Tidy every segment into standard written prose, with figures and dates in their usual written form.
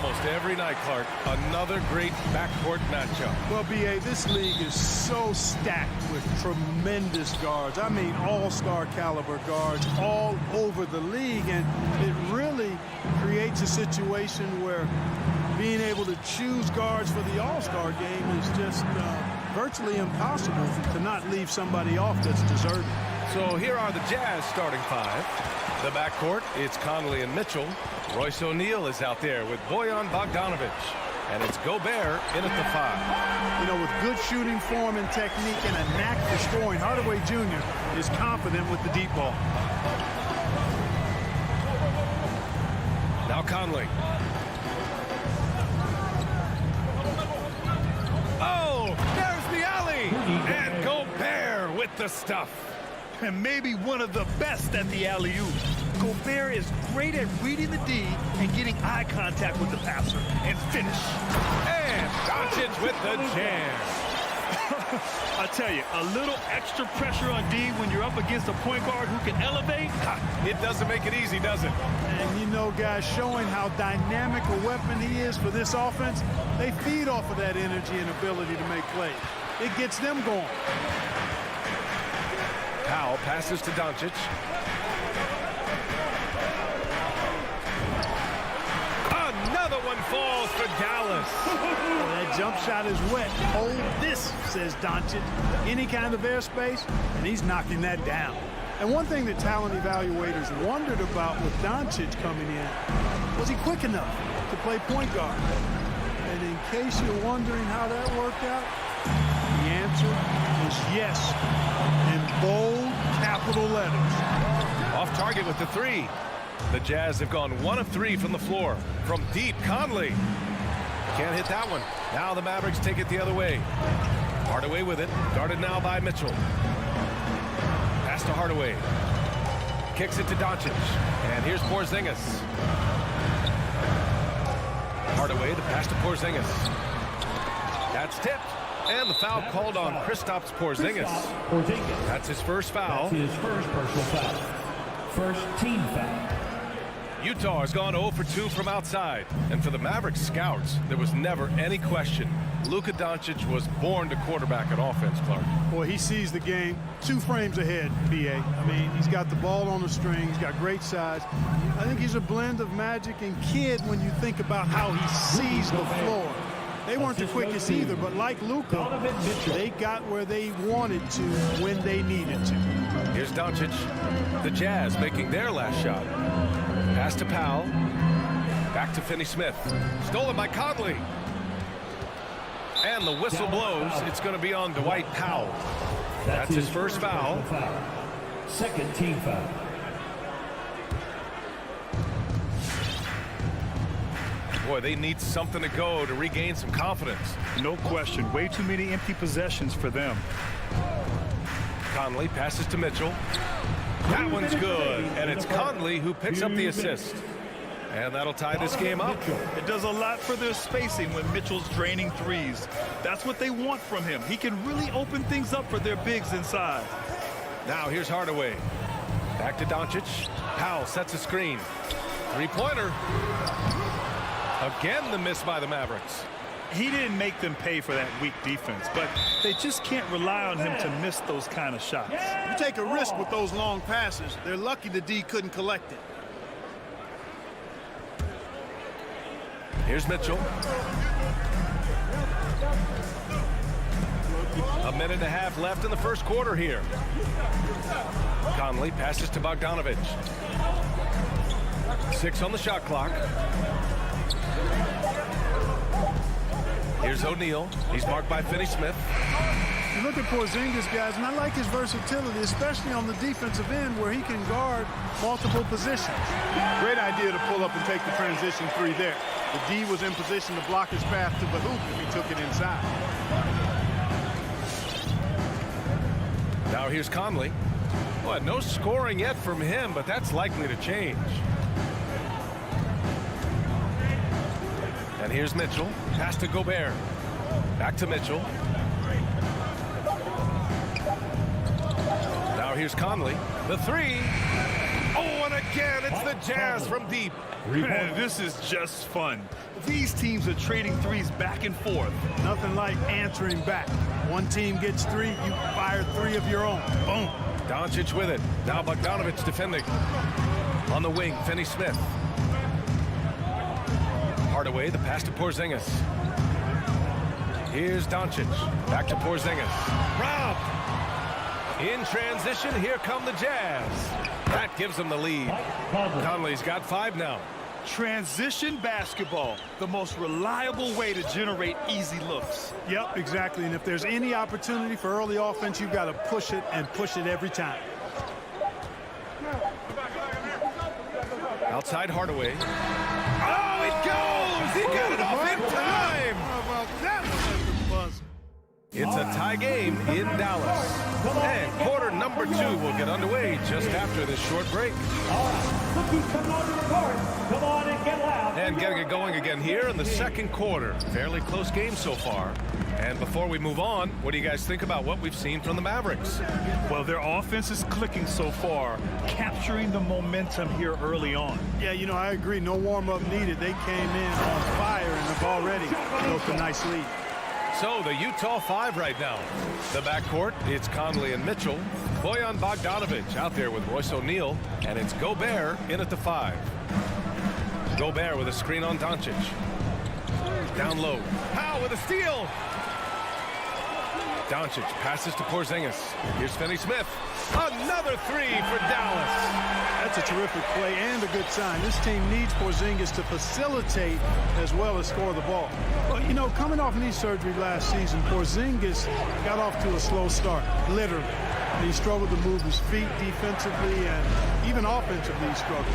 almost every night, Clark. Another great backcourt matchup. Well, B.A., this league is so stacked with tremendous guards. I mean, all-star caliber guards all over the league, and it really creates a situation where being able to choose guards for the all-star game is just virtually impossible to not leave somebody off that's deserving. So here are the Jazz starting five. The backcourt, it's Conley and Mitchell. Royce O'Neal is out there with Bojan Bogdanovic. And it's Gobert in at the five. You know, with good shooting form and technique and a knack for scoring, Hardaway Jr. is confident with the deep ball. Now Conley. Oh, there's the alley. And Gobert with the stuff. And maybe one of the best at the alley-oop. Gobert is great at reading the D and getting eye contact with the passer and finish. And Doncic with the jam. I tell you, a little extra pressure on D when you're up against a point guard who can elevate. It doesn't make it easy, does it? And you know, guys, showing how dynamic a weapon he is for this offense, they feed off of that energy and ability to make plays. It gets them going. Powell passes to Doncic. Another one falls for Dallas. That jump shot is wet. Hold this, says Doncic. Any kind of airspace, and he's knocking that down. And one thing that talent evaluators wondered about with Doncic coming in, was he quick enough to play point guard? And in case you're wondering how that worked out, the answer is yes, in bold capital letters. Off target with the three. The Jazz have gone 1 of 3 from the floor. From deep, Conley. Can't hit that one. Now the Mavericks take it the other way. Hardaway with it. Guarded now by Mitchell. Pass to Hardaway. Kicks it to Doncic. And here's Porzingis. Hardaway, the pass to Porzingis. That's tipped. And the foul called on Kristaps Porzingis. That's his first foul. That's his first personal foul. First team foul. Utah has gone 0 for 2 from outside. And for the Mavericks scouts, there was never any question. Luka Doncic was born to quarterback an offense, Clark. Boy, he sees the game 2 frames ahead, B.A. I mean, he's got the ball on the string. He's got great size. I think he's a blend of magic and kid when you think about how he sees the floor. They weren't the quickest either, but like Luka, they got where they wanted to when they needed to. Here's Doncic. The Jazz making their last shot. Pass to Powell. Back to Finney-Smith. Stolen by Conley. And the whistle blows. It's going to be on Dwight Powell. That's his first foul. Second team foul. Boy, they need something to go to regain some confidence. No question. Way too many empty possessions for them. Conley passes to Mitchell. That one's good. And it's Conley who picks up the assist. And that'll tie this game up. It does a lot for their spacing when Mitchell's draining threes. That's what they want from him. He can really open things up for their bigs inside. Now here's Hardaway. Back to Doncic. Powell sets a screen. Three-pointer. Again, the miss by the Mavericks. He didn't make them pay for that weak defense, but they just can't rely on him to miss those kind of shots. You take a risk with those long passes. They're lucky the D couldn't collect it. Here's Mitchell. A minute and a half left in the first quarter here. Conley passes to Bogdanovic. 6 on the shot clock. Here's O'Neal. He's marked by Finney-Smith. You look at Porzingis, guys, and I like his versatility, especially on the defensive end where he can guard multiple positions. Great idea to pull up and take the transition 3 there. The D was in position to block his path to the hoop if he took it inside. Now here's Conley. Well, no scoring yet from him, but that's likely to change. And here's Mitchell. Pass to Gobert. Back to Mitchell. Now here's Conley. The 3. Oh, and again, it's the Jazz from deep. Man, this is just fun. These teams are trading threes back and forth. Nothing like answering back. One team gets 3, you fire 3 of your own. Boom. Doncic with it. Now Bogdanovic defending. On the wing, Finney-Smith. Hardaway, the pass to Porzingis. Here's Doncic. Back to Porzingis. Robbed. In transition, here come the Jazz. That gives them the lead. Conley's got 5 now. Transition basketball, the most reliable way to generate easy looks. Yep, exactly. And if there's any opportunity for early offense, you've got to push it and push it every time. Outside Hardaway. Oh, it goes! He got it off in time! How about that one at the buzzer? It's a tie game in Dallas. And quarter number 2 will get underway just after this short break. Come on and get loud. And getting it going again here in the second quarter. Fairly close game so far. And before we move on, what do you guys think about what we've seen from the Mavericks? Well, their offense is clicking so far, capturing the momentum here early on. Yeah, you know, I agree. No warm-up needed. They came in on fire and have already built a nice lead. So the Utah 5 right now. The backcourt, it's Conley and Mitchell. Bojan Bogdanovic out there with Royce O'Neal. And it's Gobert in at the 5. Gobert with a screen on Doncic. Down low. Powell with a steal. Doncic passes to Porzingis. Here's Finney-Smith. Another 3 for Dallas. That's a terrific play and a good sign. This team needs Porzingis to facilitate as well as score the ball. Well, you know, coming off knee surgery last season, Porzingis got off to a slow start, literally. And he struggled to move his feet defensively and even offensively he struggled.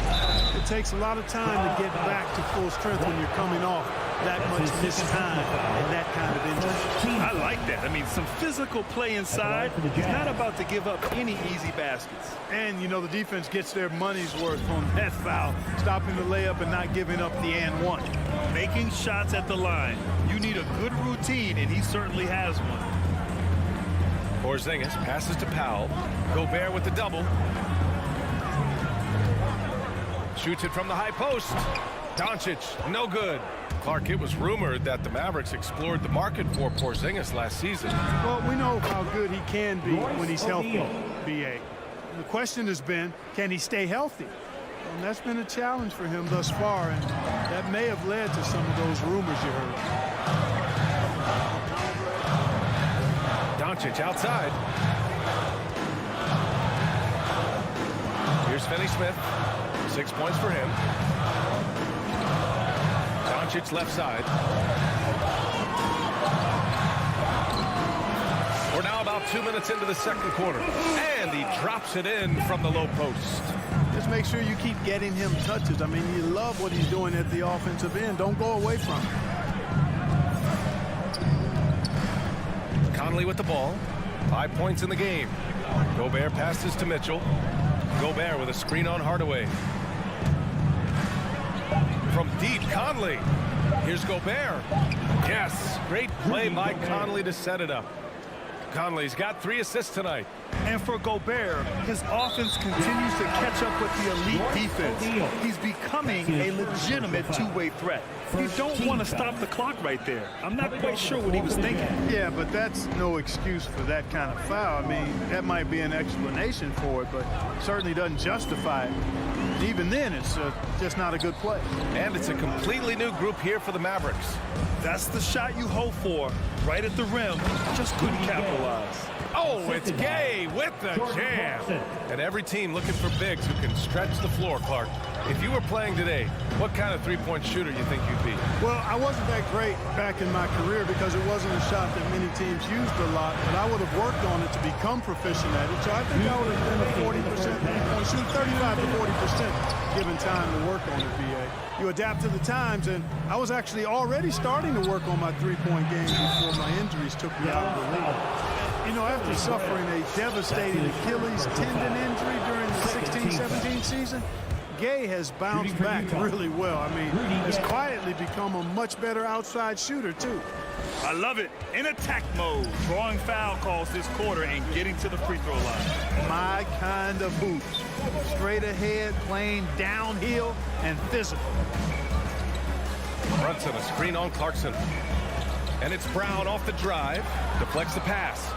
It takes a lot of time to get back to full strength when you're coming off that much missed time and that kind of injury. I like that. I mean, some physical play inside. He's not about to give up any easy baskets. And, you know, the defense gets their money's worth on that foul, stopping the layup and not giving up the and one. Making shots at the line. You need a good routine, and he certainly has one. Porzingis passes to Powell. Gobert with the double. Shoots it from the high post. Doncic, no good. Clark, it was rumored that the Mavericks explored the market for Porzingis last season. Well, we know how good he can be when he's healthy, B.A. The question has been, can he stay healthy? And that's been a challenge for him thus far, and that may have led to some of those rumors you heard. Doncic outside. Here's Finney-Smith. 6 points for him. Doncic left side. We're now about 2 minutes into the second quarter. And he drops it in from the low post. Just make sure you keep getting him touches. I mean, you love what he's doing at the offensive end. Don't go away from it. Conley with the ball. 5 points in the game. Gobert passes to Mitchell. Gobert with a screen on Hardaway. From deep, Conley. Here's Gobert. Yes, great play by Conley to set it up. Conley's got 3 assists tonight. And for Gobert, his offense continues to catch up with the elite defense. He's becoming a legitimate two-way threat. You don't want to stop the clock right there. I'm not quite sure what he was thinking. Yeah, but that's no excuse for that kind of foul. I mean, that might be an explanation for it, but certainly doesn't justify it. Even then, it's just not a good play. And it's a completely new group here for the Mavericks. That's the shot you hope for, right at the rim. Just couldn't capitalize. Oh, it's Gay with the jam. And every team looking for bigs who can stretch the floor, Clark. If you were playing today, what kind of three-point shooter you think you'd be? Well, I wasn't that great back in my career because it wasn't a shot that many teams used a lot, but I would have worked on it to become proficient at it. So I think I would have been a 40% three-point shooter, 35 to 40% given time to work on it, B.A. You adapt to the times, and I was actually already starting to work on my three-point game before my injuries took me out of the league. You know, after suffering a devastating Achilles tendon injury during the 16-17 season, Gay has bounced back really well. I mean, has quietly become a much better outside shooter, too. I love it. In attack mode, drawing foul calls this quarter and getting to the free throw line. My kind of boots. Straight ahead, playing downhill, and physical. Brunson, a screen on Clarkson. And it's Brown off the drive. Deflects the pass.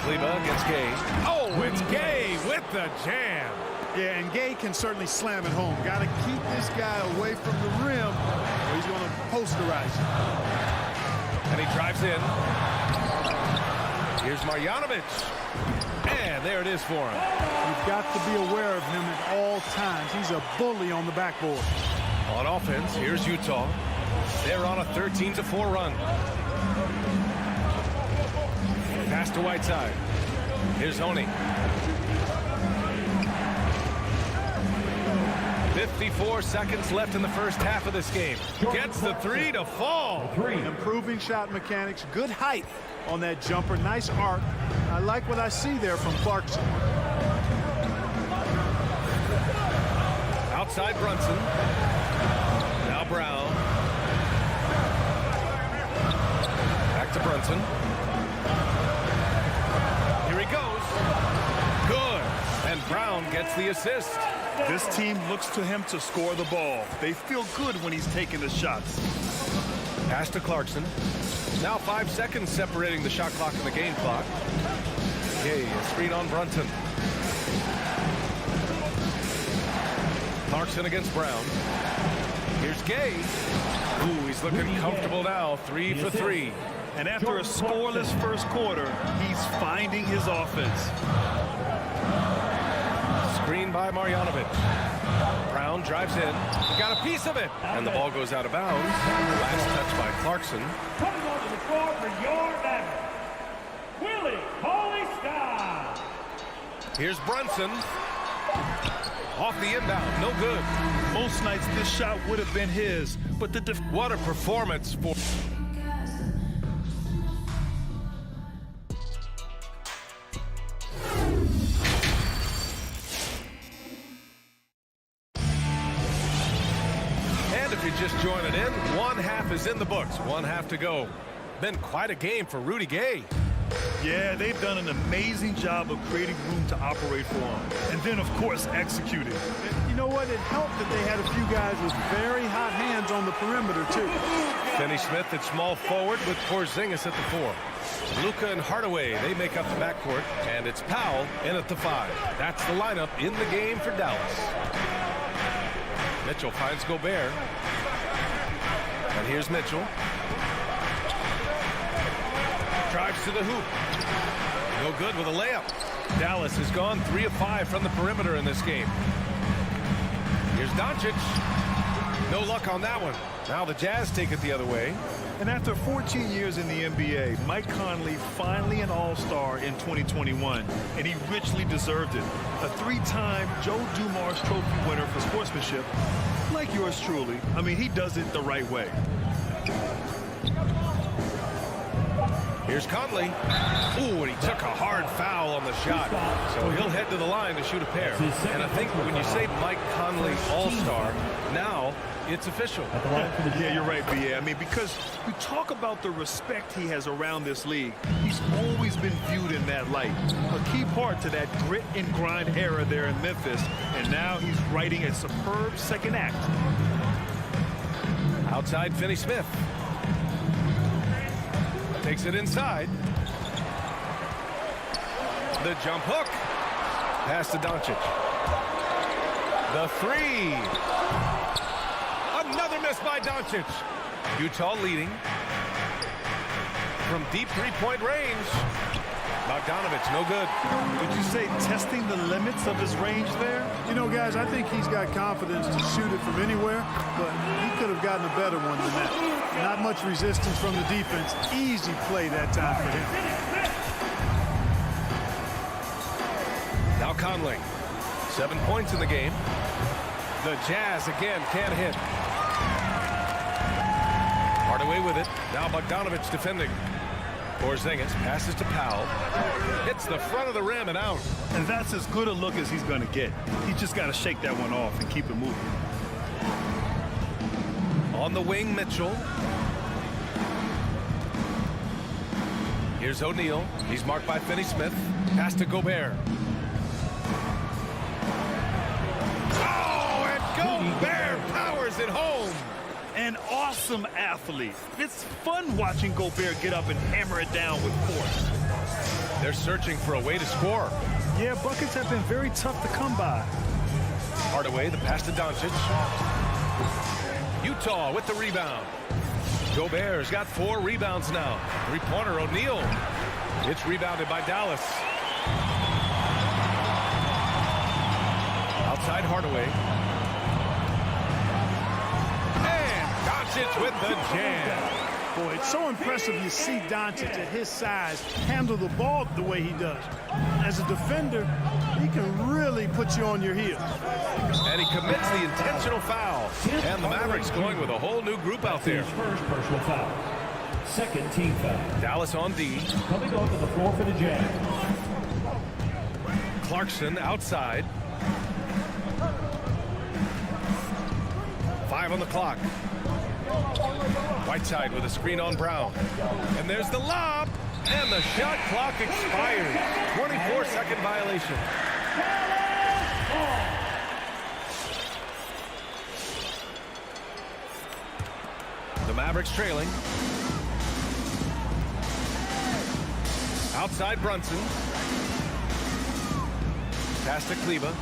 Kleba against Gay. Oh, it's Gay with the jam. Yeah, and Gay can certainly slam it home. Got to keep this guy away from the rim, or he's going to posterize you. And he drives in. Here's Marjanovic. And there it is for him. You've got to be aware of him at all times. He's a bully on the backboard. On offense, here's Utah. They're on a 13-4 run. Pass to Whiteside. Here's Honey. 54 seconds left in the first half of this game. Gets the three to fall. Improving shot mechanics. Good height on that jumper. Nice arc. I like what I see there from Clarkson. Outside Brunson. Now Brown. Back to Brunson. Here he goes. Good. And Brown gets the assist. This team looks to him to score the ball. They feel good when he's taking the shots. Pass to Clarkson. Now 5 seconds separating the shot clock and the game clock. Gay, a screen on Brunson. Clarkson against Brown. Here's Gay. Ooh, he's looking comfortable now. 3 for 3. And after a scoreless first quarter, he's finding his offense. Screen by Marjanovic. Brown drives in. He got a piece of it. And the ball goes out of bounds. Last touch by Clarkson. Coming onto the floor for your Mavericks, Willie Cauley-Stein. Here's Brunson. Off the inbound. No good. Most nights this shot would have been his, but what a performance for... If you're just joining in, one half is in the books. One half to go. Been quite a game for Rudy Gay. Yeah, they've done an amazing job of creating room to operate for him. And then, of course, executing. You know what? It helped that they had a few guys with very hot hands on the perimeter, too. Finney Smith at small forward with Porzingis at the 4. Luka and Hardaway, they make up the backcourt. And it's Powell in at the 5. That's the lineup in the game for Dallas. Mitchell finds Gobert. And here's Mitchell. Drives to the hoop. No good with a layup. Dallas has gone 3 of 5 from the perimeter in this game. Here's Doncic. No luck on that one. Now the Jazz take it the other way. And after 14 years in the NBA, Mike Conley finally an All-Star in 2021, and he richly deserved it. A 3-time Joe Dumars Trophy winner for sportsmanship, like yours truly. I mean, he does it the right way. Here's Conley. Ooh, and he took a hard foul on the shot. So he'll head to the line to shoot a pair. And I think when you say Mike Conley All-Star, now it's official. Yeah, you're right, B.A. I mean, because we talk about the respect he has around this league. He's always been viewed in that light. A key part to that grit and grind era there in Memphis. And now he's writing a superb second act. Outside Finney Smith. Takes it inside. The jump hook. Pass to Doncic. The 3. Another miss by Doncic. Utah leading. From deep three-point range. Bogdanovich, no good. Would you say testing the limits of his range there? You know, guys, I think he's got confidence to shoot it from anywhere, but he could have gotten a better one than that. Not much resistance from the defense. Easy play that time for him. Now Conley. 7 points in the game. The Jazz again can't hit. Hardaway with it. Now Bogdanovich defending. Porzingis passes to Powell. Hits the front of the rim and out. And that's as good a look as he's going to get. He's just got to shake that one off and keep it moving. On the wing, Mitchell. Here's O'Neal. He's marked by Finney-Smith. Pass to Gobert. Oh, and Gobert powers it home. An awesome athlete. It's fun watching Gobert get up and hammer it down with force. They're searching for a way to score. Yeah, buckets have been very tough to come by. Hardaway, the pass to Doncic. Utah with the rebound. Gobert's got 4 rebounds now. 3-pointer O'Neal. It's rebounded by Dallas. Outside Hardaway. And Doncic with the jam. Boy, it's so impressive you see Doncic at his size handle the ball the way he does. As a defender, he can really put you on your heels. And he commits the intentional foul. And the Mavericks going with a whole new group out there. First personal foul. Second team foul. Dallas on D. Coming onto the floor for the Jazz. Clarkson outside. 5 on the clock. Whiteside with a screen on Brown. And there's the lob. And the shot clock expires. 24-second violation. The Mavericks trailing. Outside Brunson. Pass to Kleba.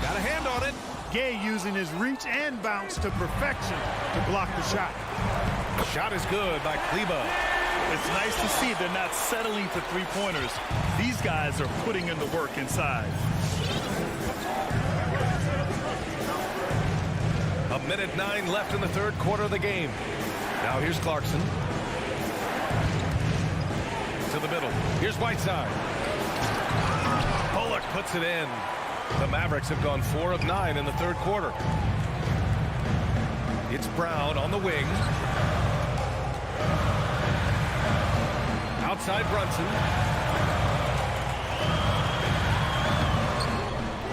Got a hand on it. Gay using his reach and bounce to perfection to block the shot. Shot is good by Kleba. It's nice to see they're not settling for three-pointers. These guys are putting in the work inside. A minute 9 left in the third quarter of the game. Now here's Clarkson. To the middle. Here's Whiteside. Bullock puts it in. The Mavericks have gone 4 of 9 in the third quarter. It's Brown on the wing. Outside Brunson.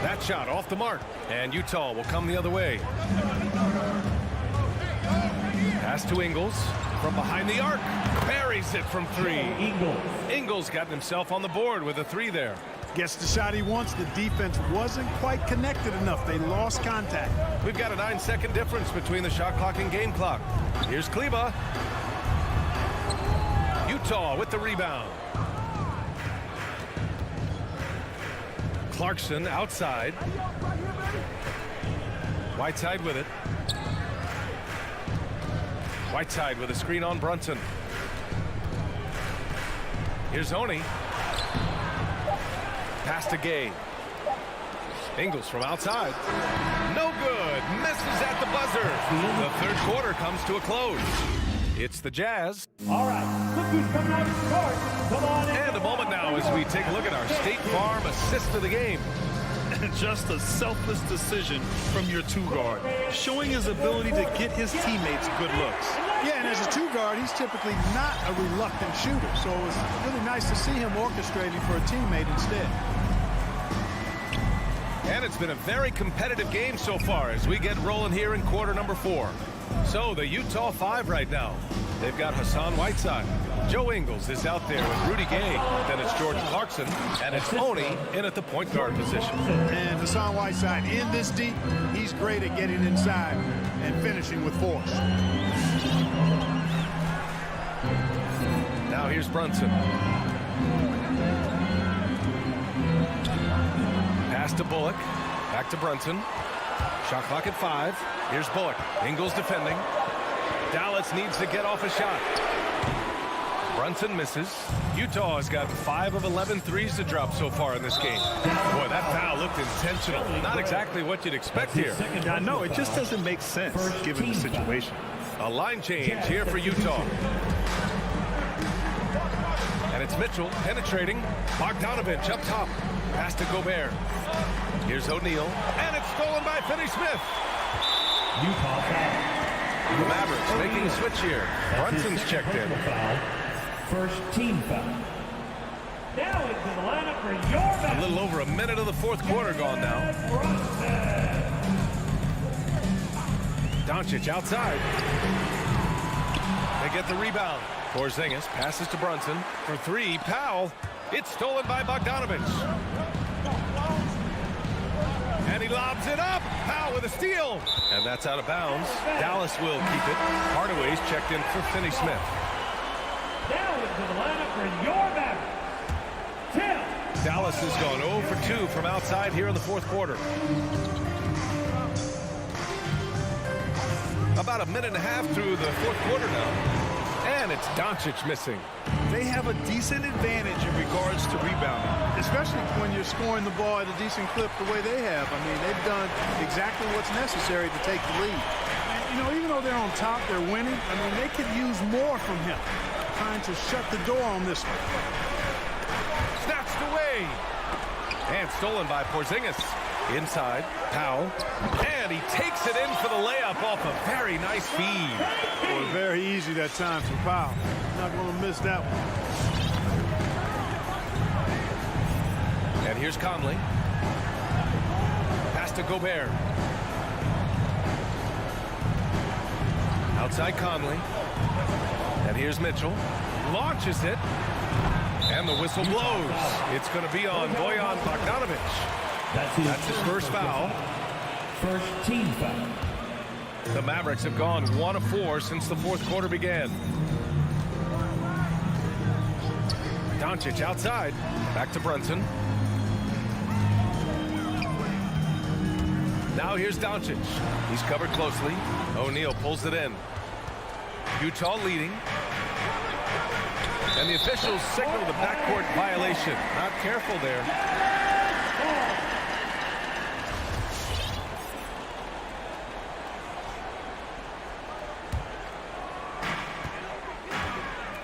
That shot off the mark. And Utah will come the other way. Pass to Ingles from behind the arc. Buries it from 3. Ingles got himself on the board with a 3 there. Gets the shot he wants. The defense wasn't quite connected enough. They lost contact. We've got a 9-second difference between the shot clock and game clock. Here's Kleba. Utah with the rebound. Clarkson outside. Whiteside with it. Whiteside with a screen on Brunson. Here's Oni. Pass to Gay. Ingles from outside. No good. Misses at the buzzer. The third quarter comes to a close. It's the Jazz. All right, look who's coming out to start. Come on in. And a moment now as we take a look at our State Farm assist of the game. Just a selfless decision from your two-guard, showing his ability to get his teammates good looks. Yeah, and as a two-guard, he's typically not a reluctant shooter, so it was really nice to see him orchestrating for a teammate instead. And it's been a very competitive game so far as we get rolling here in quarter number 4. So the Utah 5 right now. They've got Hassan Whiteside. Joe Ingles is out there with Rudy Gay. Then it's George Clarkson. And it's Oni in at the point guard position. And Hassan Whiteside in this deep, he's great at getting inside and finishing with force. Now here's Brunson. Pass to Bullock. Back to Brunson. Shot clock at 5. Here's Bullock. Ingles defending. Dallas needs to get off a shot. Brunson misses. Utah has got 5 of 11 threes to drop so far in this game. Boy, that foul looked intentional. Not exactly what you'd expect here. I know, it just doesn't make sense given the situation. A line change here for Utah. And it's Mitchell penetrating. Bogdanovich up top. Pass to Gobert. Here's O'Neal. And it's stolen by Finney-Smith. Utah foul. The Mavericks making a switch here. Brunson's checked in. Foul. First team foul. Now into the lineup for your A little over a minute of the fourth quarter gone now. Doncic outside. They get the rebound. Porzingis passes to Brunson for three. Powell. It's stolen by Bogdanovich. And he lobs it up. Powell with a steal. And that's out of bounds. Dallas will keep it. Hardaway's checked in for Finney Smith. Down into the lineup for your Mavericks. Tim. Dallas has gone 0 for 2 from outside here in the fourth quarter. About a minute and a half through the fourth quarter now. And it's Doncic missing. They have a decent advantage in regards to rebounding. Especially when you're scoring the ball at a decent clip the way they have. I mean, they've done exactly what's necessary to take the lead. And, you know, even though they're on top, they're winning. I mean, they could use more from him. Trying to shut the door on this one. Snatched away. And stolen by Porzingis. Inside, Powell. And he takes it in for the layup off a very nice feed. Boy, very easy that time for Powell. Not going to miss that one. And here's Conley. Pass to Gobert. Outside Conley. And here's Mitchell. Launches it. And the whistle blows. It's going to be on Bojan Bogdanovich. That's his first foul. First team foul. The Mavericks have gone 1 of 4 since the fourth quarter began. Doncic outside. Back to Brunson. Now here's Doncic. He's covered closely. O'Neal pulls it in. Utah leading. And the officials signal the backcourt violation. Not careful there.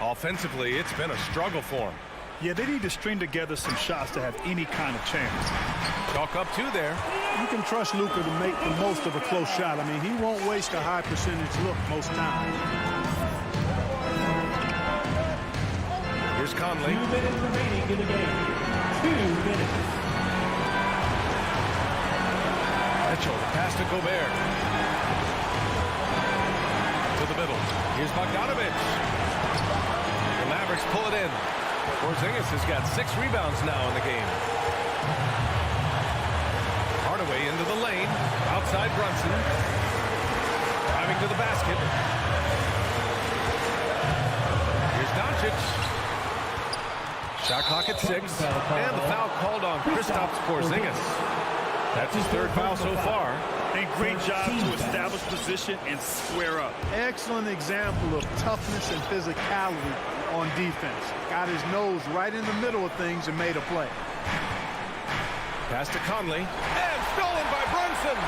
Offensively, it's been a struggle for him. Yeah, they need to string together some shots to have any kind of chance. Chalk up 2 there. You can trust Luka to make the most of a close shot. I mean, he won't waste a high percentage look most times. Here's Conley. 2 minutes remaining in the game. 2 minutes. Mitchell, the pass to Gobert. To the middle. Here's Bogdanovich. The Mavericks pull it in. Porzingis has got 6 rebounds now in the game. Hardaway into the lane. Outside Brunson. Driving to the basket. Here's Doncic. Shot clock at 6. And the foul called on Kristaps Porzingis. That's his 3rd foul so far. And great job to establish position and square up. Excellent example of toughness and physicality on defense. Got his nose right in the middle of things and made a play. Pass to Conley. And stolen by Brunson.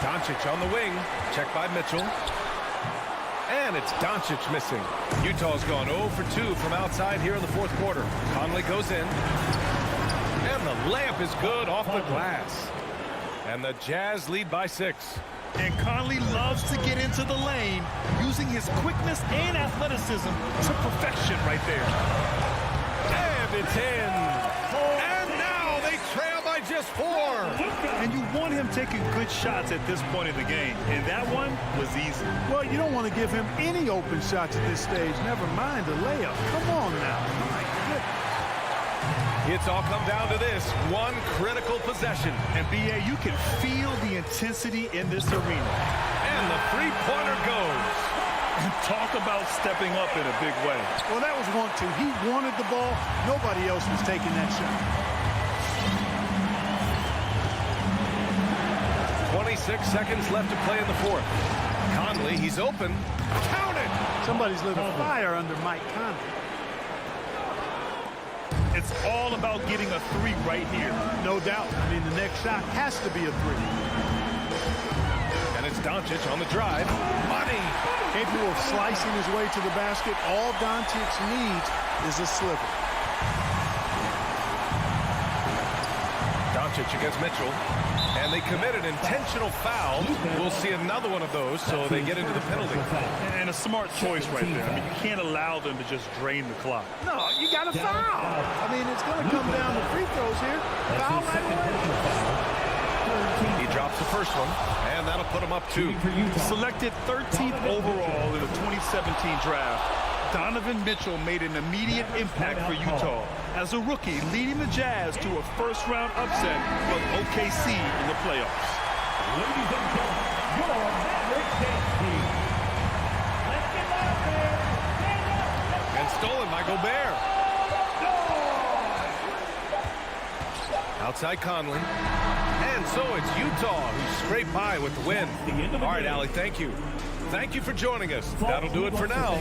Doncic on the wing. Checked by Mitchell. And it's Doncic missing. Utah's gone 0 for 2 from outside here in the fourth quarter. Conley goes in. And the layup is good off the glass. And the Jazz lead by 6. And Conley loves to get into the lane, using his quickness and athleticism to perfection right there. And it's in. And now they trail by just 4. And you want him taking good shots at this point in the game. And that one was easy. Well, you don't want to give him any open shots at this stage. Never mind a layup. Come on now. My goodness. It's all come down to this one critical possession. And B.A., you can feel the intensity in this arena. And the three-pointer goes. And talk about stepping up in a big way. Well, that was 1-2. He wanted the ball. Nobody else was taking that shot. 26 seconds left to play in the fourth. Conley, he's open. Count it! Somebody's lit a fire under Mike Conley. It's all about getting a 3 right here. No doubt. I mean, the next shot has to be a 3. And it's Doncic on the drive. Money! Capable of slicing his way to the basket. All Doncic needs is a sliver. Doncic against Mitchell. And they committed intentional foul. We'll see another one of those, so they get into the penalty. And a smart choice right there. I mean, you can't allow them to just drain the clock. No, you got to foul. I mean, it's going to come down to free throws here. Foul right away. He drops the first one, and that'll put him up 2. Selected 13th overall in the 2017 draft, Donovan Mitchell made an immediate impact for Utah as a rookie, leading the Jazz to a first-round upset of OKC in the playoffs. Ladies and gentlemen, your Maverick dance team. Let's get out there. Stand up. And stolen by Gobert. Outside Conley. And so it's Utah who scraped by with the win. All right, Allie, thank you. Thank you for joining us. That'll do it for now.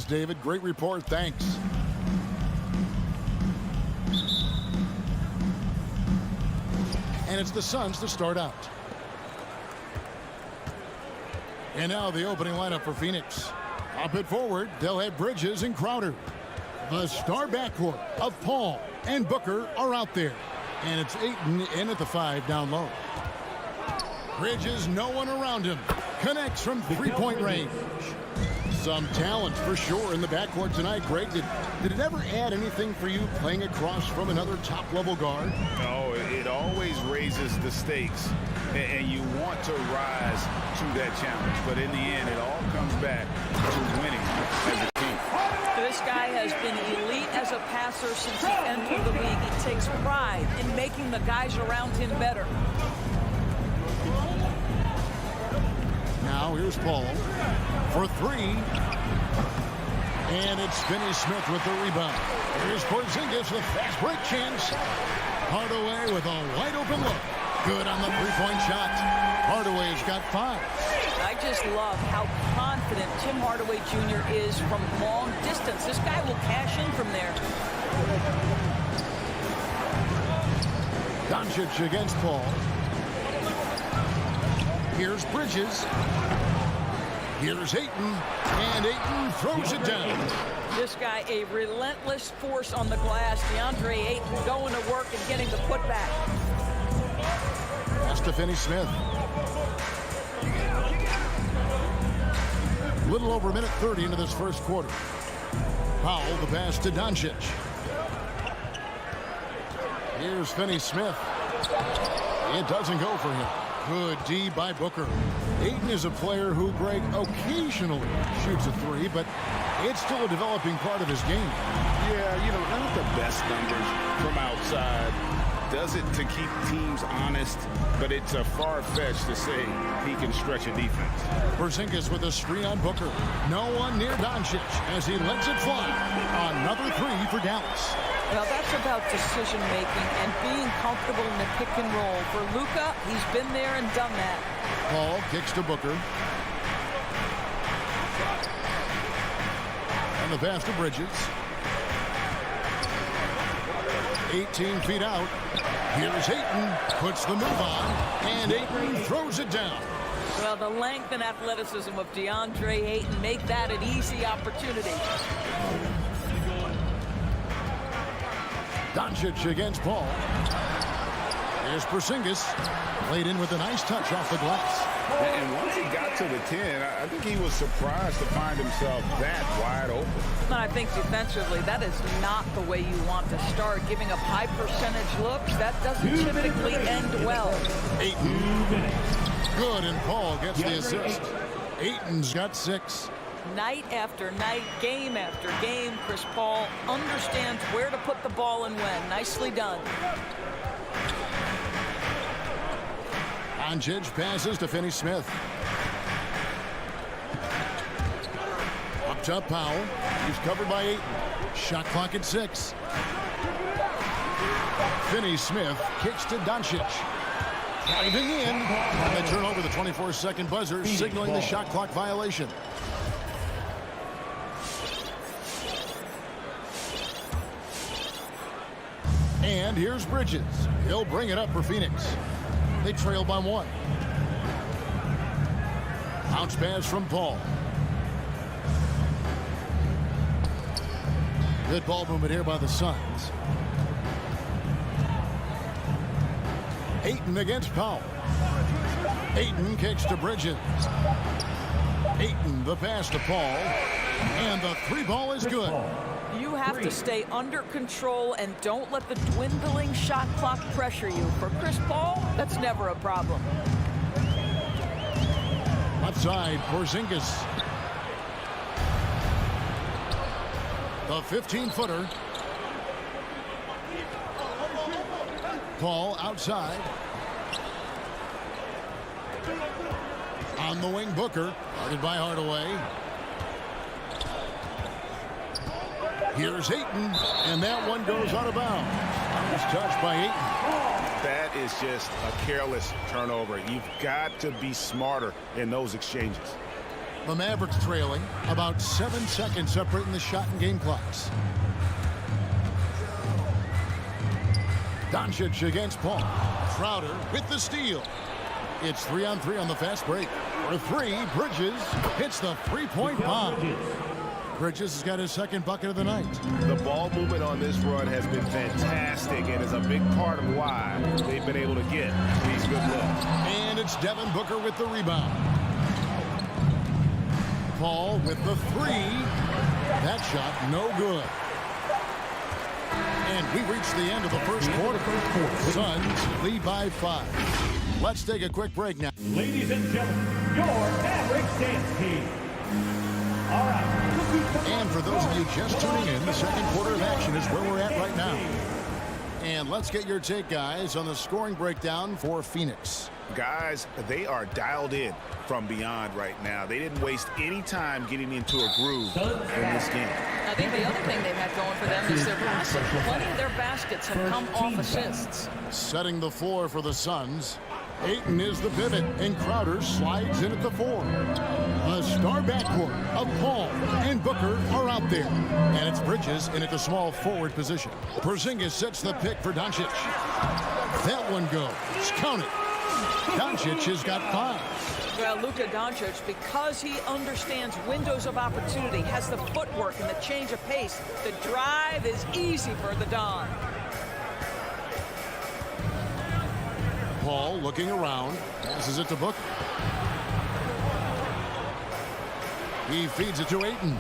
David. Great report. Thanks. And it's the Suns to start out. And now the opening lineup for Phoenix. Up it forward, they'll have Bridges and Crowder. The star backcourt of Paul and Booker are out there. And it's Ayton in at the 5 down low. Bridges, no one around him. Connects from three-point range. Some talent for sure in the backcourt tonight. Greg, did it ever add anything for you playing across from another top-level guard? No, it always raises the stakes, and you want to rise to that challenge. But in the end, it all comes back to winning as a team. This guy has been elite as a passer since he entered the league. He takes pride in making the guys around him better. Now here's Paul for 3. And it's Finney-Smith with the rebound. Here's Porzingis with a fast break chance. Hardaway with a wide open look. Good on the three-point shot. Hardaway's got 5. I just love how confident Tim Hardaway Jr. is from long distance. This guy will cash in from there. Doncic against Paul. Here's Bridges. Here's Ayton. And Ayton throws it down. This guy, a relentless force on the glass. DeAndre Ayton going to work and getting the putback. Pass to Finney-Smith. Little over a minute 30 into this first quarter. Powell, the pass to Doncic. Here's Finney-Smith. It doesn't go for him. Good D by Booker. Ayton is a player who, Greg, occasionally shoots a 3, but it's still a developing part of his game. Yeah, you know, not the best numbers from outside. Does it to keep teams honest, but it's a far-fetched to say he can stretch a defense. Porzingis with a screen on Booker. No one near Doncic as he lets it fly. Another 3 for Dallas. Well, that's about decision-making and being comfortable in the pick and roll. For Luka, he's been there and done that. Paul kicks to Booker. And the pass to Bridges. 18 feet out. Here's Ayton. Puts the move on. And Ayton throws it down. Well, the length and athleticism of DeAndre Ayton make that an easy opportunity. Doncic against Paul. Here's Porzingis. Laid in with a nice touch off the glass. And once he got to the 10, I think he was surprised to find himself that wide open. And I think defensively, that is not the way you want to start. Giving up high percentage looks, that doesn't typically end well. Ayton. Good, and Paul gets the assist. Ayton's got 6. Night after night, game after game, Chris Paul understands where to put the ball and when. Nicely done. Doncic passes to Finney-Smith. Up top, Powell. He's covered by Ayton. Shot clock at 6. Finney-Smith kicks to Doncic. Diving in. And they turn over the 24-second buzzer, signaling the shot clock violation. And here's Bridges. He'll bring it up for Phoenix. They trail by 1. Bounce pass from Paul. Good ball movement here by the Suns. Ayton against Powell. Ayton kicks to Bridges. Ayton, the pass to Paul. And the 3-ball is good. You have to stay under control and don't let the dwindling shot clock pressure you. For Chris Paul, that's never a problem. Outside, Porzingis. The 15-footer. Paul outside. On the wing, Booker. Guarded by Hardaway. Here's Ayton, and that one goes out of bounds. Nice touch by Ayton. That is just a careless turnover. You've got to be smarter in those exchanges. The Mavericks trailing about 7 seconds separating the shot and game clocks. Doncic against Paul. Crowder with the steal. It's 3-on-3 on the fast break. For three, Bridges hits the three-point bomb. Bridges has got his second bucket of the night. The ball movement on this run has been fantastic and is a big part of why they've been able to get these good looks. And it's Devin Booker with the rebound. Paul with the three. That shot no good. And we reach the end of the first quarter. Suns lead by 5. Let's take a quick break now. Ladies and gentlemen, your Mavericks dance team. All right. And for those of you just tuning in, the second quarter of action is where we're at right now. And let's get your take, guys, on the scoring breakdown for Phoenix. Guys, they are dialed in from beyond right now. They didn't waste any time getting into a groove in this game. I think the other thing they've had going for them is their passing. Plenty of their baskets have come off assists. Setting the floor for the Suns. Ayton is the pivot, and Crowder slides in at the 4. The star backcourt of Paul and Booker are out there. And it's Bridges in at the small forward position. Porzingis sets the pick for Doncic. That one goes. Count it. Doncic has got 5. Well, Luka Doncic, because he understands windows of opportunity, has the footwork and the change of pace, the drive is easy for the Don. Paul looking around, passes it to Booker. He feeds it to Ayton.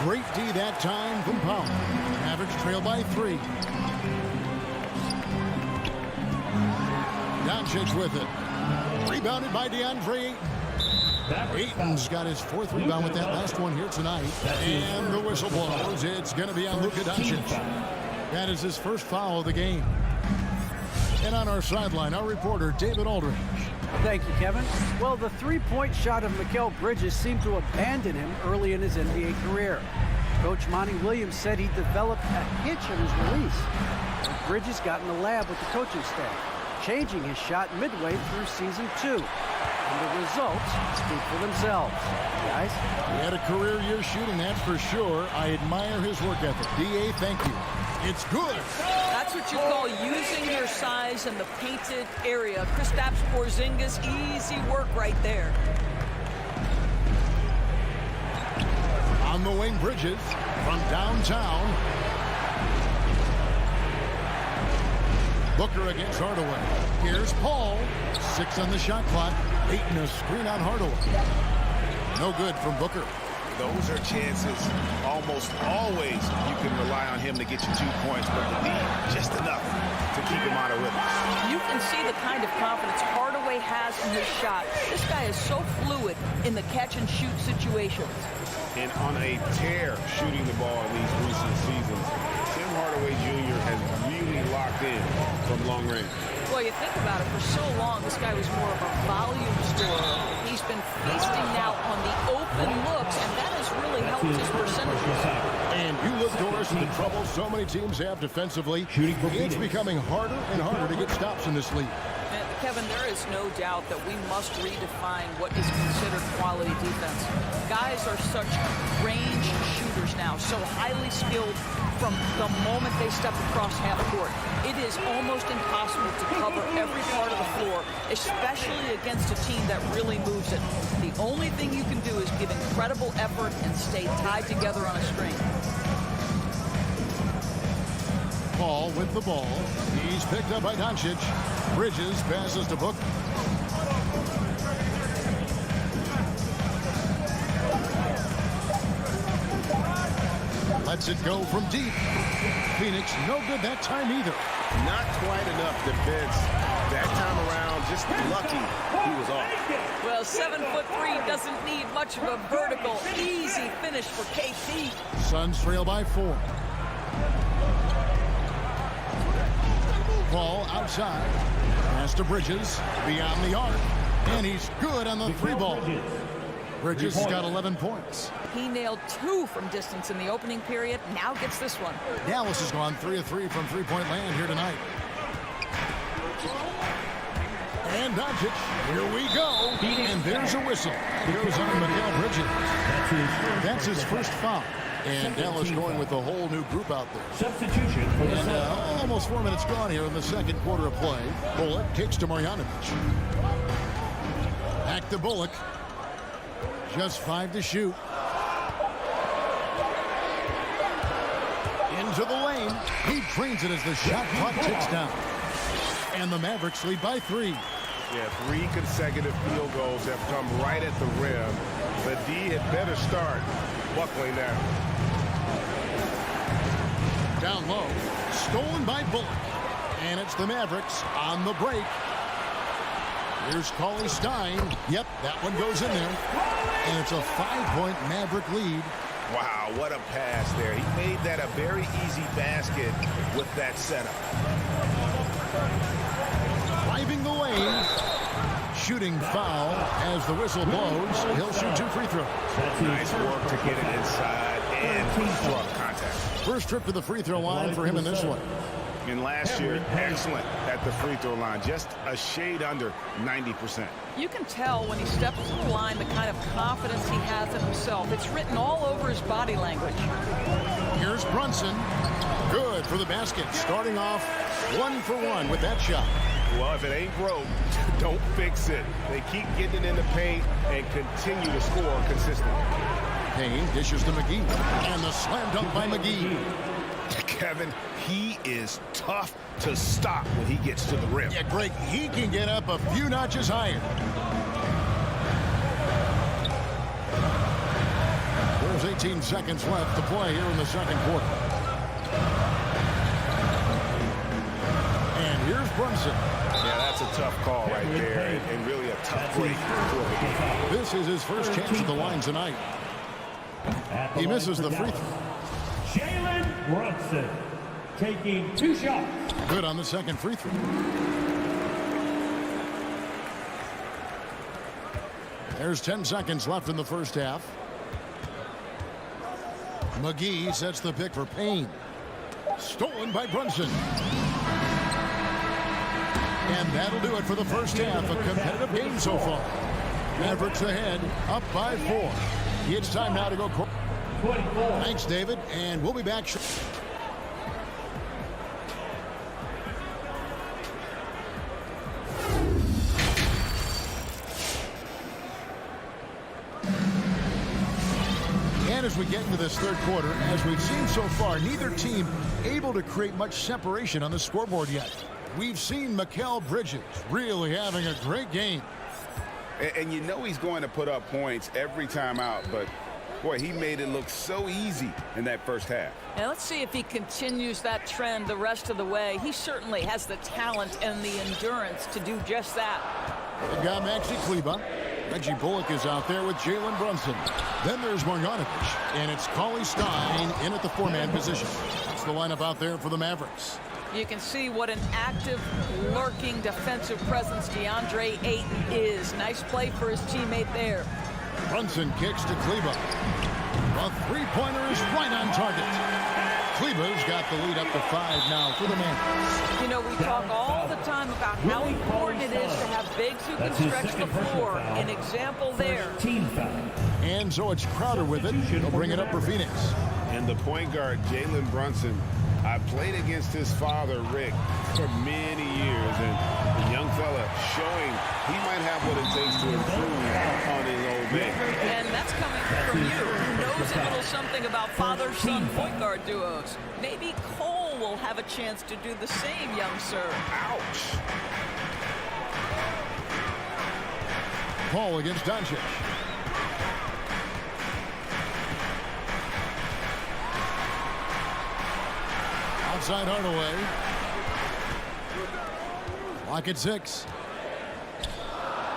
Great D that time from Powell. Mavericks trail by 3. Doncic with it. Rebounded by DeAndre Ayton. Ayton's got his 4th rebound with that last one here tonight. And the whistle blows. It's going to be on Luka Doncic. That is his first foul of the game. And on our sideline, our reporter, David Aldridge. Thank you, Kevin. Well, the three-point shot of Mikal Bridges seemed to abandon him early in his NBA career. Coach Monty Williams said he developed a hitch in his release. And Bridges got in the lab with the coaching staff, changing his shot midway through season 2. And the results speak for themselves. Guys? He had a career year shooting, that's for sure. I admire his work ethic. D.A., thank you. It's good. That's what you call using your size in the painted area. Kristaps Porzingis, easy work right there. On the wing, Bridges from downtown. Booker against Hardaway. Here's Paul. 6 on the shot clock. Ayton a screen on Hardaway. No good from Booker. Those are chances almost always you can rely on him to get you 2 points, but the D, just enough to keep him out of rhythm. You can see the kind of confidence Hardaway has in his shot. This guy is so fluid in the catch-and-shoot situations. And on a tear shooting the ball in these recent seasons, Tim Hardaway Jr. has really locked in from long range. Well, you think about it, for so long, this guy was more of a volume scorer. He's been feasting now on the open looks, and that has really helped his percentages. And you look, Doris, at the trouble so many teams have defensively. It's becoming harder and harder to get stops in this league. And Kevin, there is no doubt that we must redefine what is considered quality defense. Guys are such range shooters now, so highly skilled from the moment they step across half court. It is almost impossible to cover every part of the floor, especially against a team that really moves it. The only thing you can do is give incredible effort and stay tied together on a string. Paul with the ball. He's picked up by Doncic. Bridges passes to Booker. Lets it go from deep. Phoenix no good that time either. Not quite enough defense that time around. Just lucky he was off. Well, 7'3" doesn't need much of a vertical. Easy finish for KP. Suns trail by 4. Paul outside. Pass to Bridges. Beyond the arc. And he's good on the 3-ball. Bridges has got 11 points. He nailed 2 from distance in the opening period. Now gets this one. Dallas has gone 3 of 3 from 3-point land here tonight. And Doncic. Here we go. And there's a whistle. It goes on Mikal Bridges. That's his first foul. And Dallas going with a whole new group out there. Substitution for the And almost 4 minutes gone here in the second quarter of play. Bullock kicks to Marjanovic. Back to Bullock. Just 5 to shoot. Into the lane. He drains it as the shot clock ticks down. And the Mavericks lead by 3. Yeah, 3 consecutive field goals have come right at the rim. The D had better start buckling now. Down low. Stolen by Bullock. And it's the Mavericks on the break. Here's Cauley Stein. Yep, that one goes in there. And it's a 5-point Maverick lead. Wow, what a pass there. He made that a very easy basket with that setup. Driving the lane. Shooting foul as the whistle blows. He'll shoot 2 free throws. Nice work to get it inside and construct contact. First trip to the free throw line for him in this one. And last year, excellent at the free throw line. Just a shade under 90%. You can tell when he steps to the line the kind of confidence he has in himself. It's written all over his body language. Here's Brunson. Good for the basket. Starting off 1 for 1 with that shot. Well, if it ain't broke, don't fix it. They keep getting it in the paint and continue to score consistently. Payne dishes to McGee. And the slam dunk by McGee. Kevin, he is tough to stop when he gets to the rim. Yeah, Greg, he can get up a few notches higher. There's 18 seconds left to play here in the second quarter. And here's Brunson. Yeah, that's a tough call right there, and really a tough break for the game. This is his first chance at the line tonight. He misses the free throw. Jalen Brunson taking 2 shots. Good on the second free throw. There's 10 seconds left in the first half. McGee sets the pick for Payne. Stolen by Brunson. And that'll do it for the first half. A competitive game so far. Mavericks ahead, up by 4. It's time now to go. 24. Thanks, David, and we'll be back shortly. And as we get into this third quarter, as we've seen so far, neither team able to create much separation on the scoreboard yet. We've seen Mikal Bridges really having a great game. And you know he's going to put up points every time out, but boy, he made it look so easy in that first half. Now let's see if he continues that trend the rest of the way. He certainly has the talent and the endurance to do just that. They've got Maxi Kleba. Reggie Bullock is out there with Jalen Brunson. Then there's Marjanovic, and it's Cauley Stein in at the 4-man position. That's the lineup out there for the Mavericks. You can see what an active, lurking defensive presence DeAndre Ayton is. Nice play for his teammate there. Brunson kicks to Kleba. A three-pointer is right on target. Kleba's got the lead up to 5 now for the Mavericks. You know, we talk all the time about how important it is to have bigs who can stretch the floor. An example there. Team foul. And so it's Crowder with it. He'll bring it up for Phoenix. And the point guard, Jalen Brunson, I played against his father, Rick, for many years, and the young fella showing he might have what it takes to improve on his old man. And that's coming from you, who knows a little something about father-son point guard duos. Maybe Cole will have a chance to do the same, young sir. Ouch. Paul against Doncic. Outside Hardaway. Clock at 6.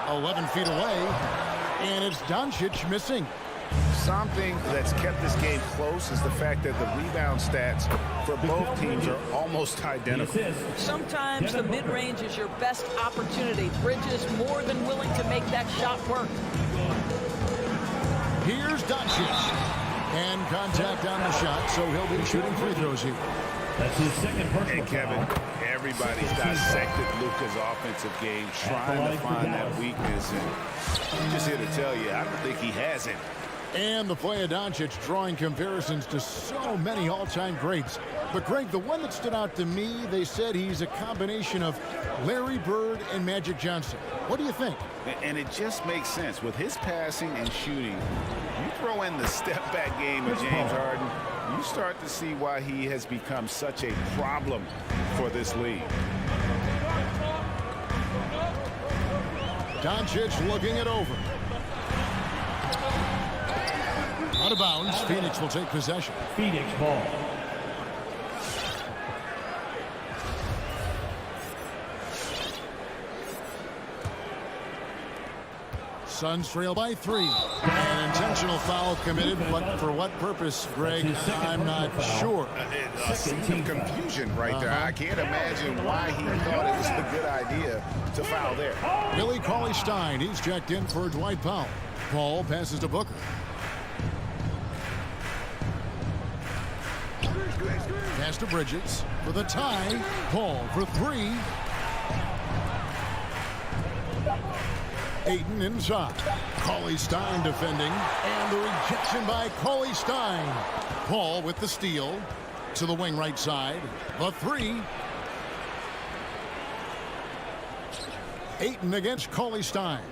11 feet away. And it's Doncic missing. Something that's kept this game close is the fact that the rebound stats for both teams are almost identical. Sometimes the mid-range is your best opportunity. Bridges more than willing to make that shot work. Here's Doncic. And contact on the shot, so he'll be shooting free throws here. That's his second personal Hey, Kevin, foul. Everybody's dissected Luka's offensive game, trying to find that weakness. And I'm just here to tell you, I don't think he has it. And the play of Doncic drawing comparisons to so many all-time greats. But, Greg, the one that stood out to me, they said he's a combination of Larry Bird and Magic Johnson. What do you think? And it just makes sense. With his passing and shooting, you throw in the step-back game of James Harden, you start to see why he has become such a problem for this league. Doncic looking it over. Out of bounds. Phoenix will take possession. Phoenix ball. Suns trail by 3. An intentional foul committed, but for what purpose, Greg, I'm not sure. A scene of confusion right there. I can't imagine why he thought it was a good idea to foul there. Billy Cauley-Stein, he's checked in for Dwight Powell. Paul passes to Booker. Pass to Bridges for the tie. Paul for 3. Ayton inside. Cauley-Stein defending. And the rejection by Cauley-Stein. Paul with the steal. To the wing right side. The 3. Ayton against Cauley-Stein.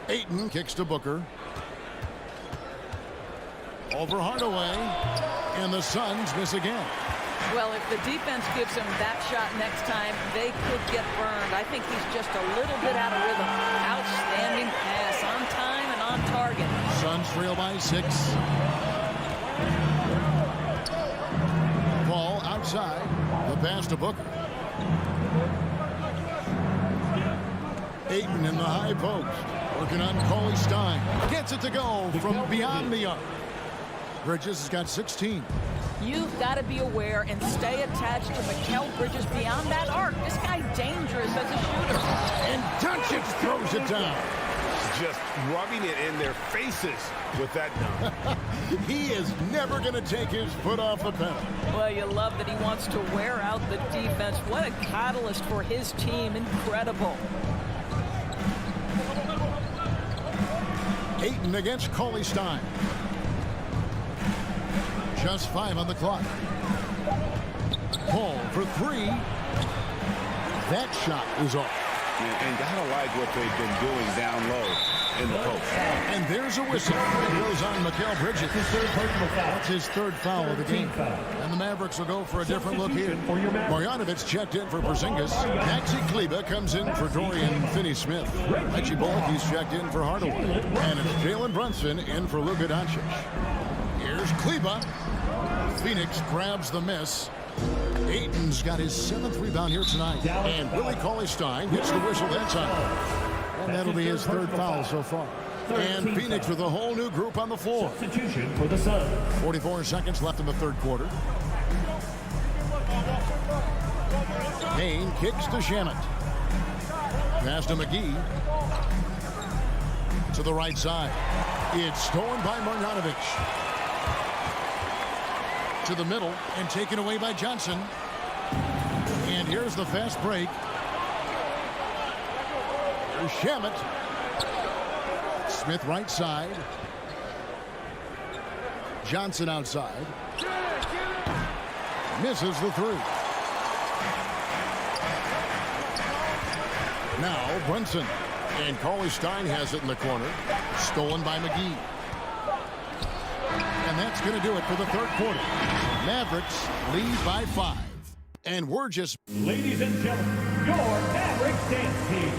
Ayton kicks to Booker. Over Hardaway. And the Suns miss again. Well, if the defense gives him that shot next time, they could get burned. I think he's just a little bit out of rhythm. Outstanding pass on time and on target. Suns trail by 6. Paul outside. The pass to Booker. Ayton in the high post. Working on Cauley-Stein. Gets it to go from beyond the arc. Bridges has got 16. You've got to be aware and stay attached to Mikal Bridges beyond that arc. This guy's dangerous as a shooter. And Doncic throws it down. Just rubbing it in their faces with that dunk. He is never going to take his foot off the pedal. Well, you love that he wants to wear out the defense. What a catalyst for his team. Incredible. Ayton against Cauley-Stein. Just 5 on the clock. Paul for 3. That shot is off. And gotta like what they've been doing down low in the post. And there's a whistle. It goes on Mikal Bridges. That's his 3rd foul of the game. And the Mavericks will go for a different look here. Marjanovic checked in for Porzingis. Maxi Kleber comes in for Dorian Finney-Smith. Reggie Bullock, he's checked in for Hardaway. And it's Jalen Brunson in for Luka Doncic. Here's Kleber. Phoenix grabs the miss. Ayton's got his 7th rebound here tonight. And Willie Cauley-Stein gets the whistle that time. And that'll be his 3rd foul so far. And Phoenix with a whole new group on the floor. Substitution for the Suns. 44 seconds left in the 3rd quarter. Kane kicks to Shamet. Pass to McGee. To the right side. It's stolen by Marjanovic. To the middle and taken away by Johnson. And here's the fast break. Here's Shamet. Smith right side. Johnson outside. Misses the 3. Now Brunson. And Cauley-Stein has it in the corner. Stolen by McGee. And that's going to do it for the 3rd quarter. Mavericks lead by 5. And we're just... Ladies and gentlemen, your Mavericks dance team.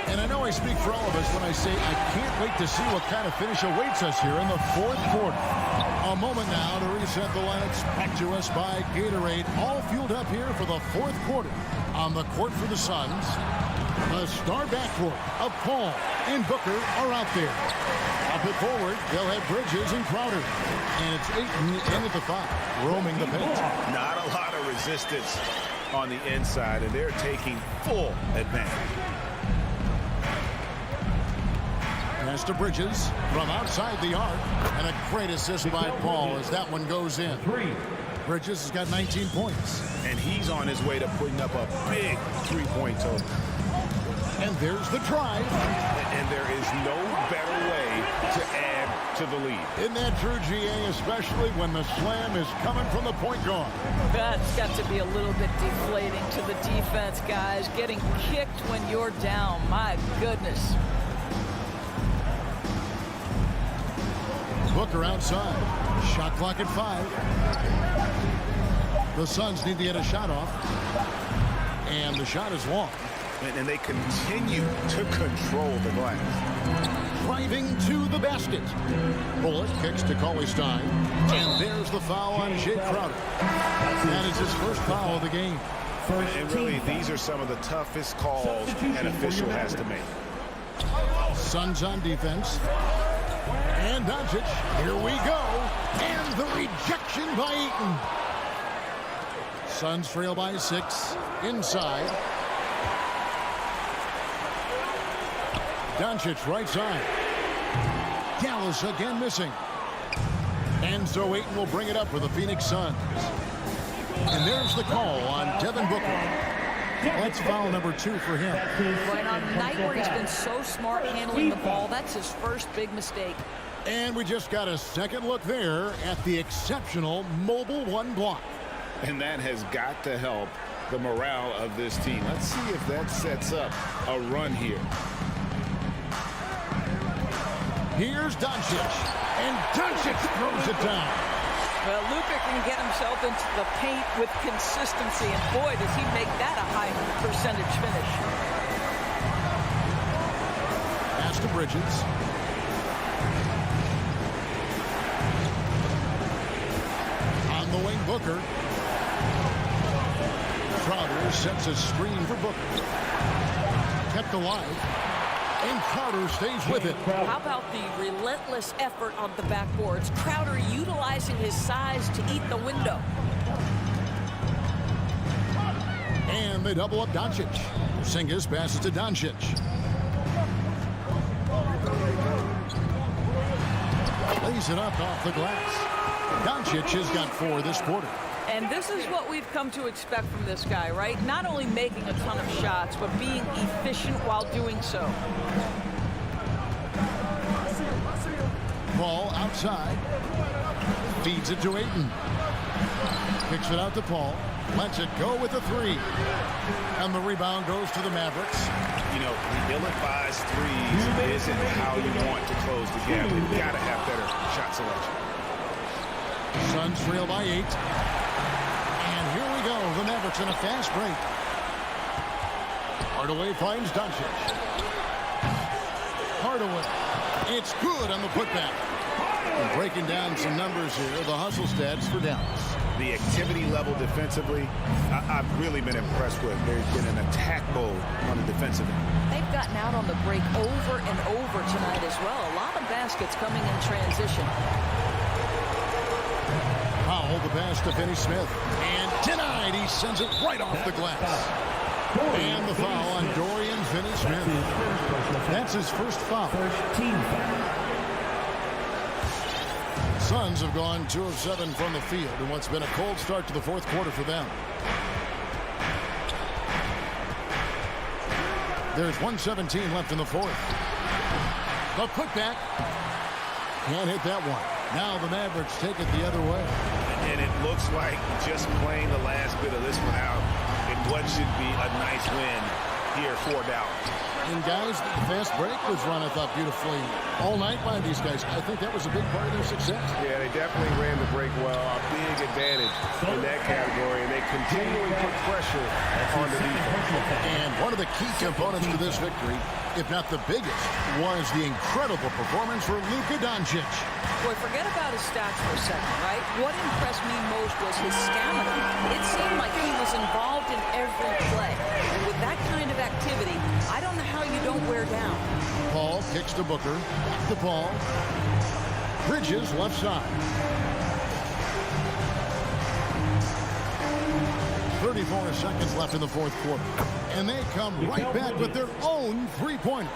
And I know I speak for all of us when I say I can't wait to see what kind of finish awaits us here in the 4th quarter. A moment now to reset the lineups. Back to us by Gatorade. All fueled up here for the 4th quarter. On the court for the Suns, the star backcourt of Paul and Booker are out there. Up it forward, they'll have Bridges and Crowder. And it's Ayton in at the 5, roaming the paint. Not a lot of resistance on the inside, and they're taking full advantage. Pass to Bridges from outside the arc. And a great assist by Paul as that one goes in. 3. Bridges has got 19 points. And he's on his way to putting up a big three-point total. And there's the drive. And there is no better way to add to the lead. Isn't that true, GA, especially when the slam is coming from the point guard? That's got to be a little bit deflating to the defense, guys. Getting kicked when you're down. My goodness. Booker outside. Shot clock at 5. The Suns need to get a shot off. And the shot is long. And they continue to control the glass. Driving to the basket. Bullock kicks to Cauley Stein. And there's the foul on Jay Crowder. That is his first foul of the game. And really, these are some of the toughest calls an official has to make. Suns on defense. And Doncic. Here we go. And the rejection by Eaton. Suns trail by 6. Inside. Doncic right side. Dallas again missing. And so Ayton will bring it up for the Phoenix Suns. And there's the call on Devin Booker. That's foul number 2 for him. Right on a night where he's been so smart handling the ball, that's his first big mistake. And we just got a second look there at the exceptional mobile 1 block. And that has got to help the morale of this team. Let's see if that sets up a run here. Here's Doncic. And Doncic throws it down. Well, Luka can get himself into the paint with consistency, and boy, does he make that a high percentage finish. Pass to Bridges. On the wing, Booker. Crowder sets a screen for Booker. Kept alive. And Crowder stays with it. How about the relentless effort on the backboards? Crowder utilizing his size to eat the window. And they double up Doncic. Porzingis passes to Doncic. Lays it up off the glass. Doncic has got 4 this quarter. And this is what we've come to expect from this guy, right? Not only making a ton of shots, but being efficient while doing so. Ball outside. Feeds it to Ayton. Kicks it out to Paul. Lets it go with the 3. And the rebound goes to the Mavericks. You know, the ill-advised threes isn't how you want to close the gap. You've got to have better shot selection. Suns trail by 8. And here we go. The Mavericks in a fast break. Hardaway finds Doncic. Hardaway. It's good on the putback. And breaking down some numbers here, the hustle stats for Dallas. The activity level defensively, I've really been impressed with. There's been an attack mode on the defensive end. They've gotten out on the break over and over tonight as well. A lot of baskets coming in transition. Powell the pass to Finney-Smith. And denied. He sends it right off the glass. And the foul on Dorian Finney-Smith. That's his first foul. Team foul. Suns have gone 2 of 7 from the field in what's been a cold start to the 4th quarter for them. There's 1:17 left in the 4th. The putback. Can't hit that one. Now the Mavericks take it the other way. And it looks like just playing the last bit of this one out in what should be a nice win here for Dallas. And guys, the fast break was run, I thought, beautifully all night by these guys. I think that was a big part of their success. Yeah, they definitely ran the break well. A big advantage in that category, and they continually put pressure on the defense. And one of the key components to this victory, if not the biggest, was the incredible performance for Luka Doncic. Boy, forget about his stats for a second, right? What impressed me most was his stamina. It seemed like he was involved in every play. And with that kind of activity, I don't know how you don't wear down. Paul kicks to Booker. Back to Paul. Bridges left side. 34 seconds left in the 4th quarter. And they come right back with their own 3-pointer.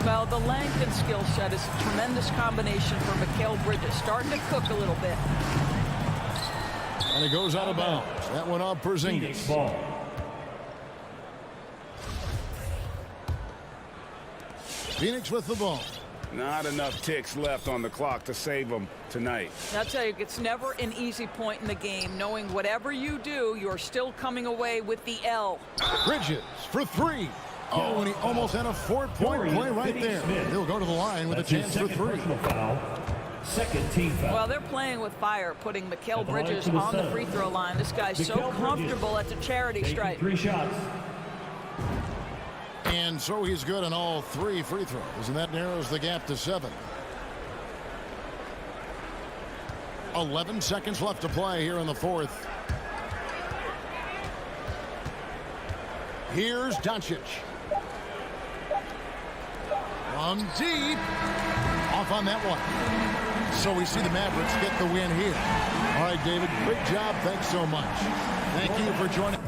Well, the length and skill set is a tremendous combination for Mikal Bridges. Starting to cook a little bit. And it goes out of bounds. That went off Phoenix Porzingis. ball. Phoenix with the ball. Not enough ticks left on the clock to save them tonight. I'll tell you, it's never an easy point in the game, knowing whatever you do, you're still coming away with the L. Bridges for three. Oh, and he almost had a 4-point play right there. He'll go to the line with a chance for three. Foul. Second team foul. Well, they're playing with fire, putting Mikal Bridges on the free throw line. This guy's so Mikal comfortable at the charity Taking stripe. 3 shots. And so he's good on all 3 free throws, and that narrows the gap to 7. 11 seconds left to play here in the fourth. Here's Doncic. From deep. Off on that one. So we see the Mavericks get the win here. All right, David, great job. Thanks so much. Thank you for joining.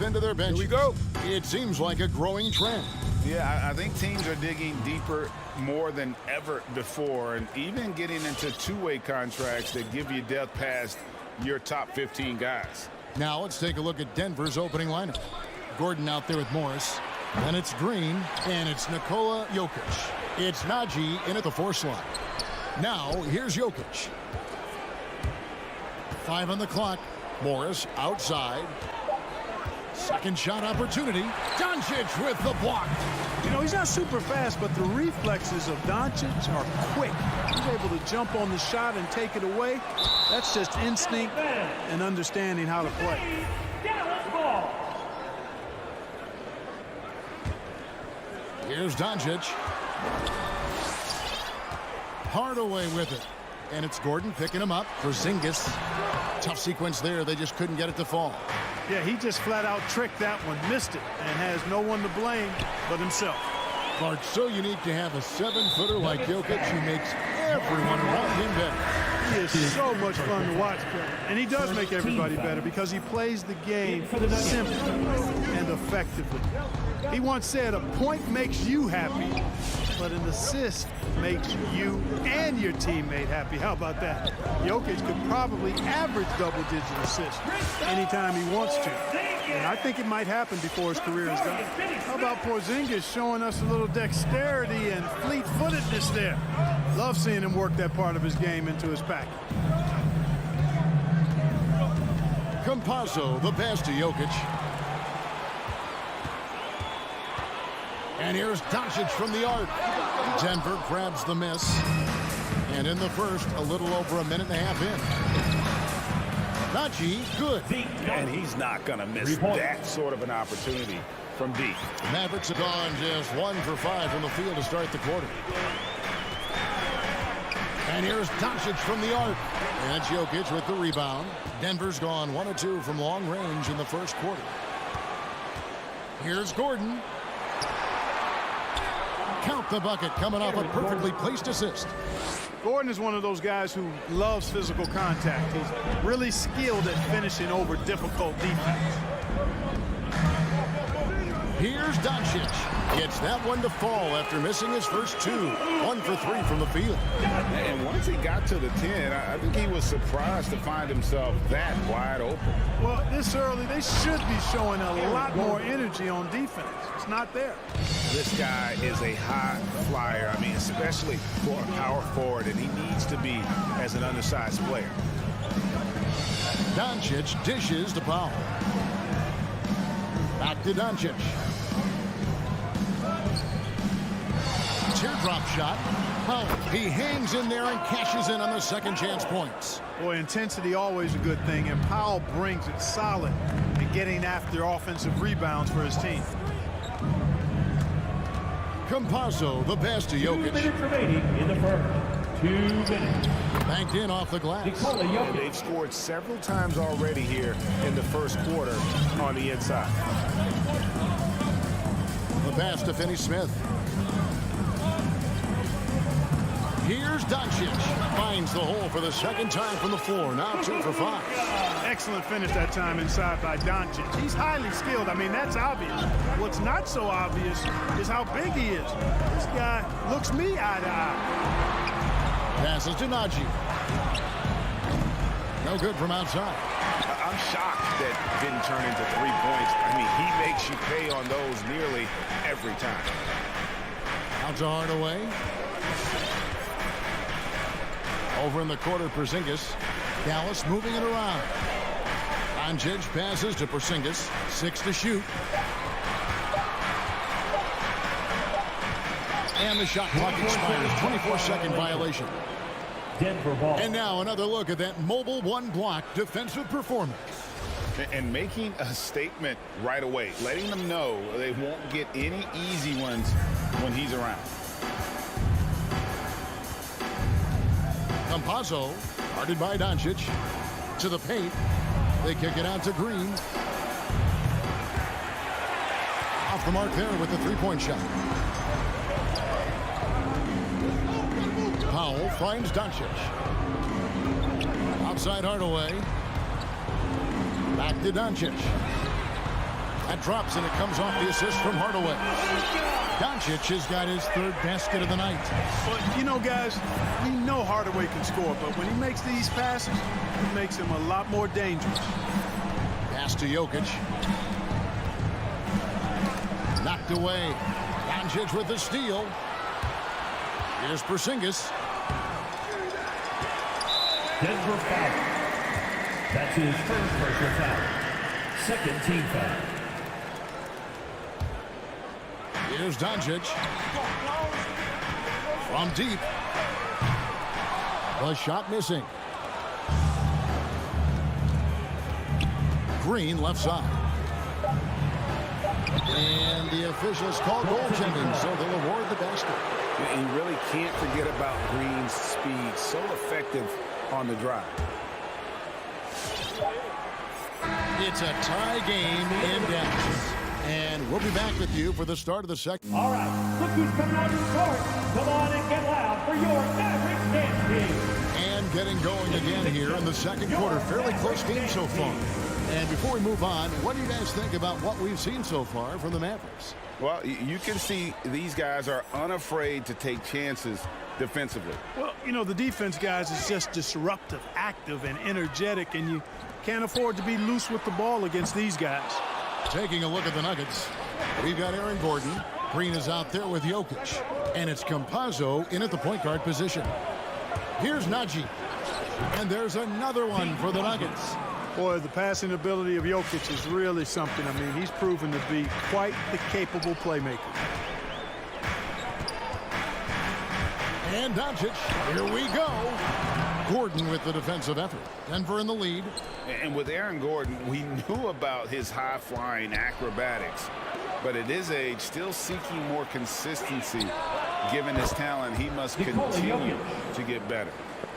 into their bench. Here we go. It seems like a growing trend. Yeah, I think teams are digging deeper more than ever before, and even getting into two-way contracts that give you depth past your top 15 guys. Now let's take a look at Denver's opening lineup. Gordon out there with Morris. Then it's Green, and it's Nikola Jokic. It's Najee in at the 4 slot. Now here's Jokic. 5 on the clock. Morris outside. Second shot opportunity. Doncic with the block. You know, he's not super fast, but the reflexes of Doncic are quick. He's able to jump on the shot and take it away. That's just instinct and understanding how to play. Dallas ball. Here's Doncic. Hardaway with it. And it's Gordon picking him up for Porzingis. Tough sequence there. They just couldn't get it to fall. Yeah, he just flat out tricked that one, missed it, and has no one to blame but himself. Clark, so unique to have a 7-footer like Jokic who makes everyone around him better. He is so much fun to watch, and he does make everybody better because he plays the game simply and effectively. He once said, a point makes you happy, but an assist makes you and your teammate happy. How about that? Jokic could probably average double-digit assists anytime he wants to. And I think it might happen before his career is done. How about Porzingis showing us a little dexterity and fleet-footedness there? Love seeing him work that part of his game into his pack. Campazzo, the pass to Jokic. And here's Doncic from the arc. Denver grabs the miss. And in the first, a little over a minute and a half in. Najee, good. And he's not going to miss that sort of an opportunity from deep. Mavericks have gone just 1 for 5 from the field to start the quarter. And here's Doncic from the arc. And it's Jokic with the rebound. Denver's gone 1 of 2 from long range in the first quarter. Here's Gordon. Count the bucket, coming off a perfectly placed assist. Gordon is one of those guys who loves physical contact. He's really skilled at finishing over difficult defense. Here's Doncic. Gets that one to fall after missing his first 2. 1 for 3 from the field. And once he got to the 10, I think he was surprised to find himself that wide open. Well, this early, they should be showing a lot more energy on defense. It's not there. This guy is a high flyer. I mean, especially for a power forward, and he needs to be as an undersized player. Doncic dishes to Powell. Back to Doncic. Teardrop shot. Powell, he hangs in there and cashes in on the second chance points. Boy, intensity always a good thing, and Powell brings it solid in getting after offensive rebounds for his team. Campazzo, the pass to 2 Jokic. minutes remaining in the first. 2 minutes. Banked in off the glass. Nikola And Jokic. they've scored several times already here in the first quarter on the inside. The pass to Finney-Smith. Here's Doncic. Finds the hole for the second time from the floor. Now 2 for 5. Excellent finish that time inside by Doncic. He's highly skilled. I mean, that's obvious. What's not so obvious is how big he is. This guy looks me eye to eye. Passes to Najee. No good from outside. I'm shocked that didn't turn into 3 points. I mean, he makes you pay on those nearly every time. Out to Hardaway. Over in the corner, Porzingis. Dallas moving it around. Doncic passes to Porzingis. 6 to shoot. And the shot clock expires. 24-second violation. Denver ball. And now another look at that mobile one-block defensive performance. And making a statement right away, letting them know they won't get any easy ones when he's around. Campazzo, guarded by Doncic, to the paint. They kick it out to Green. Off the mark there with the three-point shot. Powell finds Doncic. Outside Hardaway. Back to Doncic. That drops, and it comes off the assist from Hardaway. Doncic has got his third basket of the night. But, you know, guys, we know Hardaway can score, but when he makes these passes, it makes him a lot more dangerous. Pass to Jokic. Knocked away. Doncic with the steal. Here's Porzingis. Denver foul. That's his first personal foul. Second team foul. Here's Doncic. From deep. The shot missing. Green left side. And the officials call goaltending, so they'll award the basket. You really can't forget about Green's speed. So effective on the drive. It's a tie game in Dallas. And we'll be back with you for the start of the second. All right, look who's coming on the court. Come on and get loud for your Mavericks dance team. And getting going again here in the second quarter. Fairly close game so far. And before we move on, what do you guys think about what we've seen so far from the Mavericks? Well, you can see these guys are unafraid to take chances defensively. Well, you know, the defense, guys, is just disruptive, active, and energetic, and you can't afford to be loose with the ball against these guys. Taking a look at the Nuggets, we've got Aaron Gordon. Green is out there with Jokic. And it's Campazzo in at the point guard position. Here's Najee. And there's another one for the Nuggets. Boy, the passing ability of Jokic is really something. I mean, he's proven to be quite the capable playmaker. And Doncic, here we go. Gordon with the defensive effort. Denver in the lead. And with Aaron Gordon, we knew about his high-flying acrobatics. But at his age, still seeking more consistency. Given his talent, he must continue to get better.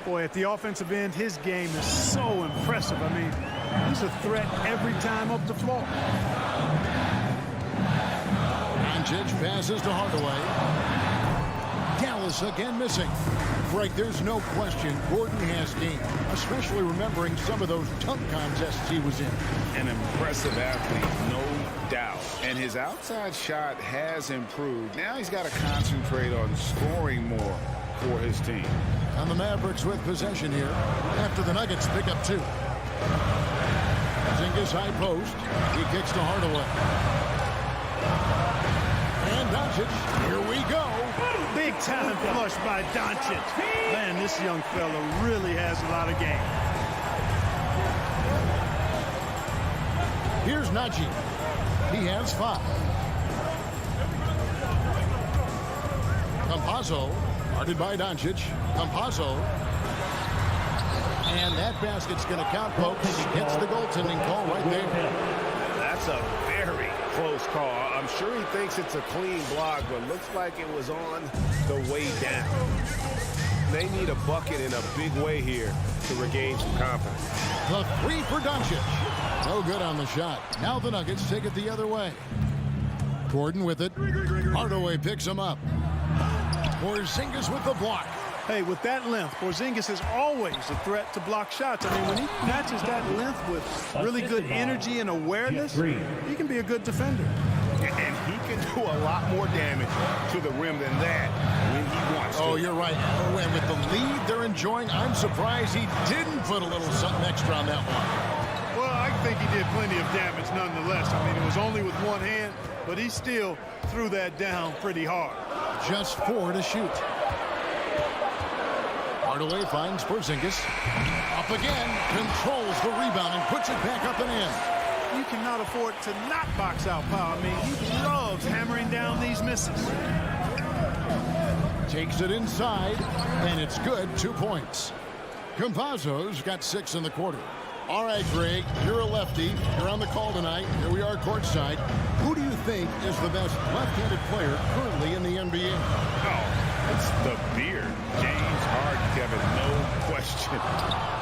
Boy, at the offensive end, his game is so impressive. I mean, he's a threat every time up the floor. Doncic passes to Hardaway. Dallas again missing. Greg, there's no question Gordon has game, especially remembering some of those dunk contests he was in. An impressive athlete, no doubt. And his outside shot has improved. Now he's got to concentrate on scoring more for his team. And the Mavericks with possession here after the Nuggets pick up two. Porzingis high post. He kicks to Hardaway. And Doncic, here we go. Big talent flush by Doncic. Man, this young fella really has a lot of game. Here's Najee. He has 5. Campazzo, guarded by Doncic. Campazzo. And that basket's going to count, folks. Gets the goaltending call right there. That's a very close call. I'm sure he thinks it's a clean block, but looks like it was on the way down. They need a bucket in a big way here to regain some confidence. The 3 for Doncic. No good on the shot. Now the Nuggets take it the other way. Gordon with it. Hardaway picks him up. Porzingis with the block. Hey, with that length, Porzingis is always a threat to block shots. I mean, when he matches that length with really good energy and awareness, he can be a good defender. And he can do a lot more damage to the rim than that when he wants to. Oh, you're right. Oh, and with the lead they're enjoying, I'm surprised he didn't put a little something extra on that one. Well, I think he did plenty of damage nonetheless. I mean, it was only with one hand, but he still threw that down pretty hard. Just 4 to shoot. Hardaway finds Porzingis. Up again. Controls the rebound and puts it back up and in. You cannot afford to not box out power. I mean, he loves hammering down these misses. Takes it inside, and it's good. 2 points. Campazzo's got 6 in the quarter. All right, Greg, you're a lefty. You're on the call tonight. Here we are courtside. Who do you think is the best left-handed player currently in the NBA? Oh, it's the beard. James Harden, Kevin, no question.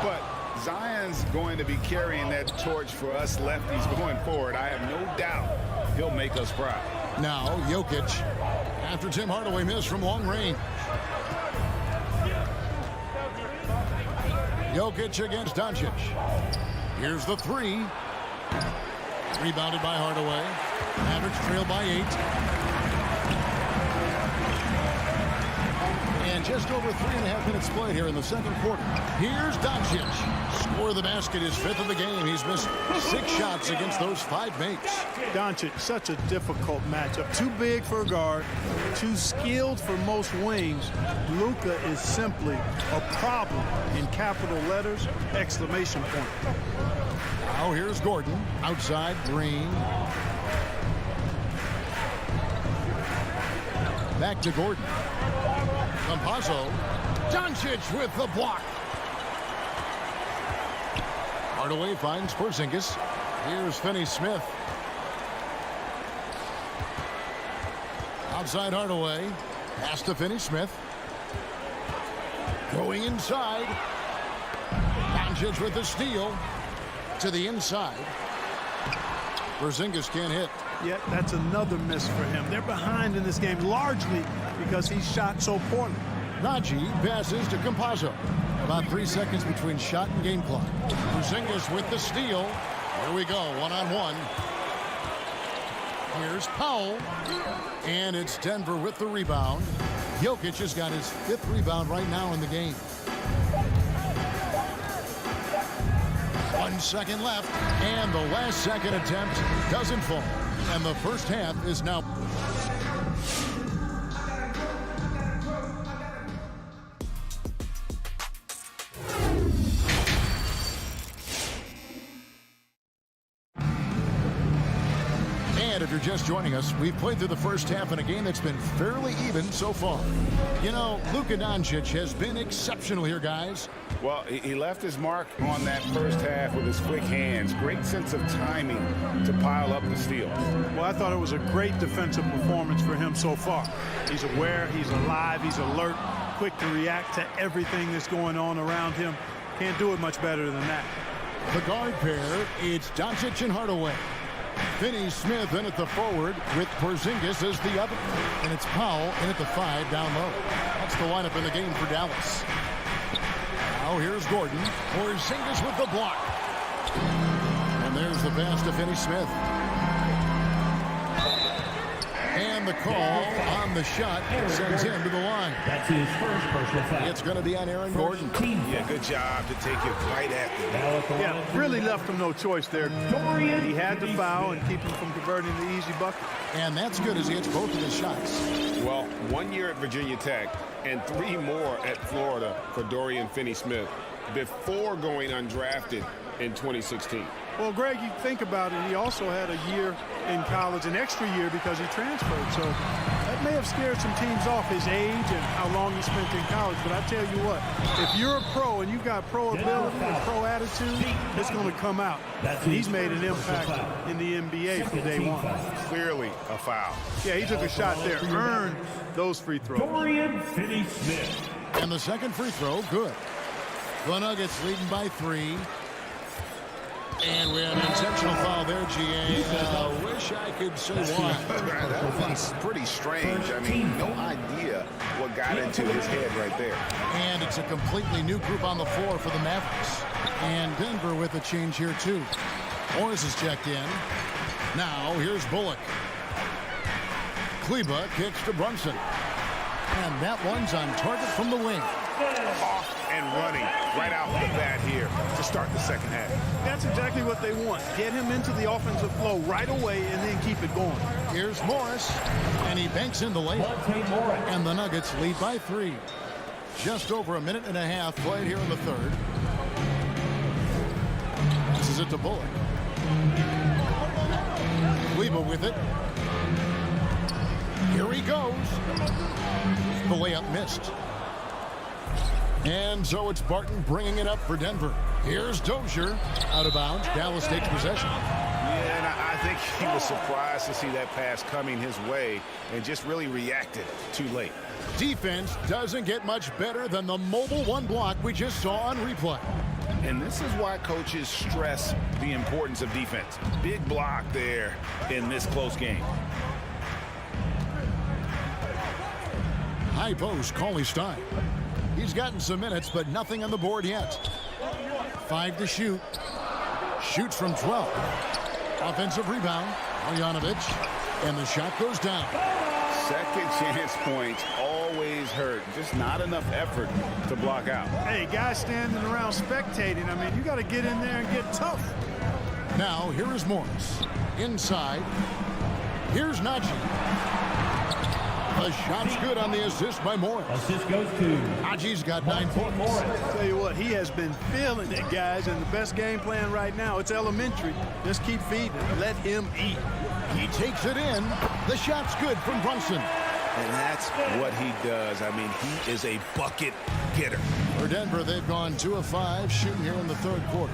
But Zion's going to be carrying that torch for us lefties going forward. I have no doubt he'll make us proud. Now, Jokic, after Tim Hardaway missed from long range. Jokic against Doncic. Here's the 3. Rebounded by Hardaway. Mavericks trail by 8. And just over 3.5 minutes played here in the second quarter. Here's Doncic. Score of the basket, his 5th of the game. He's missed 6 shots against those 5 makes. Doncic, such a difficult matchup. Too big for a guard, too skilled for most wings. Luka is simply a problem in capital letters, exclamation point. Now here's Gordon. Outside, Green. Back to Gordon. Campazzo. Doncic with the block. Hardaway finds Porzingis. Here's Finney-Smith. Outside Hardaway. Pass to Finney-Smith. Going inside. Doncic with the steal. To the inside. Porzingis can't hit. Yet that's another miss for him. They're behind in this game largely because he shot so poorly. Najee passes to Campazzo. About 3 seconds between shot and game clock. Porzingis with the steal. Here we go, one-on-one. Here's Powell. And it's Denver with the rebound. Jokic has got his 5th rebound right now in the game. 1 second left, and the last second attempt doesn't fall. And the first half is now. And if you're just joining us, we've played through the first half in a game that's been fairly even so far. You know, Luka Doncic has been exceptional here, guys. Well, he left his mark on that first half with his quick hands. Great sense of timing to pile up the steals. Well, I thought it was a great defensive performance for him so far. He's aware, he's alive, he's alert, quick to react to everything that's going on around him. Can't do it much better than that. The guard pair, it's Doncic and Hardaway. Finney-Smith in at the forward with Porzingis as the other. And it's Powell in at the 5 down low. That's the lineup in the game for Dallas. Now here's Gordon. Porzingis with the block. And there's the pass to Finney-Smith. And the call on the shot sends him to the line. That's his first personal foul. It's going to be on Aaron Gordon. Yeah, good job to take it right at them. Yeah, really left him no choice there. He had to foul and keep him from converting the easy bucket. And that's good as he hits both of his shots. Well, 1 year at Virginia Tech and 3 more at Florida for Dorian Finney-Smith before going undrafted in 2016. Well, Greg, you think about it, he also had a year in college, an extra year because he transferred. So that may have scared some teams off, his age and how long he spent in college. But I tell you what, if you're a pro and you've got pro ability and pro attitude, it's going to come out. He's made an impact in the NBA from day one. Clearly a foul. Yeah, he took a shot there, earned those free throws. Dorian Finney-Smith. And the second free throw, good. The Nuggets leading by 3. And we have an intentional foul there, GA. Wish I could say why. That was pretty strange. I mean, no idea what got into his head right there. And it's a completely new group on the floor for the Mavericks. And Denver with a change here, too. Morris is checked in. Now, here's Bullock. Kleba kicks to Brunson. And that one's on target from the wing. Off and running right out the bat here to start the second half. That's exactly what they want. Get him into the offensive flow right away and then keep it going. Here's Morris, and he banks in the layup. And the Nuggets lead by 3. Just over a minute and a half played here in the third. This is it to Bullock. Kleba with it. Here he goes. The layup missed. And so it's Barton bringing it up for Denver. Here's Dozier out of bounds. Dallas takes possession. Yeah, and I think he was surprised to see that pass coming his way and just really reacted too late. Defense doesn't get much better than the mobile 1 block we just saw on replay. And this is why coaches stress the importance of defense. Big block there in this close game. High post, Cauley Stein. He's gotten some minutes, but nothing on the board yet. 5 to shoot. Shoots from 12. Offensive rebound. Marjanovic. And the shot goes down. Second chance points always hurt. Just not enough effort to block out. Hey, guys standing around spectating. I mean, you got to get in there and get tough. Now, here is Morris. Inside. Here's Najee. The shot's good on the assist by Morris. Assist goes to Najee's got 9 points. Tell you what, he has been feeling it, guys, and the best game plan right now, it's elementary. Just keep feeding him. Let him eat. He takes it in. The shot's good from Brunson. And that's what he does. I mean, he is a bucket getter. For Denver, they've gone 2 of 5 shooting here in the third quarter.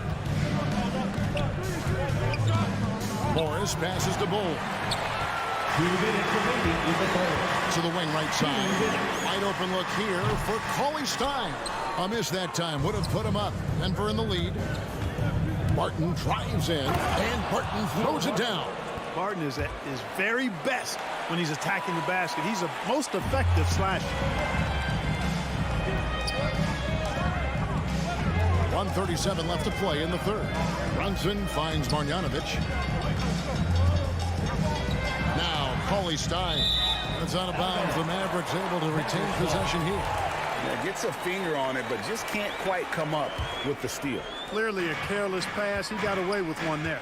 Morris passes to Bull. 2 minutes remaining in the third. To the wing right side. Wide open look here for Cauley Stein. A miss that time would have put him up. Denver in the lead. Barton drives in, and Barton throws it down. Barton is at his very best when he's attacking the basket. He's a most effective slasher. 1:37 left to play in the third. Brunson finds Marjanovic. Now Cauley Stein. It's out of bounds. The Mavericks able to retain possession here. Yeah, gets a finger on it, but just can't quite come up with the steal. Clearly a careless pass. He got away with one there.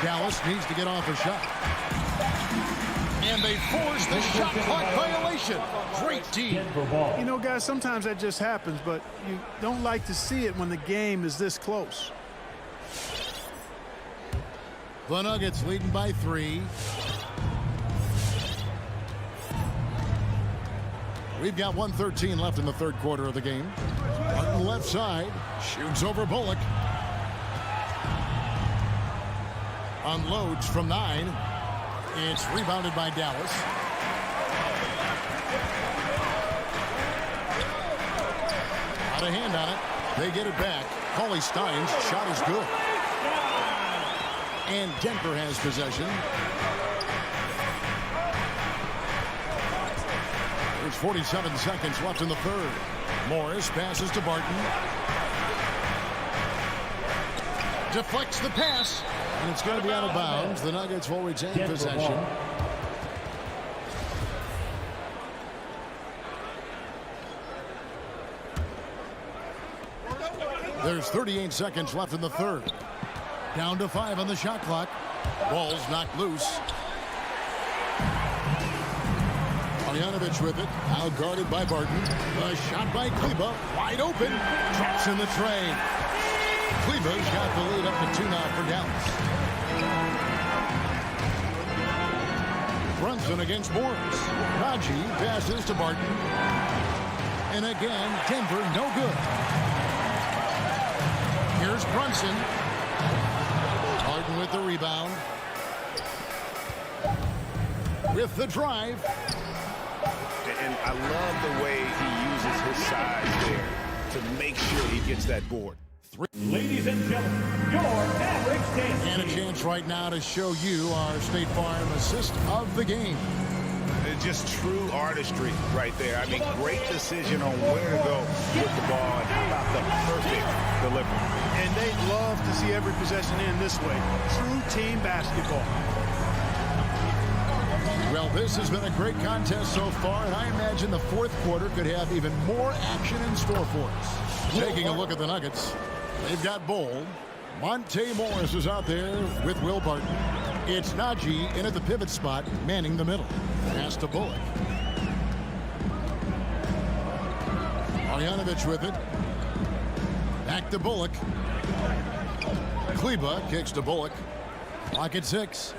Dallas needs to get off a shot. And they force the shot clock violation. Great team. Denver ball. You know, guys, sometimes that just happens, but you don't like to see it when the game is this close. The Nuggets leading by 3. We've got 1:13 left in the third quarter of the game. Martin left side. Shoots over Bullock. Unloads from 9. It's rebounded by Dallas. Out of hand on it. They get it back. Cauley Stein's shot is good. And Denver has possession. There's 47 seconds left in the third. Morris passes to Barton. Deflects the pass. And it's going to be out of bounds. The Nuggets will retain possession. There's 38 seconds left in the third. Down to 5 on the shot clock. Ball's knocked loose. Marjanovic with it. Now guarded by Barton. A shot by Kleber. Wide open. Drops in the tray. Kleber's got the lead up to 2 now for Dallas. Brunson against Morris. Raji passes to Barton. And again, Denver no good. Here's Brunson. Barton with the rebound. With the drive. And I love the way he uses his size there to make sure he gets that board. Ladies and gentlemen, your Mavericks dance. And a chance right now to show you our State Farm assist of the game. It's just true artistry right there. I mean, great decision on where to go with the ball and how about the perfect delivery. And they love to see every possession end this way. True team basketball. Well, this has been a great contest so far, and I imagine the fourth quarter could have even more action in store for us. Taking a look at the Nuggets, they've got Bull. Monte Morris is out there with Will Barton. It's Najee in at the pivot spot, manning the middle. Pass to Bullock. Marjanovic with it. Back to Bullock. Kleber kicks to Bullock. Clock at 6.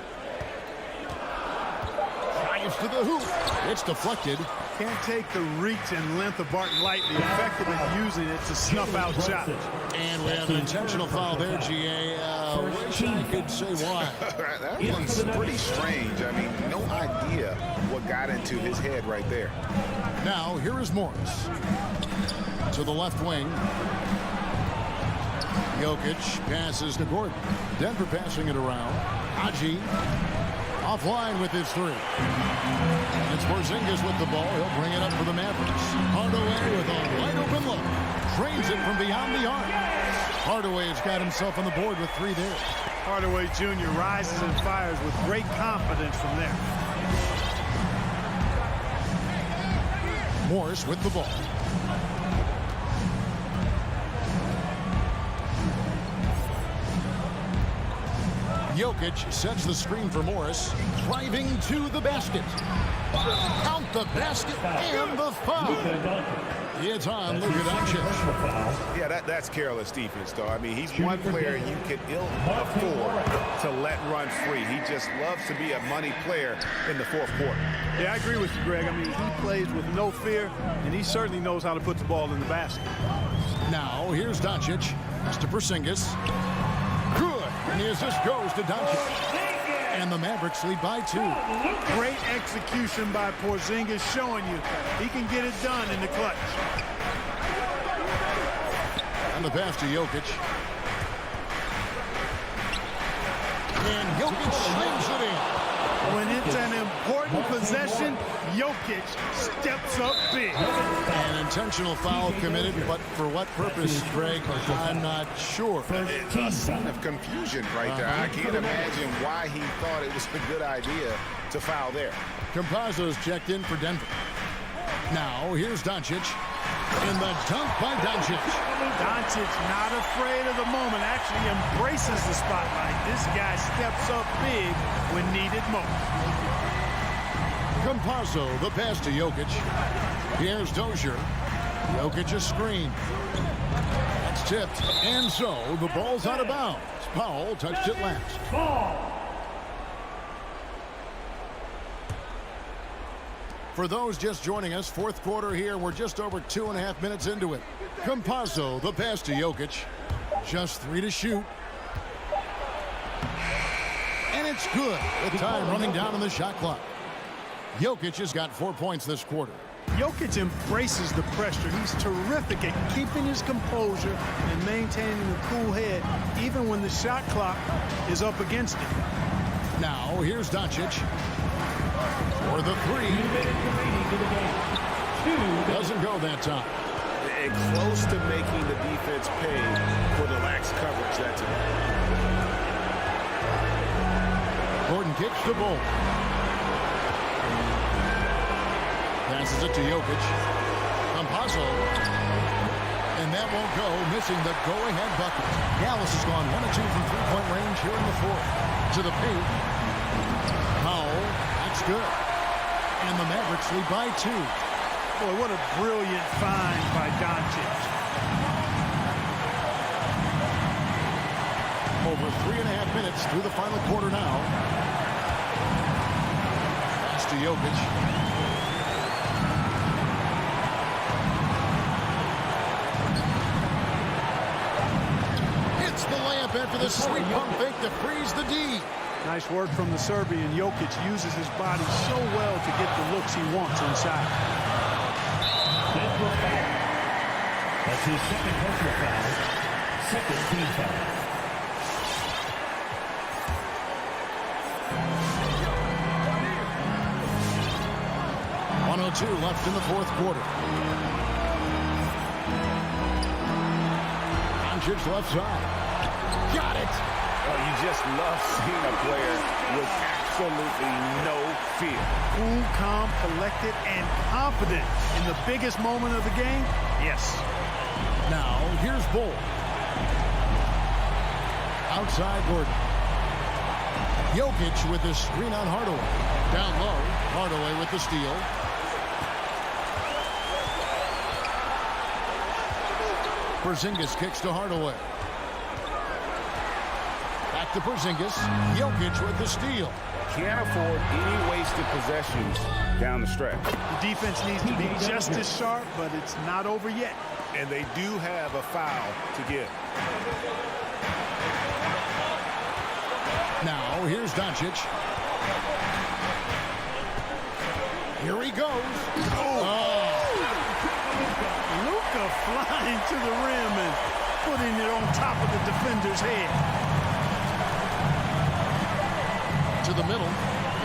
Drives to the hoop. It's deflected. Can't take the reach and length of Barton lightly. Effective at using it to snuff out shots. And we have an intentional foul there, GA. Wish I could say why. That one's pretty strange. I mean, no idea what got into his head right there. Now, here is Morris. To the left wing. Jokic passes to Gordon. Denver passing it around. Haji offline with his 3. It's Porzingis with the ball. He'll bring it up for the Mavericks. Hardaway with a wide open look. drains it from beyond the arc. Hardaway's got himself on the board with 3 there. Hardaway Jr. rises and fires with great confidence from there. Morris with the ball. Jokic sets the screen for Morris, driving to the basket. Count the basket and the foul. It's on Luka Doncic. Yeah, that's careless defense, though. I mean, he's one player you can ill afford to let run free. He just loves to be a money player in the fourth quarter. Yeah, I agree with you, Greg. I mean, he plays with no fear, and he certainly knows how to put the ball in the basket. Now, here's Doncic. Mr. Porzingis. Good. And the assist goes to Doncic. And the Mavericks lead by 2. Great execution by Porzingis, showing you he can get it done in the clutch. And the pass to Jokic. And Jokic slings it in. When it's an important possession, Jokic steps up big. An intentional foul committed, but for what purpose, Greg? I'm not sure. It's a sign of confusion right there. I can't imagine why he thought it was a good idea to foul there. Campazzo's checked in for Denver. Now, here's Doncic. And the dunk by Doncic. Doncic not afraid of the moment, actually embraces the spotlight. This guy steps up big when needed most. Campazzo, the pass to Jokic. Here's Dozier. Jokic a screen. That's tipped. And so, the ball's out of bounds. Powell touched it last. Ball. For those just joining us, fourth quarter here. We're just over 2.5 minutes into it. Campazzo, the pass to Jokic. Just 3 to shoot. And it's good. The time running down on the shot clock. Jokic has got 4 points this quarter. Jokic embraces the pressure. He's terrific at keeping his composure and maintaining a cool head, even when the shot clock is up against him. Now, here's Doncic. For the 3. Doesn't go that time. And close to making the defense pay for the lax coverage that time. Gordon kicks the ball. Passes it to Jokic. Campazzo. And that won't go, missing the go-ahead bucket. Dallas has gone 1 of 2 from three-point range here in the fourth. To the paint. Powell. That's good. And the Mavericks lead by 2. Boy, what a brilliant find by Doncic. Over 3.5 minutes through the final quarter now. Pass to Jokic. It's the layup after the sweet pump fake to freeze the D. Nice work from the Serbian. Jokic uses his body so well to get the looks he wants inside. That's his second personal foul. Second team foul. .102 left in the fourth quarter. Doncic left side. Got it. You just love seeing a player with absolutely no fear. Cool, calm, collected, and confident in the biggest moment of the game. Yes. Now, here's Bull. Outside Gordon. Jokic with the screen on Hardaway. Down low, Hardaway with the steal. Porzingis kicks to Hardaway. Back to Porzingis. Jokic with the steal. Can't afford any wasted possessions down the stretch. The defense needs to be just as sharp, but it's not over yet. And they do have a foul to give. Now, here's Doncic. Here he goes. Luka flying to the rim and putting it on top of the defender's head. To the middle.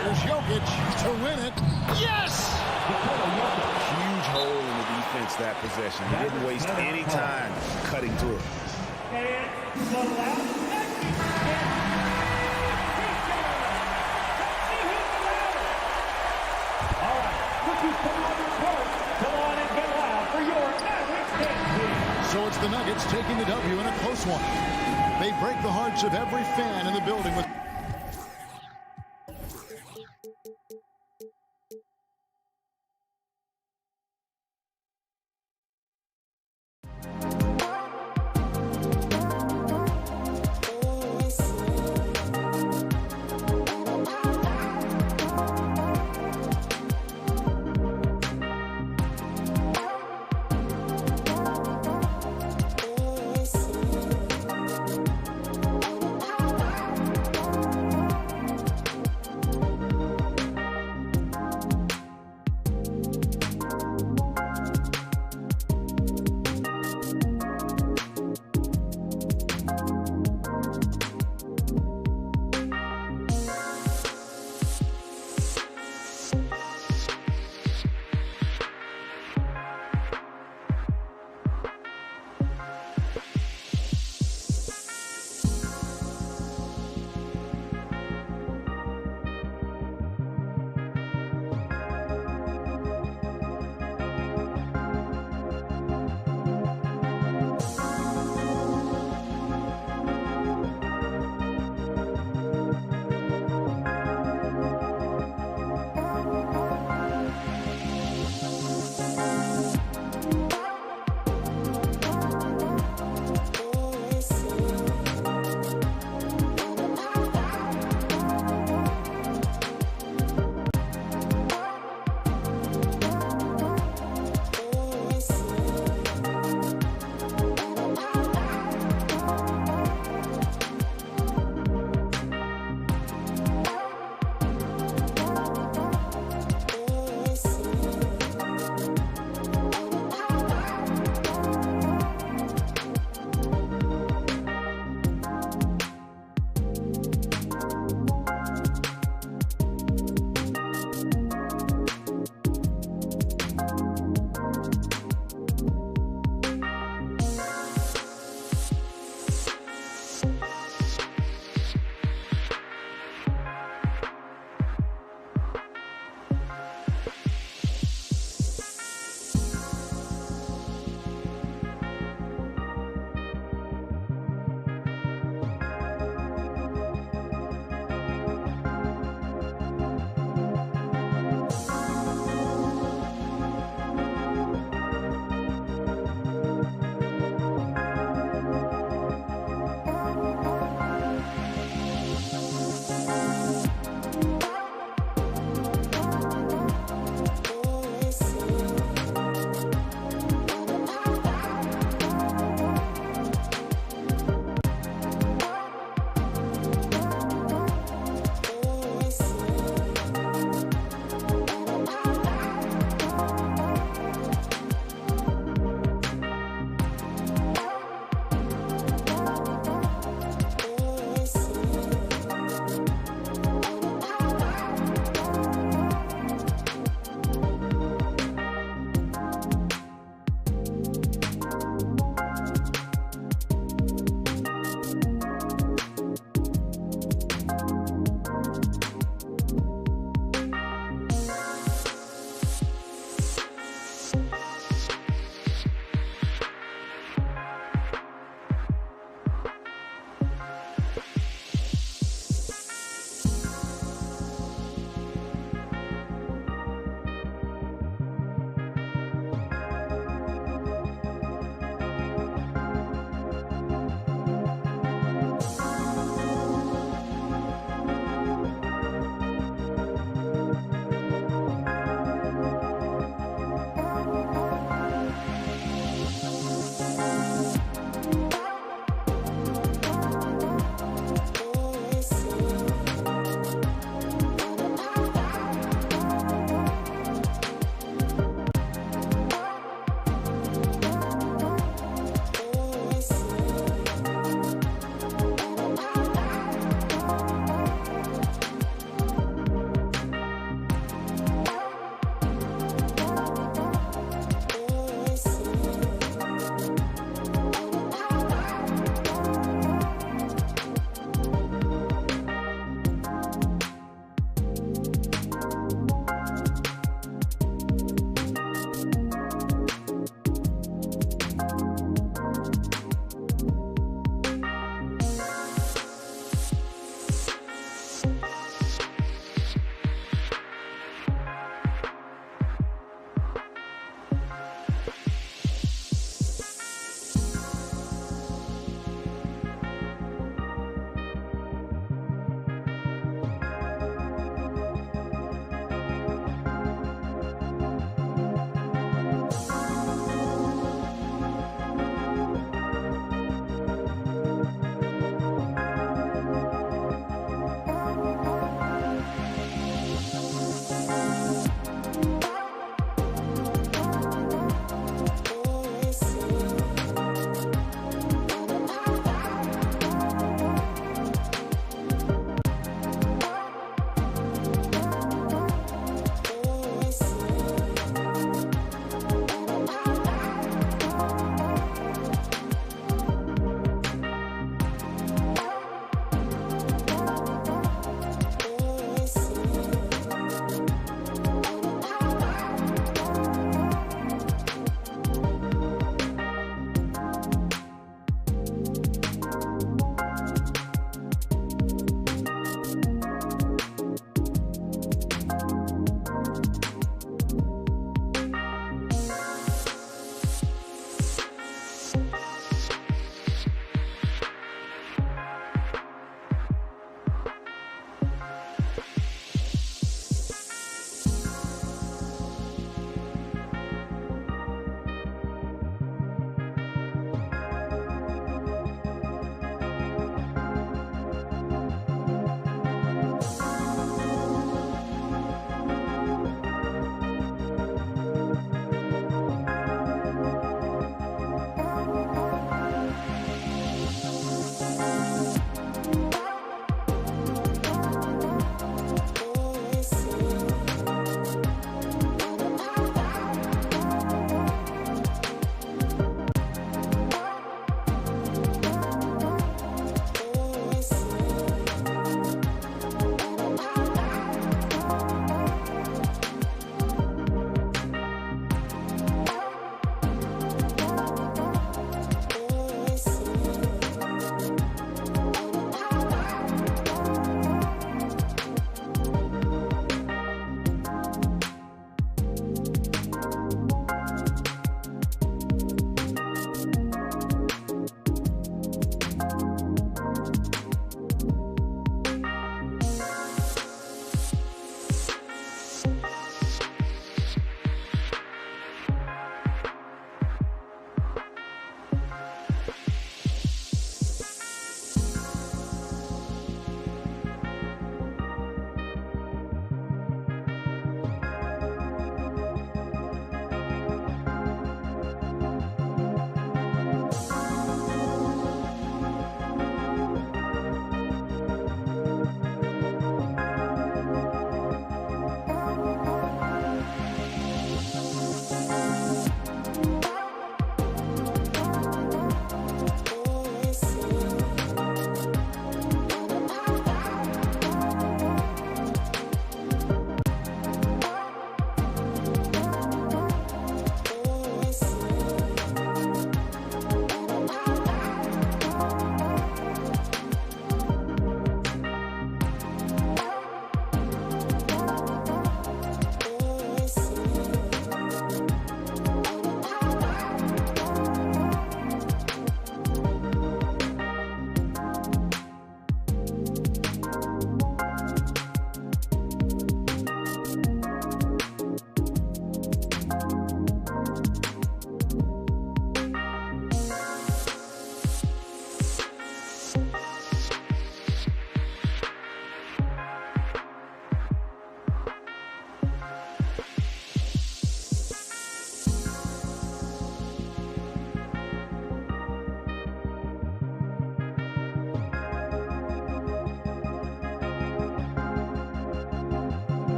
Here's Jokic to win it. Yes! Huge hole in the defense Phoenix that possession. He didn't waste any time cutting through. And the last all right, rookies come on the court. Come on and get loud for your Mavericks dance team. So it's the Nuggets taking the W in a close one. They break the hearts of every fan in the building with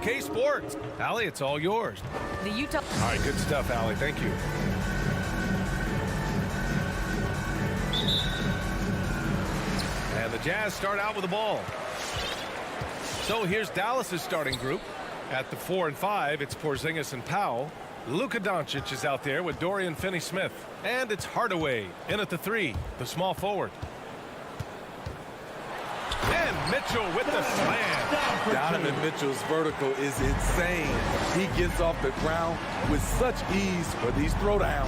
2K Sports. Allie, it's all yours. The Utah. All right, good stuff, Allie. Thank you. And the Jazz start out with the ball. So here's Dallas's starting group. At the 4 and 5, it's Porzingis and Powell. Luka Doncic is out there with Dorian Finney-Smith. And it's Hardaway in at the 3, the small forward. And Mitchell with the slam. Donovan Mitchell's vertical is insane. He gets off the ground with such ease for these throwdowns.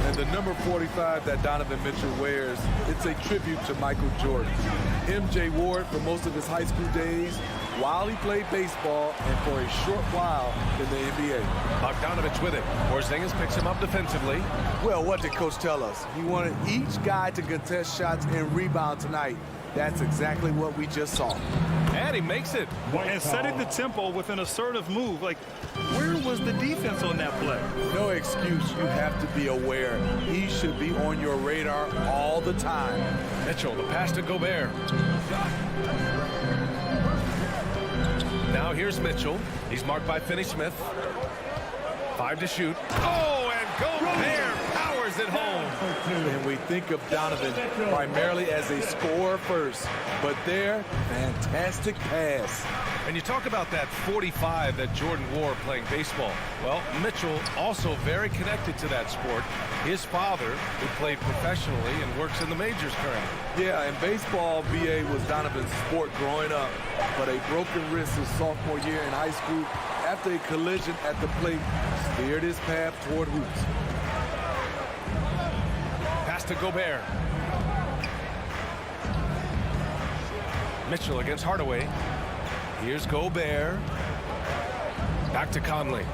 And the number 45 that Donovan Mitchell wears, it's a tribute to Michael Jordan. MJ wore it for most of his high school days while he played baseball and for a short while in the NBA. Bogdanovich with it. Porzingis picks him up defensively. Well, what did Coach tell us? He wanted each guy to contest shots and rebound tonight. That's exactly what we just saw. And he makes it. And setting the tempo with an assertive move. Like, where was the defense on that play? No excuse. You have to be aware. He should be on your radar all the time. Mitchell, the pass to Gobert. Now here's Mitchell. He's marked by Finney-Smith. 5 to shoot. Oh, and Gobert powers it home. And we think of Donovan primarily as a scorer first, but their fantastic pass. And you talk about that 45 that Jordan wore playing baseball. Well, Mitchell also very connected to that sport. His father, who played professionally and works in the majors currently. Yeah, and baseball, BA, was Donovan's sport growing up, but a broken wrist his sophomore year in high school after a collision at the plate steered his path toward hoops. Pass to Gobert. Mitchell against Hardaway. Here's Gobert. Back to Conley.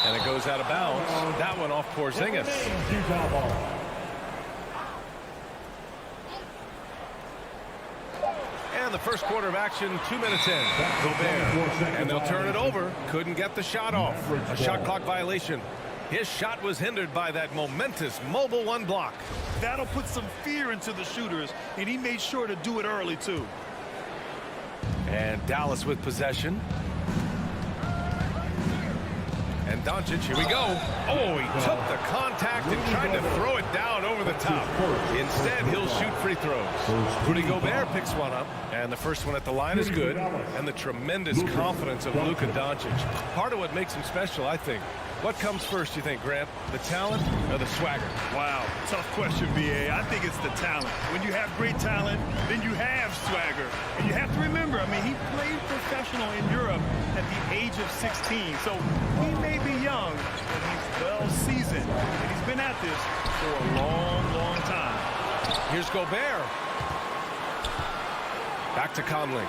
And it goes out of bounds. That one off Porzingis. And the first quarter of action, 2 minutes in. Gobert. And they'll turn it over. Couldn't get the shot off. A shot clock violation. His shot was hindered by that momentous mobile 1 block. That'll put some fear into the shooters, and he made sure to do it early, too. And Dallas with possession. And Doncic, here we go. Oh, he took the contact and tried to throw it down over the top. Instead, he'll shoot free throws. Rudy Gobert picks one up, and the first one at the line is good. And the tremendous confidence of Luka Doncic. Part of what makes him special, I think. What comes first, you think, Grant? The talent or the swagger? Wow, tough question, BA. I think it's the talent. When you have great talent, then you have swagger. And you have to remember, I mean, he played professional in Europe at the age of 16. So he may be young, but he's well seasoned. And he's been at this for a long, long time. Here's Gobert. Back to Conley.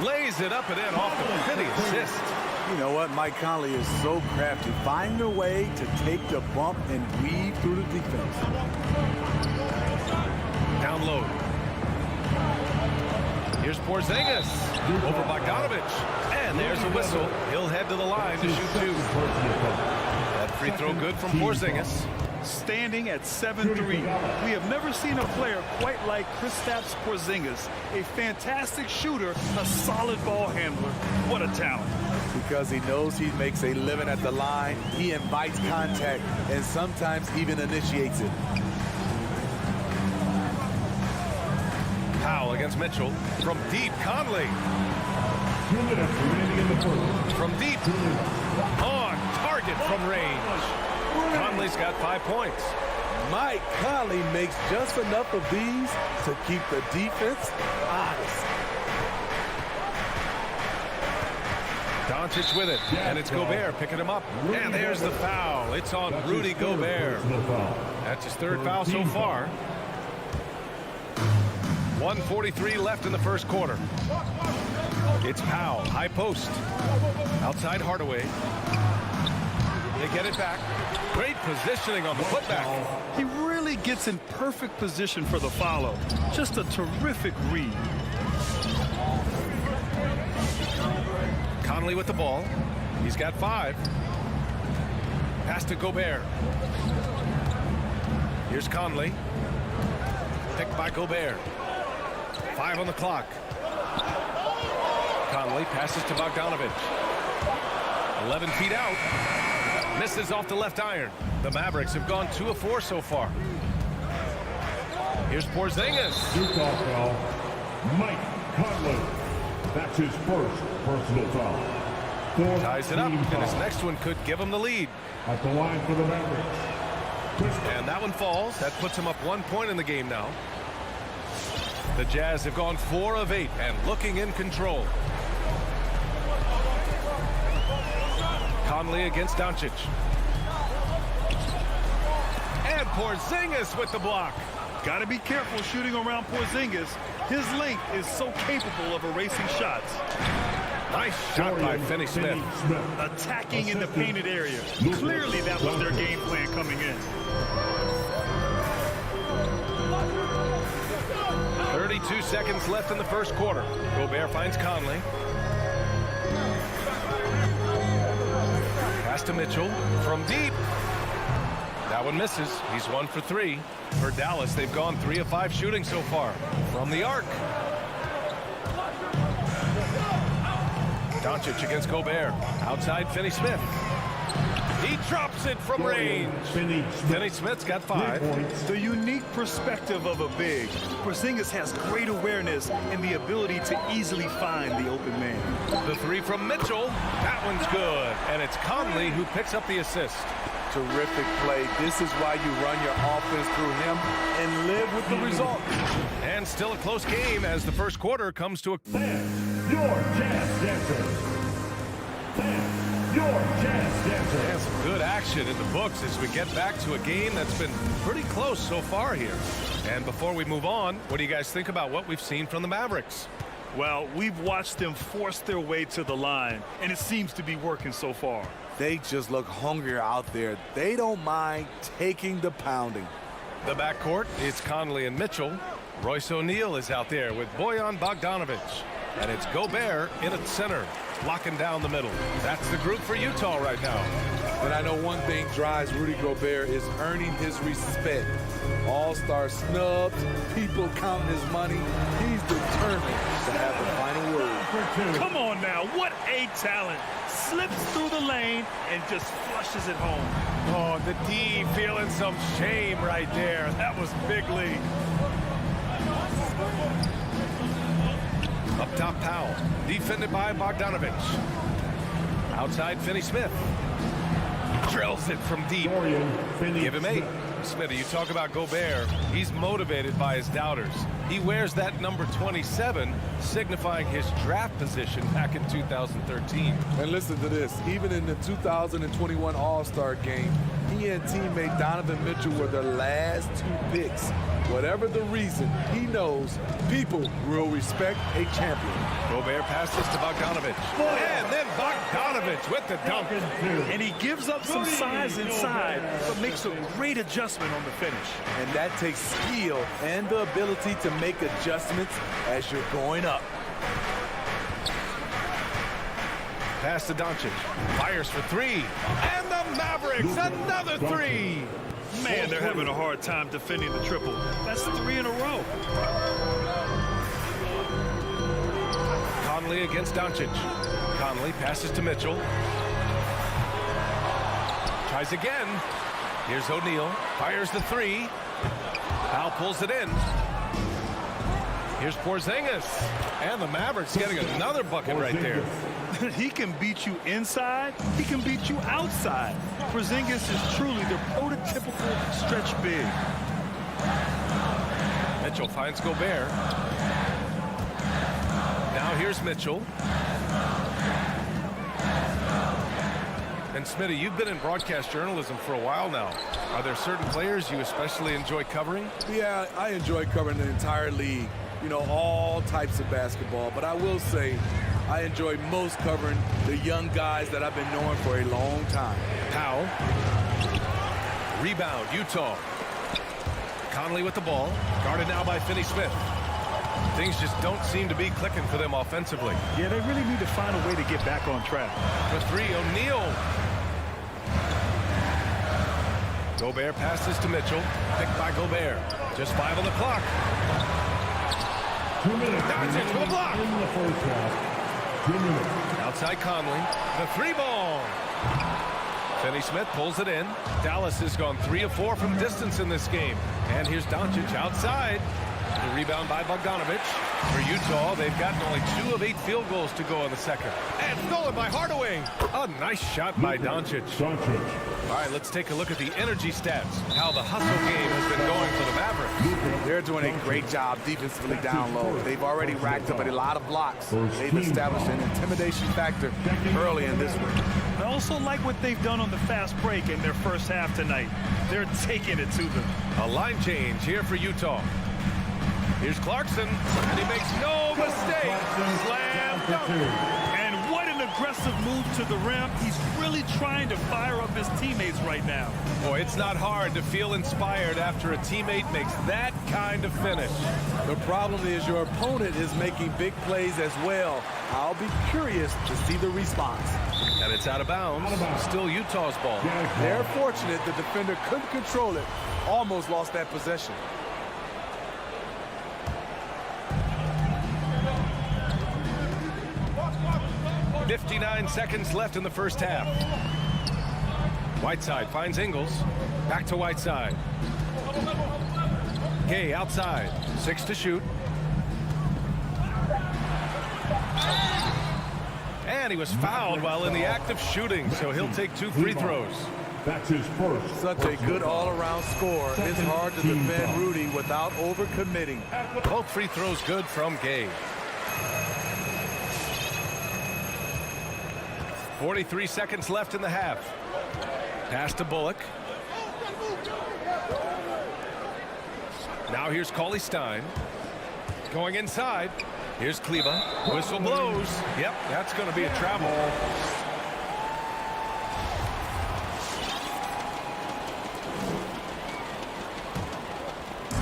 Lays it up and in off the penny assist. You know what? Mike Conley is so crafty. Find a way to take the bump and weave through the defense. Down low. Here's Porzingis over Bogdanovich. And there's a whistle. He'll head to the line to shoot 2. That free throw good from Porzingis. Standing at 7-3. We have never seen a player quite like Kristaps Porzingis. A fantastic shooter, a solid ball handler. What a talent. Because he knows he makes a living at the line, he invites contact and sometimes even initiates it. Powell against Mitchell. From deep, Conley. From deep. On target from range. Conley's got 5 points. Mike Conley makes just enough of these to keep the defense honest. Doncic with it, and it's Gobert picking him up. And there's the foul. It's on Rudy Gobert. That's his 3rd foul so far. 1:43 left in the first quarter. It's Powell, high post. Outside Hardaway. They get it back. Great positioning on the putback. He really gets in perfect position for the follow. Just a terrific read. Conley with the ball. He's got 5. Pass to Gobert. Here's Conley. Picked by Gobert. 5 on the clock. Conley passes to Bogdanovich. 11 feet out. Misses off the left iron. The Mavericks have gone 2 of 4 so far. Here's Porzingis. Utah foul, Mike Conley. That's his first personal foul. Fourth Ties it up, team and his foul. next one could give him the lead. At the line for the Mavericks. And that one falls. That puts him up 1 point in the game now. The Jazz have gone 4 of 8 and looking in control. Conley against Doncic. And Porzingis with the block. Got to be careful shooting around Porzingis. His length is so capable of erasing shots. Nice shot by Finney-Smith. Attacking in the painted area. Clearly that was their game plan coming in. 32 seconds left in the first quarter. Gobert finds Conley. Pass to Mitchell from deep. That one misses. He's 1 for 3. For Dallas, they've gone 3 of 5 shooting so far. From the arc. Doncic against Gobert. Outside Finney-Smith. He drops it from range. Finney-Smith's got 5. The unique perspective of a big. Porzingis has great awareness and the ability to easily find the open man. The 3 from Mitchell. That one's good. And it's Conley who picks up the assist. Terrific play. This is why you run your offense through him and live with the result. And still a close game as the first quarter comes to a... Your Jazz Dancers. Your Jazz Dancers. And some good action in the books as we get back to a game that's been pretty close so far here. And before we move on, what do you guys think about what we've seen from the Mavericks? Well, we've watched them force their way to the line, and it seems to be working so far. They just look hungrier out there. They don't mind taking the pounding. The backcourt is Conley and Mitchell. Royce O'Neal is out there with Bojan Bogdanovich. And it's Gobert in at center, locking down the middle. That's the group for Utah right now. And I know one thing drives Rudy Gobert is earning his respect. All-star snubs, people counting his money. He's determined to have the final word. Come on now, what a talent. Slips through the lane and just flushes it home. Oh, the D feeling some shame right there. That was big league. Up top, Powell. Defended by Bogdanovich. Outside, Finney-Smith. Drills it from deep. Give him 8. Smitty, you talk about Gobert. He's motivated by his doubters. He wears that number 27, signifying his draft position back in 2013. And listen to this. Even in the 2021 All-Star game, he and teammate Donovan Mitchell were the last 2 picks. Whatever the reason, he knows people will respect a champion. Gobert passes to Bogdanovich. And then Bogdanovich with the dunk. And he gives up some size inside, but makes a great adjustment on the finish. And that takes skill and the ability to make adjustments as you're going up. Pass to Doncic. Fires for 3. And the Mavericks, another 3. Man, they're having a hard time defending the triple. That's 3 in a row. Conley against Doncic. Conley passes to Mitchell. Tries again. Here's O'Neal. Fires the 3. Powell pulls it in. Here's Porzingis. And the Mavericks getting another bucket right there. He can beat you inside. He can beat you outside. Porzingis is truly the prototypical stretch big. Mitchell finds Gobert. Now here's Mitchell. And Smitty, you've been in broadcast journalism for a while now. Are there certain players you especially enjoy covering? Yeah, I enjoy covering the entire league. You know, all types of basketball. But I will say, I enjoy most covering the young guys that I've been knowing for a long time. Powell. Rebound, Utah. Conley with the ball. Guarded now by Finney-Smith. Things just don't seem to be clicking for them offensively. Yeah, they really need to find a way to get back on track. The 3, O'Neal. Gobert passes to Mitchell. Picked by Gobert. Just 5 on the clock. Doncic with a block. In the first half. 2 minutes. Outside Conley. The 3-ball. Finney Smith pulls it in. Dallas has gone 3 of 4 from distance in this game. And here's Doncic outside. The rebound by Bogdanovic. For Utah, they've gotten only 2 of 8 field goals to go in the second. And stolen by Hardaway. A nice shot by Doncic. All right, let's take a look at the energy stats. How the hustle game has been going for the Mavericks. They're doing a great job defensively down low. They've already racked up a lot of blocks. They've established an intimidation factor early in this one. I also like what they've done on the fast break in their first half tonight. They're taking it to them. A line change here for Utah. Here's Clarkson, and he makes no mistake. Slam dunk. And what an aggressive move to the rim. He's really trying to fire up his teammates right now. Boy, it's not hard to feel inspired after a teammate makes that kind of finish. The problem is your opponent is making big plays as well. I'll be curious to see the response. And it's out of bounds. Still Utah's ball. They're fortunate the defender couldn't control it. Almost lost that possession. 59 seconds left in the first half. Whiteside finds Ingles. Back to Whiteside. Gay outside. 6 to shoot. And he was fouled while in the act of shooting, so he'll take 2 free throws. That's his first. Such a good all-around score. It's hard to defend Rudy without overcommitting. Both free throws good from Gay. 43 seconds left in the half. Pass to Bullock. Now here's Cauley Stein. Going inside. Here's Kleba. Whistle blows. Yep, that's going to be a travel.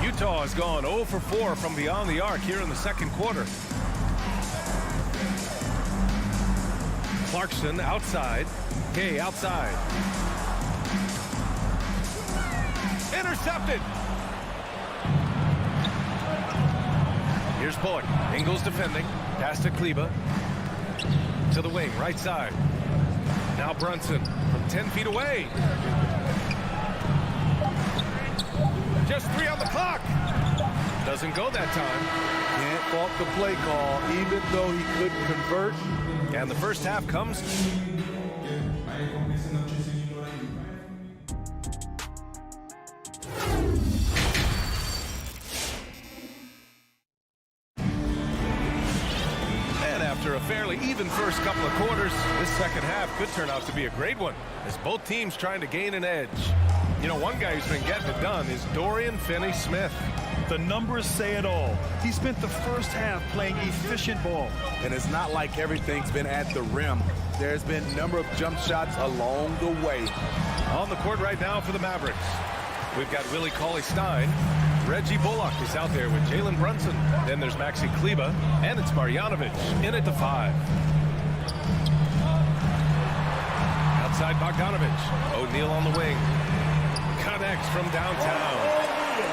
Utah has gone 0 for 4 from beyond the arc here in the second quarter. Clarkson outside. Gay outside. Intercepted. Here's Bullock. Ingles defending. Pass to Kleba. To the wing, right side. Now Brunson from 10 feet away. Just 3 on the clock. Doesn't go that time. Can't fault the play call, even though he couldn't convert. And the first half comes. And after a fairly even first couple of quarters, this second half could turn out to be a great one, as both teams trying to gain an edge. You know, one guy who's been getting it done is Dorian Finney-Smith. The numbers say it all. He spent the first half playing efficient ball. And it's not like everything's been at the rim. There's been a number of jump shots along the way. On the court right now for the Mavericks, we've got Willie Cauley-Stein. Reggie Bullock is out there with Jalen Brunson. Then there's Maxi Kleba, and it's Marjanovic in at the 5. Outside Bogdanovic. O'Neal on the wing. Connects from downtown.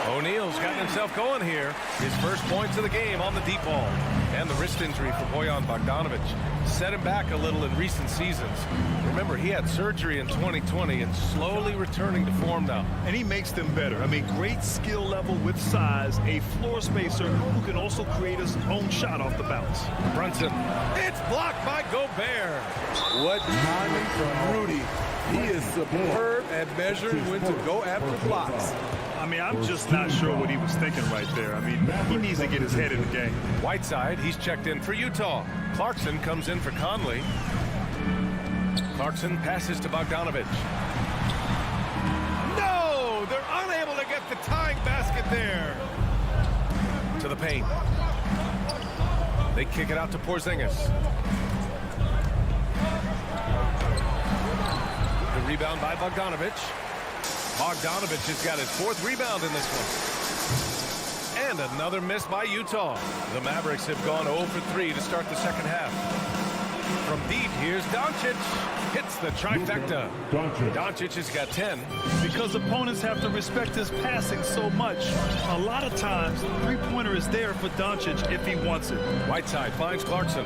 O'Neal's gotten himself going here. His first points of the game on the deep ball. And the wrist injury for Bojan Bogdanovic set him back a little in recent seasons. Remember, he had surgery in 2020 and slowly returning to form now. And he makes them better. I mean, great skill level with size, a floor spacer who can also create his own shot off the bounce. Brunson. It's blocked by Gobert. What timing from Rudy. He is superb at measuring when to go after blocks. I mean, I'm just not sure what he was thinking right there. I mean, he needs to get his head in the game. Whiteside, he's checked in for Utah. Clarkson comes in for Conley. Clarkson passes to Bogdanovic. No! They're unable to get the tying basket there. To the paint. They kick it out to Porzingis. The rebound by Bogdanovic. Bogdanovic has got his 4th rebound in this one. And another miss by Utah. The Mavericks have gone 0 for 3 to start the second half. From deep, here's Doncic. Hits the trifecta. Doncic has got 10. Because opponents have to respect his passing so much. A lot of times, the three-pointer is there for Doncic if he wants it. Whiteside finds Clarkson.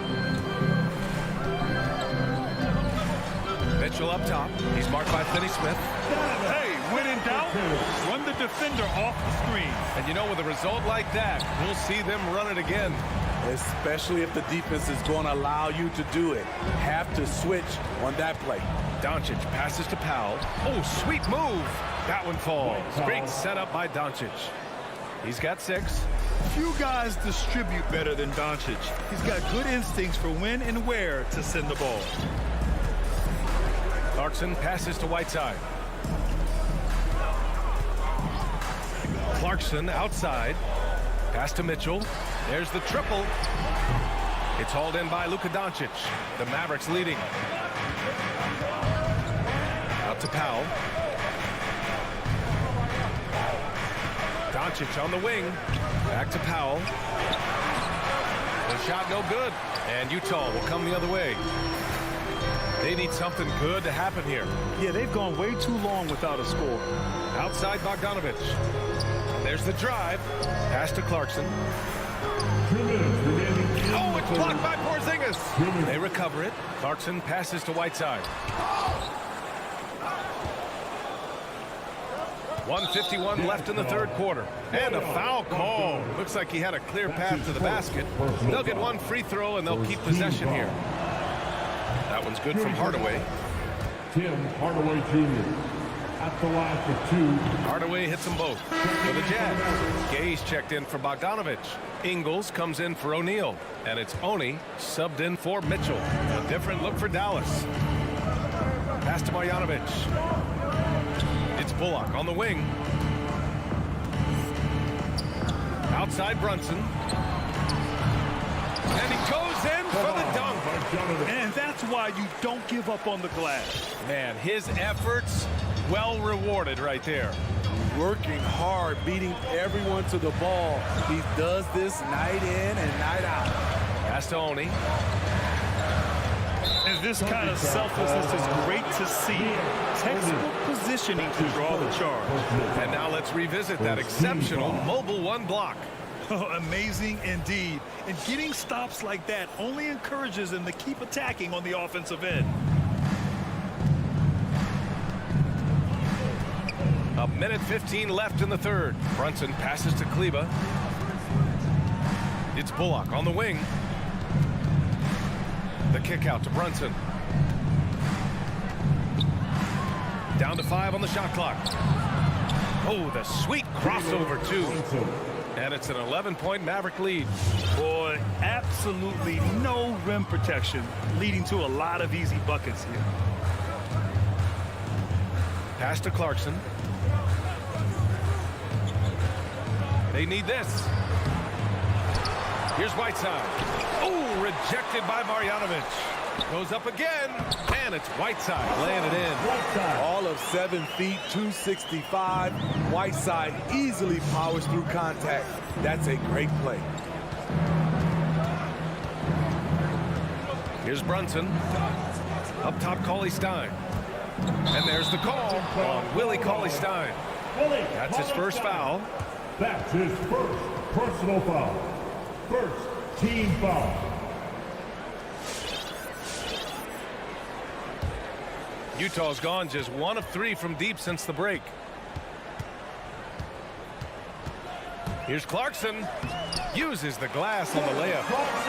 Mitchell up top. He's marked by Finney-Smith. Hey, when in doubt, run the defender off the screen. And you know, with a result like that, we'll see them run it again. Especially if the defense is going to allow you to do it. Have to switch on that play. Doncic passes to Powell. Oh, sweet move. That one falls. Great setup by Doncic. He's got 6. Few guys distribute better than Doncic. He's got good instincts for when and where to send the ball. Clarkson passes to Whiteside. Clarkson outside. Pass to Mitchell. There's the triple. It's hauled in by Luka Doncic. The Mavericks leading. Out to Powell. Doncic on the wing. Back to Powell. The shot no good. And Utah will come the other way. They need something good to happen here. Yeah, they've gone way too long without a score. Outside Bogdanovich. There's the drive. Pass to Clarkson. Oh, it's blocked by Porzingis. They recover it. Clarkson passes to Whiteside. 1:51 left in the third quarter. And a foul call. Looks like he had a clear path to the basket. They'll get one free throw and they'll keep possession here. That one's good from Hardaway. Tim Hardaway Jr. at the line for 2. Hardaway hits them both. For the Jazz, Gay's checked in for Bogdanovich. Ingles comes in for O'Neal. And it's Oni subbed in for Mitchell. A different look for Dallas. Pass to Marjanovic. It's Bullock on the wing. Outside Brunson. And he goes in for the dunk. And that's why you don't give up on the glass. Man, his efforts well rewarded right there. Working hard, beating everyone to the ball. He does this night in and night out. Pass to Oni. And this kind of selflessness is great to see. Textbook positioning to draw the charge. And now let's revisit that exceptional mobile 1 block. Amazing indeed. And getting stops like that only encourages them to keep attacking on the offensive end. A minute 15 left in the third. Brunson passes to Kleba. It's Bullock on the wing. The kick out to Brunson. Down to 5 on the shot clock. Oh, the sweet crossover too. And it's an 11-point Maverick lead. Boy, absolutely no rim protection, leading to a lot of easy buckets here. Pass to Clarkson. They need this. Here's Whiteside. Oh, rejected by Marjanovic. Goes up again, and it's Whiteside laying it in. All of 7 feet, 265. Whiteside easily powers through contact. That's a great play. Here's Brunson. Up top, Cauley-Stein. And there's the call on Willie Cauley-Stein. That's his first foul. That's his first personal foul. First team foul. Utah's gone just 1 of 3 from deep since the break. Here's Clarkson. Uses the glass on the layup.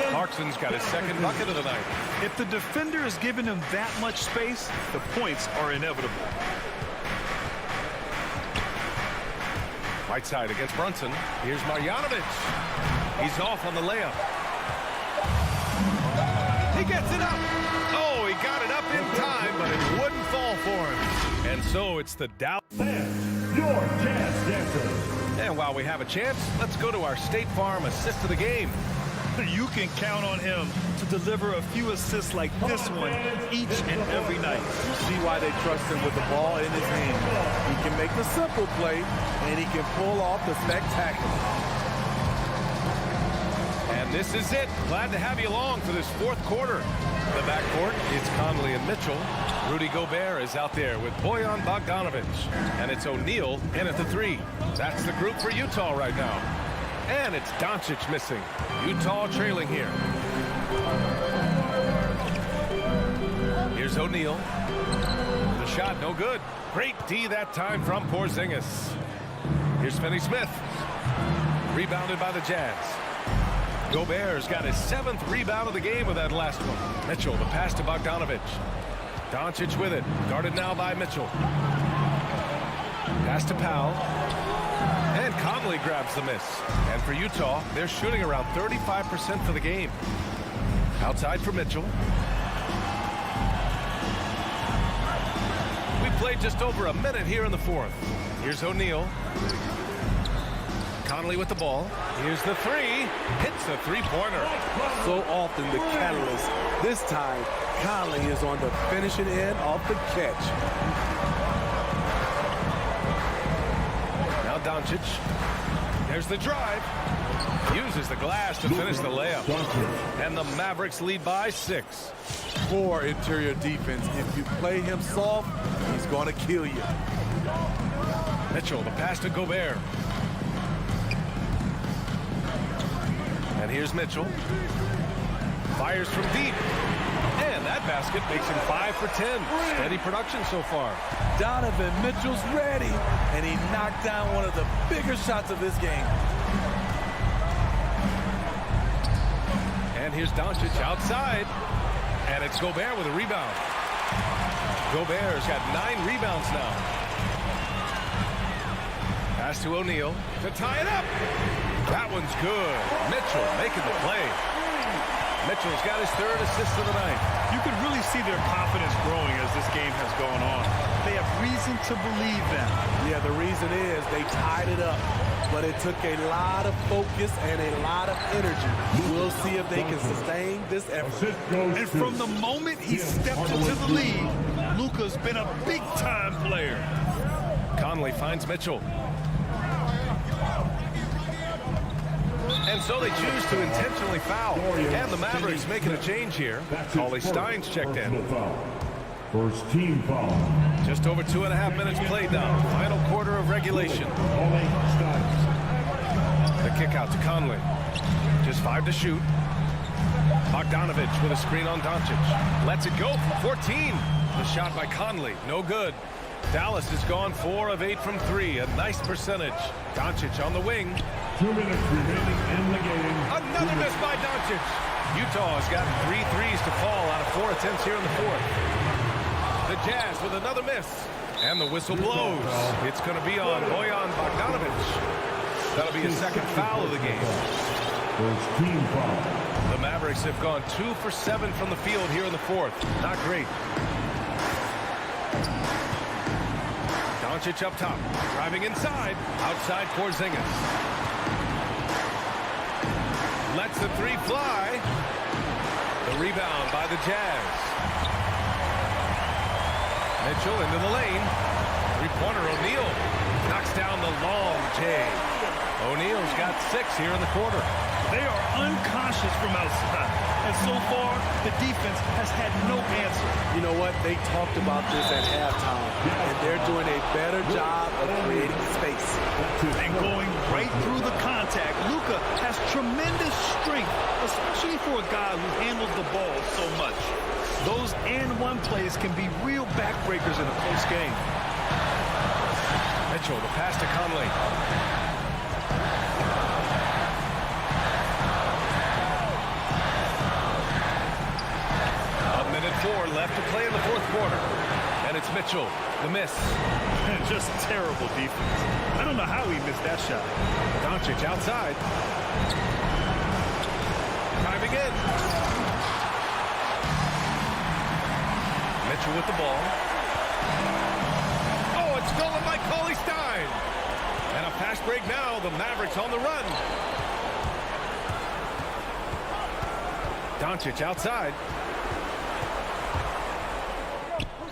Clarkson's got his second bucket of the night. If the defender is giving him that much space, the points are inevitable. Whiteside against Brunson. Here's Marjanovic. He's off on the layup. He gets it up. Oh, he got it up in time, but it wouldn't fall for him. And so it's the Dallas. Your Jazz Dancer. And while we have a chance, let's go to our State Farm assist of the game. You can count on him to deliver a few assists like this one each and every night. You see why they trust him with the ball in his hand. He can make the simple play, and he can pull off the spectacular. And This is it. Glad to have you along for this fourth quarter. The backcourt, it's Conley and Mitchell. Rudy Gobert is out there with Bojan Bogdanovic. And it's O'Neal in at the 3. That's the group for Utah right now. And it's Doncic missing. Utah trailing here. Here's O'Neal. The shot, no good. Great D that time from Porzingis. Here's Finney-Smith. Rebounded by the Jazz. Gobert's got his 7th rebound of the game with that last one. Mitchell, the pass to Bogdanovic. Doncic with it. Guarded now by Mitchell. Pass to Powell. And Conley grabs the miss. And for Utah, they're shooting around 35% for the game. Outside for Mitchell. We played just over a minute here in the fourth. Here's O'Neal. Conley with the ball. Here's the 3. Hits the three-pointer. So often the catalyst. This time, Conley is on the finishing end of the catch. Now Doncic. There's the drive. Uses the glass to finish the layup. And the Mavericks lead by 6. Poor interior defense. If you play him soft, he's going to kill you. Mitchell, the pass to Gobert. And here's Mitchell. Fires from deep. And that basket makes him 5 for 10. Steady production so far. Donovan Mitchell's ready. And he knocked down one of the bigger shots of this game. And here's Doncic outside. And it's Gobert with a rebound. Gobert's got 9 rebounds now. Pass to O'Neal to tie it up. That one's good. Mitchell making the play. Mitchell's got his 3rd assist of the night. You can really see their confidence growing as this game has gone on. They have reason to believe that. Yeah, the reason is they tied it up. But it took a lot of focus and a lot of energy. We'll see if they can sustain this effort. And from the moment he stepped into the league, Luka's been a big-time player. Conley finds Mitchell. And so they choose to intentionally foul. And the Mavericks making a change here. Cauley Stein's checked in. First team foul. Just over 2.5 minutes played now. Final quarter of regulation. The kick out to Conley. Just 5 to shoot. Bogdanovic with a screen on Doncic. Lets it go from 14. The shot by Conley, no good. Dallas has gone 4 of 8 from 3. A nice percentage. Doncic on the wing. 2 minutes remaining in the game. Another miss by Doncic. Utah has got 3 threes to fall out of 4 attempts here in the fourth. The Jazz with another miss. And the whistle blows. It's going to be on Bojan Bogdanovic. That'll be his 2nd foul of the game. First team foul. The Mavericks have gone 2 for 7 from the field here in the fourth. Not great. Doncic up top. Driving inside. Outside Porzingis. Lets the 3 fly. The rebound by the Jazz. Mitchell into the lane. 3-pointer O'Neal. Knocks down the long J. O'Neal's got 6 here in the quarter. They are unconscious from outside. And so far, the defense has had no answer. You know what? They talked about this at halftime. And they're doing a better job of creating space. And going right through the contact. Luka has tremendous strength, especially for a guy who handles the ball so much. Those and-one plays can be real backbreakers in a close game. Mitchell, the pass to Conley. A minute 4 left to play in the fourth quarter. And it's Mitchell, the miss. Just terrible defense. I don't know how he missed that shot. Doncic outside. Driving in. Mitchell with the ball. Oh, it's stolen by Cauley Stein. And a fast break now. The Mavericks on the run. Doncic outside.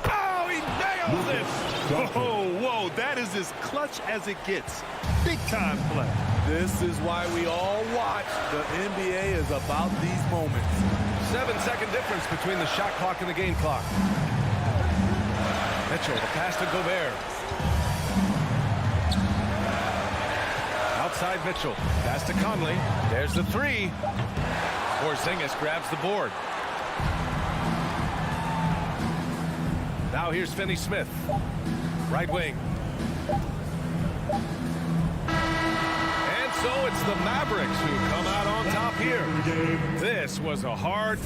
Oh, he nails it. Oh, whoa, Oh, that is as clutch as it gets. Big time play. This is why we all watch. The NBA is about these moments. 7-second difference between the shot clock and the game clock. Mitchell, the pass to Gobert. Outside Mitchell, pass to Conley. There's the three. Porzingis grabs the board. Now here's Finney-Smith. Right wing. And so it's the Mavericks who come out on top here. This was a hard...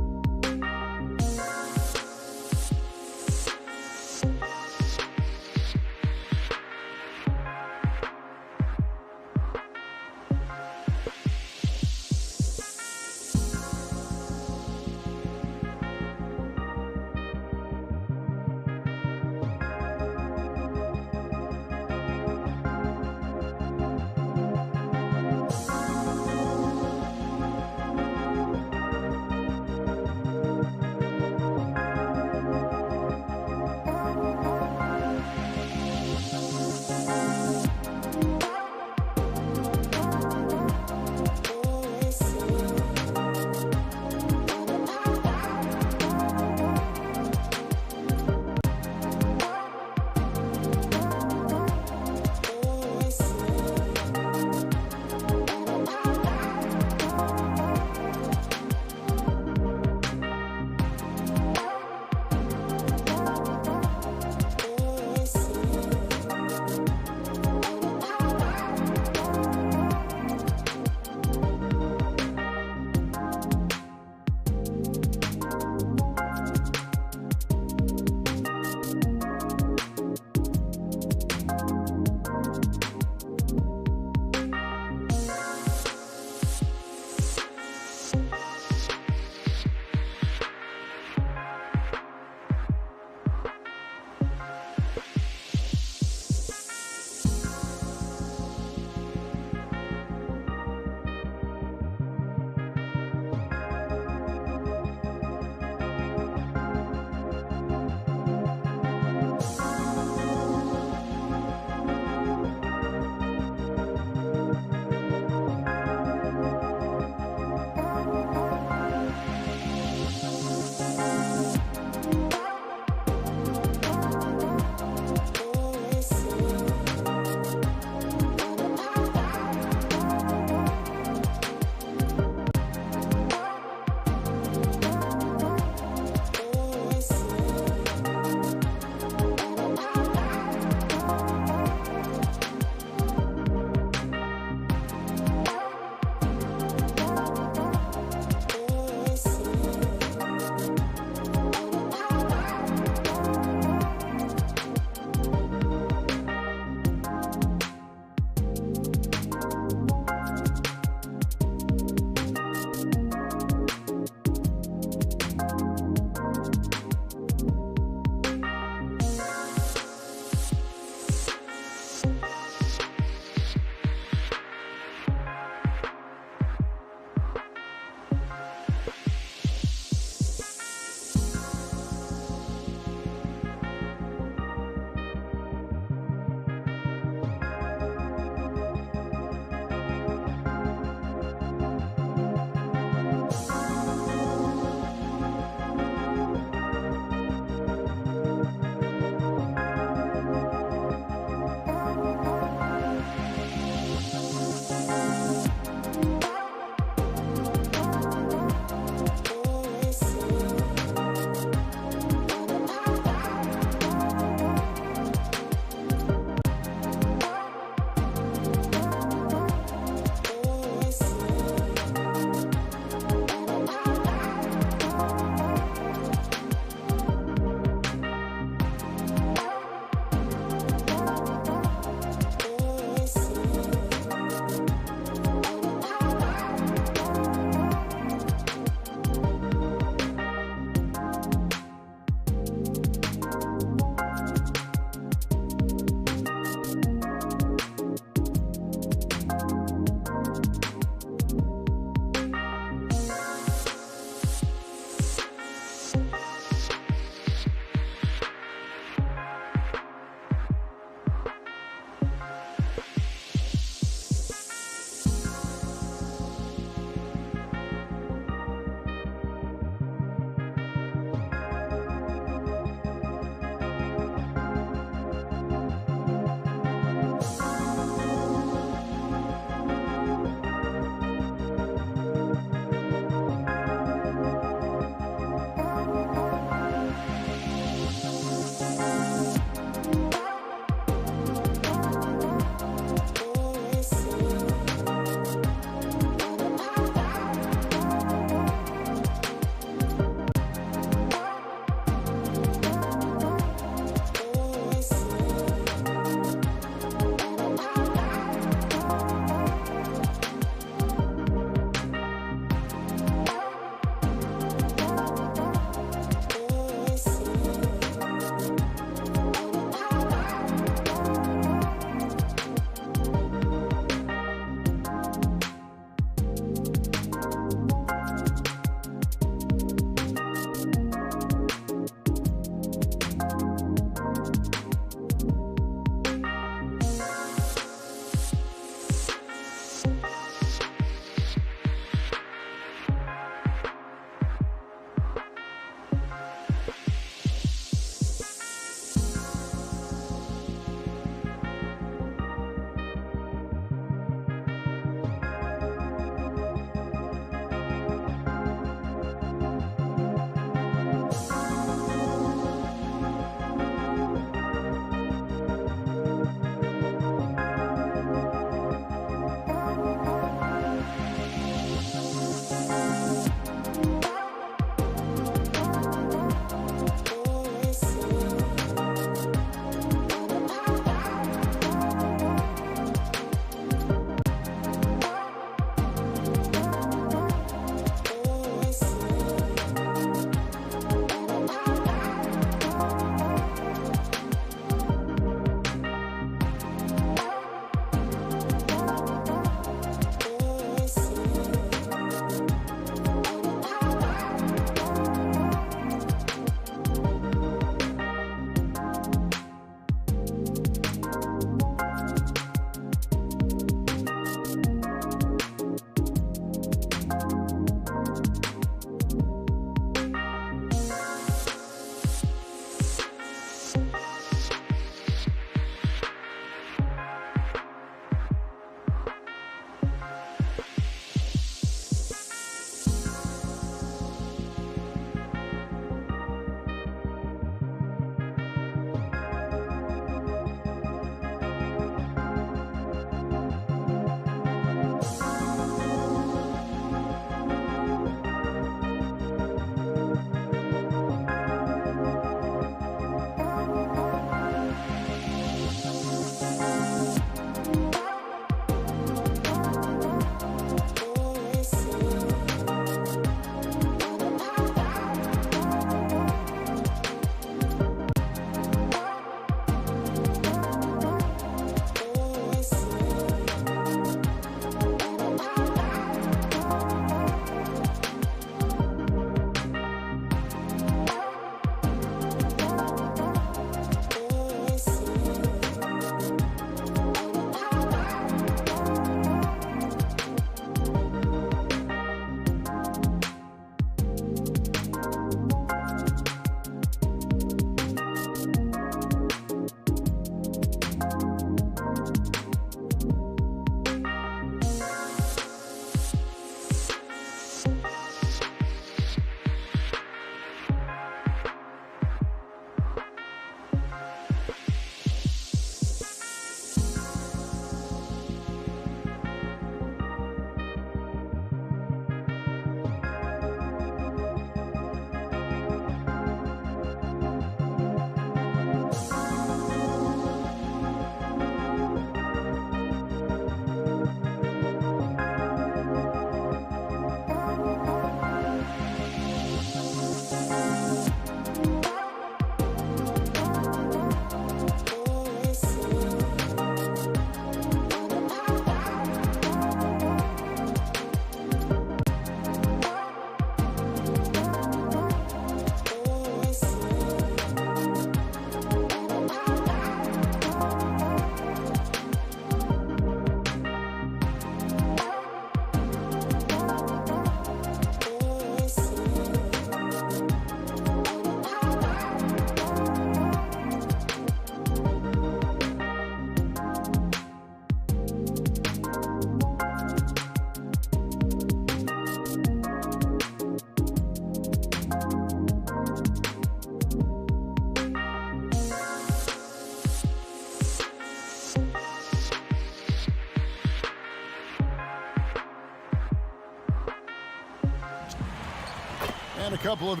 a couple of...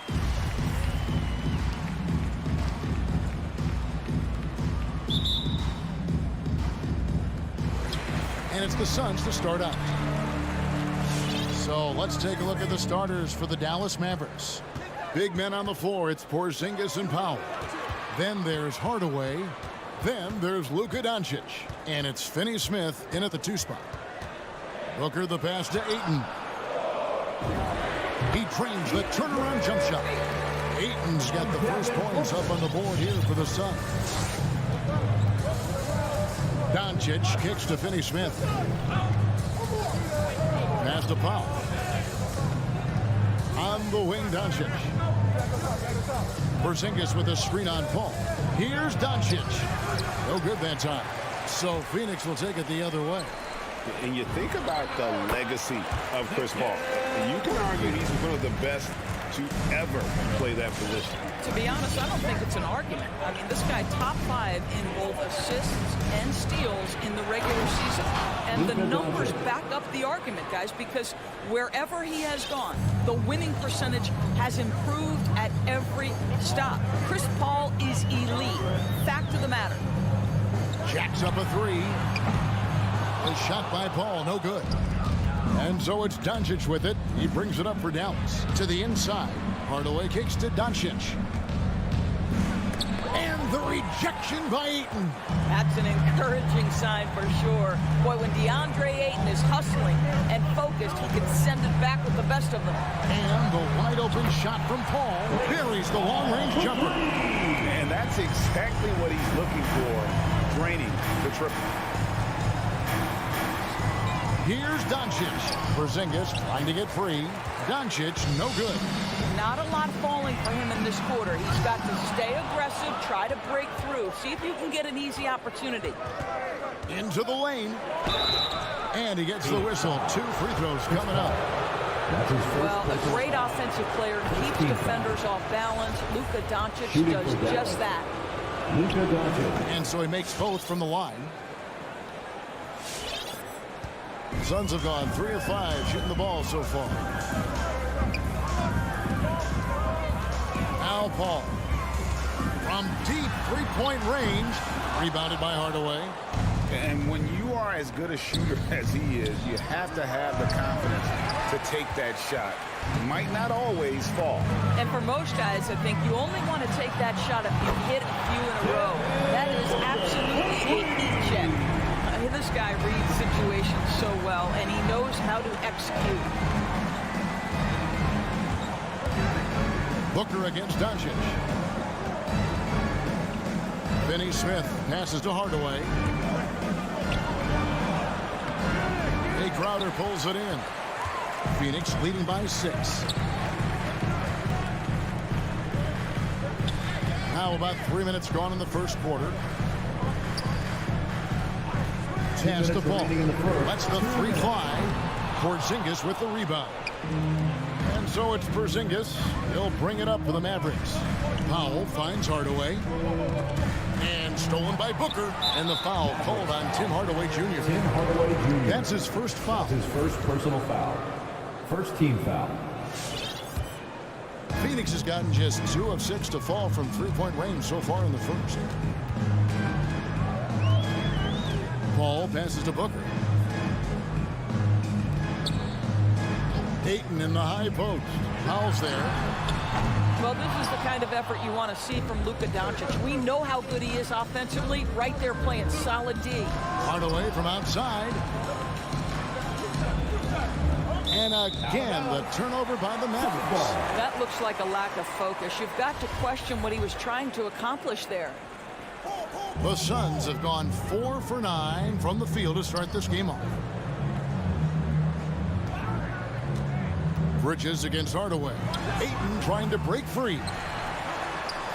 And it's the Suns to start out. So let's take a look at the starters for the Dallas Mavericks. Big men on the floor. It's Porzingis and Powell. Then there's Hardaway. Then there's Luka Doncic. And it's Finney-Smith in at the 2 spot. Booker the pass to Ayton. He trains the turnaround jump shot. Ayton's got the first points up on the board here for the Suns. Doncic kicks to Finney-Smith. Pass to Powell. On the wing, Doncic. Porzingis with a screen on Paul. Here's Doncic. No good that time. So Phoenix will take it the other way. And you think about the legacy of Chris Paul. And you can argue he's one of the best to ever play that position. To be honest, I don't think it's an argument. I mean, this guy top 5 in both assists and steals in the regular season. And the numbers back up the argument, guys, because wherever he has gone, the winning percentage has improved at every stop. Chris Paul is elite. Fact of the matter. Jacks up a 3. A shot by Paul, no good. And so it's Doncic with it. He brings it up for Dallas. To the inside. Hardaway kicks to Doncic. And the rejection by Ayton. That's an encouraging sign for sure. Boy, when DeAndre Ayton is hustling and focused, he can send it back with the best of them. And the wide open shot from Paul buries the long-range jumper. And that's exactly what he's looking for, draining the triple. Here's Doncic. Porzingis trying to get free. Doncic, no good. Not a lot falling for him in this quarter. He's got to stay aggressive, try to break through. See if you can get an easy opportunity. Into the lane. And he gets the whistle. 2 free throws coming up. Well, a great offensive player keeps defenders off balance. Luka Doncic does just that. And so he makes both from the line. Suns have gone 3 of 5 shooting the ball so far. Al Paul from deep 3-point range, rebounded by Hardaway. And when you are as good a shooter as he is, you have to have the confidence to take that shot. It might not always fall. And for most guys, I think you only want to take that shot if you hit a few in a row. That is absolutely a heat check. This guy reads situations so well, and he knows how to execute. Booker against Doncic. Finney-Smith passes to Hardaway. Jay Crowder pulls it in. Phoenix leading by 6. Now about 3 minutes gone in the first quarter. Pass the ball. Lets the 3 fly. Porzingis with the rebound. And so it's Porzingis. He'll bring it up for the Mavericks. Powell finds Hardaway. And stolen by Booker. And the foul called on Tim Hardaway Jr. That's his first foul. His first personal foul. First team foul. Phoenix has gotten just 2 of 6 to fall from 3-point range so far in the first. Paul passes to Booker. Ayton in the high post. Powell's there. Well, this is the kind of effort you want to see from Luka Doncic. We know how good he is offensively. Right there playing solid D. Hardaway from outside. And again, the turnover by the Mavericks. That looks like a lack of focus. You've got to question what he was trying to accomplish there. The Suns have gone 4 for 9 from the field to start this game off. Bridges against Hardaway. Ayton trying to break free.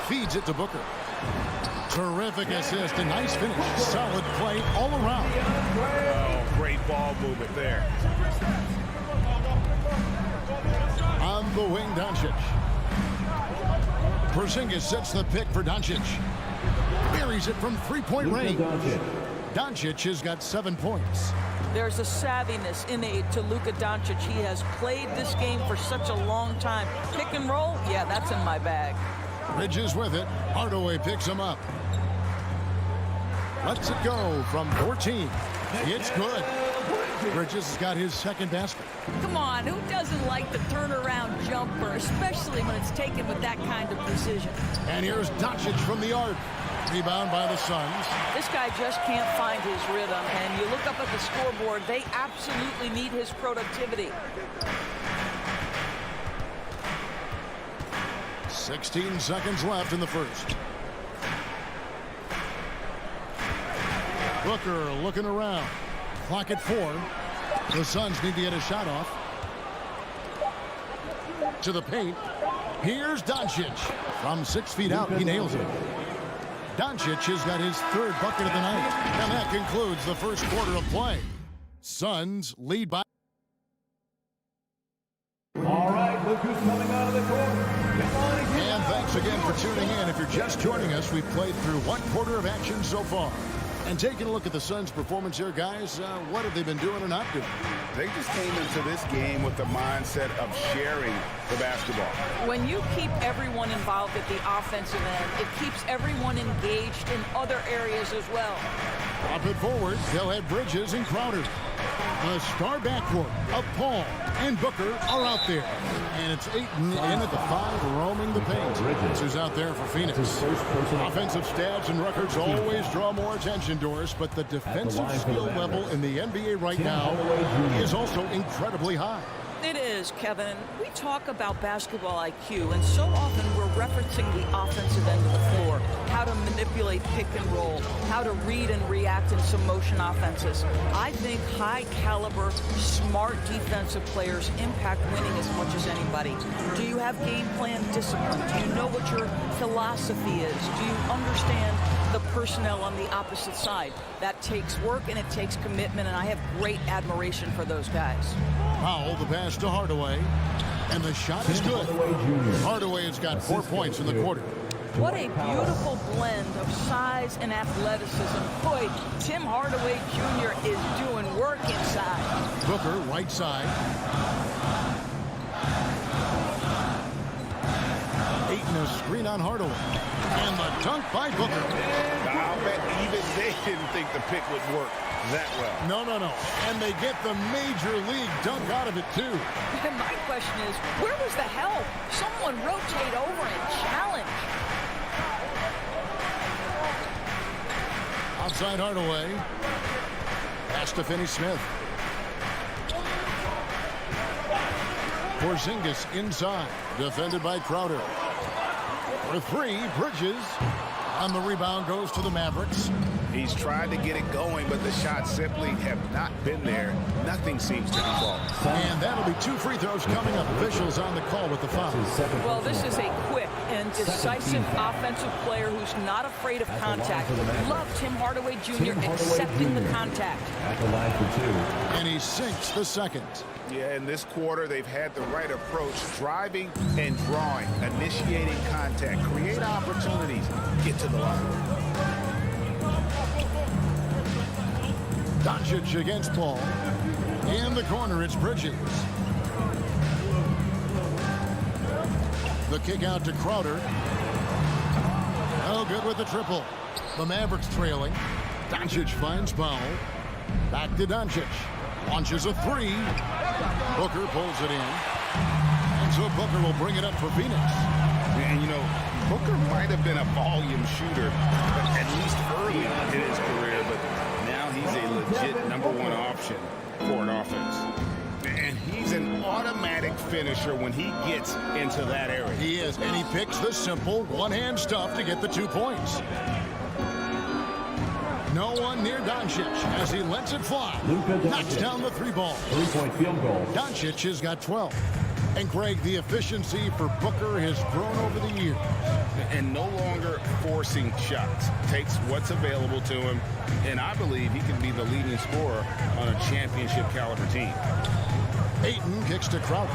Feeds it to Booker. Terrific assist, a nice finish. Solid play all around. Oh, great ball movement there. On the wing, Doncic. Porzingis sets the pick for Doncic. Buries it from 3-point range. Doncic has got 7 points. There's a savviness innate to Luka Doncic. He has played this game for such a long time. Pick and roll, yeah, that's in my bag. Bridges with it. Hardaway picks him up. Lets it go from 14. It's good. Bridges has got his second basket. Come on, who doesn't like the turnaround jumper, especially when it's taken with that kind of precision? And here's Doncic from the arc. Rebound by the Suns. This guy just can't find his rhythm, and you look up at the scoreboard, they absolutely need his productivity. 16 seconds left in the first. Booker looking around. Clock at 4. The Suns need to get a shot off. To the paint. Here's Doncic. From 6 feet out, he nails it. Doncic has got his third bucket of the night. And that concludes the first quarter of play. Suns lead by... All right, look who's coming out of the court. And thanks again for tuning in. If you're just joining us, we've played through one quarter of action so far. And taking a look at the Suns' performance here, guys, what have they been doing or not doing? They just came into this game with the mindset of sharing the basketball. When you keep everyone involved at the offensive end, it keeps everyone engaged in other areas as well. Up and forward, they'll have Bridges and Crowder. The star backcourt of Paul and Booker are out there. And it's Ayton in at the 5, roaming the paint. This is out there for Phoenix. Offensive stats and records always draw more attention to us, but the defensive skill level in the NBA right now is also incredibly high. It is, Kevin. We talk about basketball IQ, and so often we're referencing the offensive end of the floor, how to manipulate pick and roll, how to read and react in some motion offenses. I think high-caliber, smart defensive players impact winning as much as anybody. Do you have game plan discipline? Do you know what your philosophy is? Do you understand the personnel on the opposite side? That takes work and it takes commitment, and I have great admiration for those guys. Powell, the pass to Hardaway, and the shot is good. Hardaway has got 4 points in the quarter. What a beautiful blend of size and athleticism. Boy, Tim Hardaway Jr. is doing work inside. Booker, right side. Ayton a screen on Hardaway. And the dunk by Booker. I'll bet even they didn't think the pick would work that well. No. And they get the major league dunk out of it, too. And my question is, where was the help? Someone rotate over and challenge. Outside Hardaway. Pass to Finney-Smith. Porzingis inside. Defended by Crowder. For 3, Bridges. On the rebound goes to the Mavericks. He's tried to get it going, but the shots simply have not been there. Nothing seems to be falling. And that'll be 2 free throws coming up. Officials on the call with the foul. Well, this is a quick and decisive offensive player who's not afraid of contact. Love Tim Hardaway Jr. accepting the contact. At the line for 2. And he sinks the second. Yeah, in this quarter, they've had the right approach, driving and drawing, initiating contact, create opportunities, get to the line. Doncic against Paul. In the corner, it's Bridges. The kick out to Crowder. Oh, good with the triple. The Mavericks trailing. Doncic finds Powell. Back to Doncic. Launches a 3. Booker pulls it in. And so Booker will bring it up for Phoenix. And, you know, Booker might have been a volume shooter, at least early in his career, but now he's a legit #1 option for an offense. And he's an automatic finisher when he gets into that area. He is, and he picks the simple one-hand stuff to get the 2 points. No one near Doncic as he lets it fly. Knocks down the 3-ball. 3-point field goal. Doncic has got 12. And Greg, the efficiency for Booker has grown over the years. And no longer forcing shots. Takes what's available to him. And I believe he can be the leading scorer on a championship caliber team. Ayton kicks to Crowder.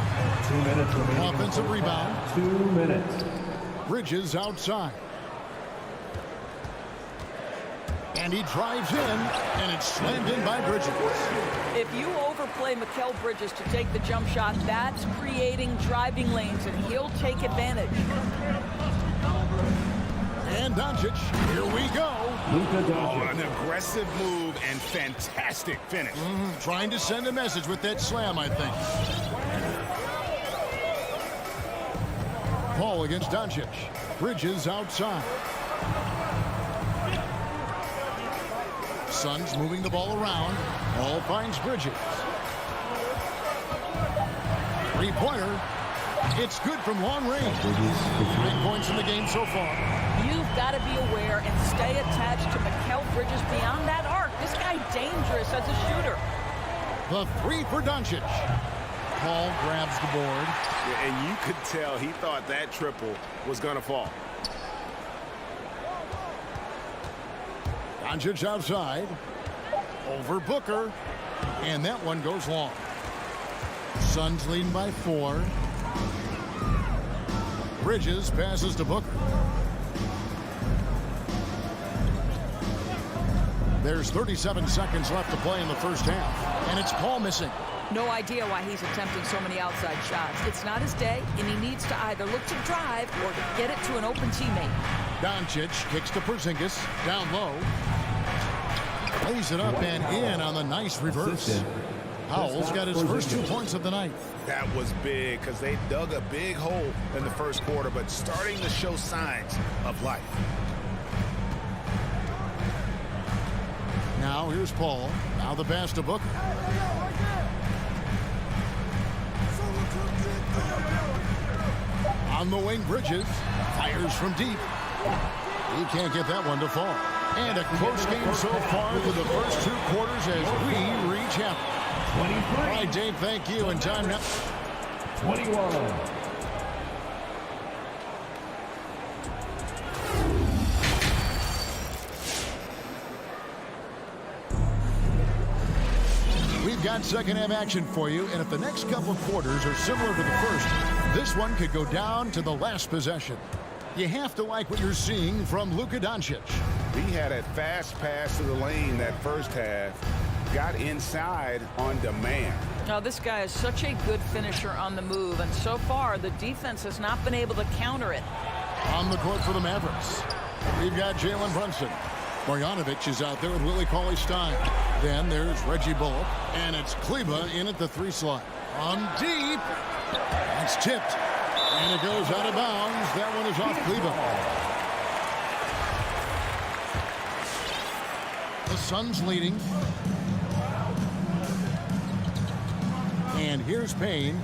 2 minutes remaining. Offensive rebound. 2 minutes. Bridges outside. And he drives in, and it's slammed in by Bridges. If you overplay Mikal Bridges to take the jump shot, that's creating driving lanes, and he'll take advantage. And Doncic, here we go. Oh, an aggressive move and fantastic finish. Trying to send a message with that slam, I think. Paul against Doncic. Bridges outside. Suns moving the ball around. Paul finds Bridges. Three-pointer. It's good from long range. 9 points in the game so far. You've got to be aware and stay attached to Mikal Bridges beyond that arc. This guy dangerous as a shooter. The three for Doncic. Paul grabs the board. Yeah, and you could tell he thought that triple was going to fall. Doncic outside. Over Booker. And that one goes long. Suns leading by 4. Bridges passes to Booker. There's 37 seconds left to play in the first half. And it's Paul missing. No idea why he's attempting so many outside shots. It's not his day, and he needs to either look to drive or to get it to an open teammate. Doncic kicks to Porzingis. Down low. Lays it up and in on the nice reverse. Powell's got his first 2 points of the night. That was big because they dug a big hole in the first quarter, but starting to show signs of life. Now here's Paul. Now the pass to Booker. On the wing, Bridges fires from deep. He can't get that one to fall. And a close game so far through the first 2 quarters as we reach half. 23. All right, Dave, thank you. And time now. 21. We've got second half action for you, and if the next couple of quarters are similar to the first, this one could go down to the last possession. You have to like what you're seeing from Luka Doncic. He had a fast pass to the lane that first half, got inside on demand. Now, this guy is such a good finisher on the move, and so far the defense has not been able to counter it. On the court for the Mavericks, we've got Jalen Brunson. Marjanovic is out there with Willie Cauley-Stein. Then there's Reggie Bullock, and it's Kleba in at the 3 slot. On deep, it's tipped, and it goes out of bounds. That one is off Kleba. The Suns leading. And here's Payne.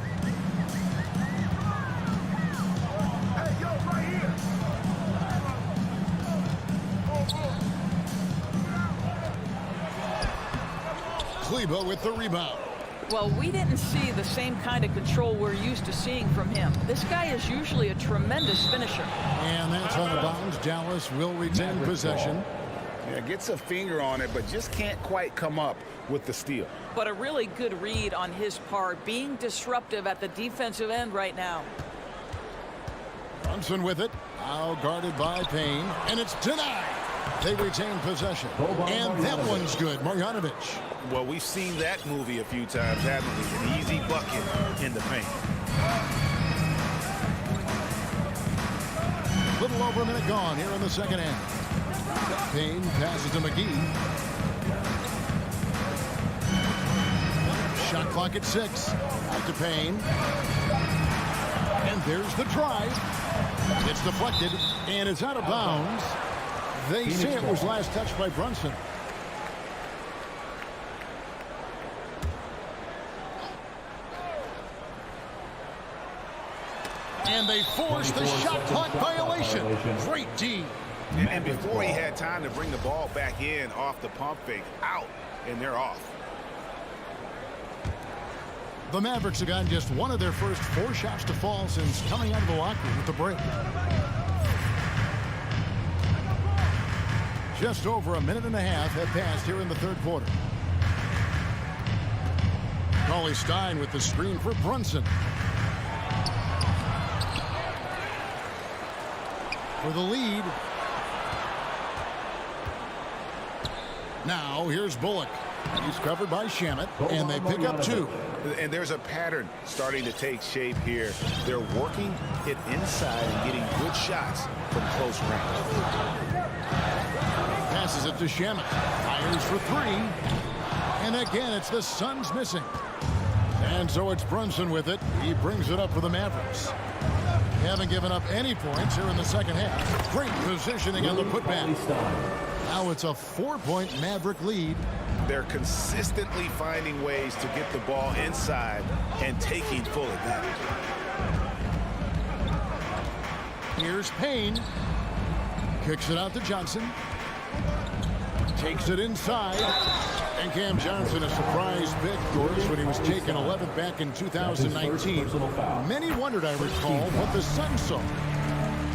Kleba with the rebound. Well, we didn't see the same kind of control we're used to seeing from him. This guy is usually a tremendous finisher. And that's out of bounds. Dallas will retain possession. Yeah, gets a finger on it, but just can't quite come up with the steal. But a really good read on his part, being disruptive at the defensive end right now. Brunson with it. Now guarded by Payne. And it's denied. They retain possession. And that one's good. Marjanovic. Well, we've seen that movie a few times, haven't we? An easy bucket in the paint. Little over a minute gone here in the second half. Payne passes to McGee. Shot clock at 6. Out to Payne. And there's the drive. It's deflected, and it's out of bounds. They say it was last touched by Brunson. And they force the shot clock violation. Great D. And before he had time to bring the ball back in off the pump fake, out, and they're off. The Mavericks have gotten just one of their first 4 shots to fall since coming out of the locker room with the break. Just over a minute and a half have passed here in the third quarter. Cauley-Stein with the screen for Brunson. For the lead. Now here's Bullock. He's covered by Shamet, and they pick up 2. And there's a pattern starting to take shape here. They're working it inside and getting good shots from close range. Passes it to Shamet. Fires for 3. And again, it's the Suns missing. And so it's Brunson with it. He brings it up for the Mavericks. They haven't given up any points here in the second half. Great positioning on the putback. Now it's a 4-point Maverick lead. They're consistently finding ways to get the ball inside and taking full advantage. Here's Payne. Kicks it out to Johnson. Takes it inside. And Cam Johnson, a surprise pick, of course, when he was taken 11th back in 2019. Many wondered, I recall, what the Suns saw.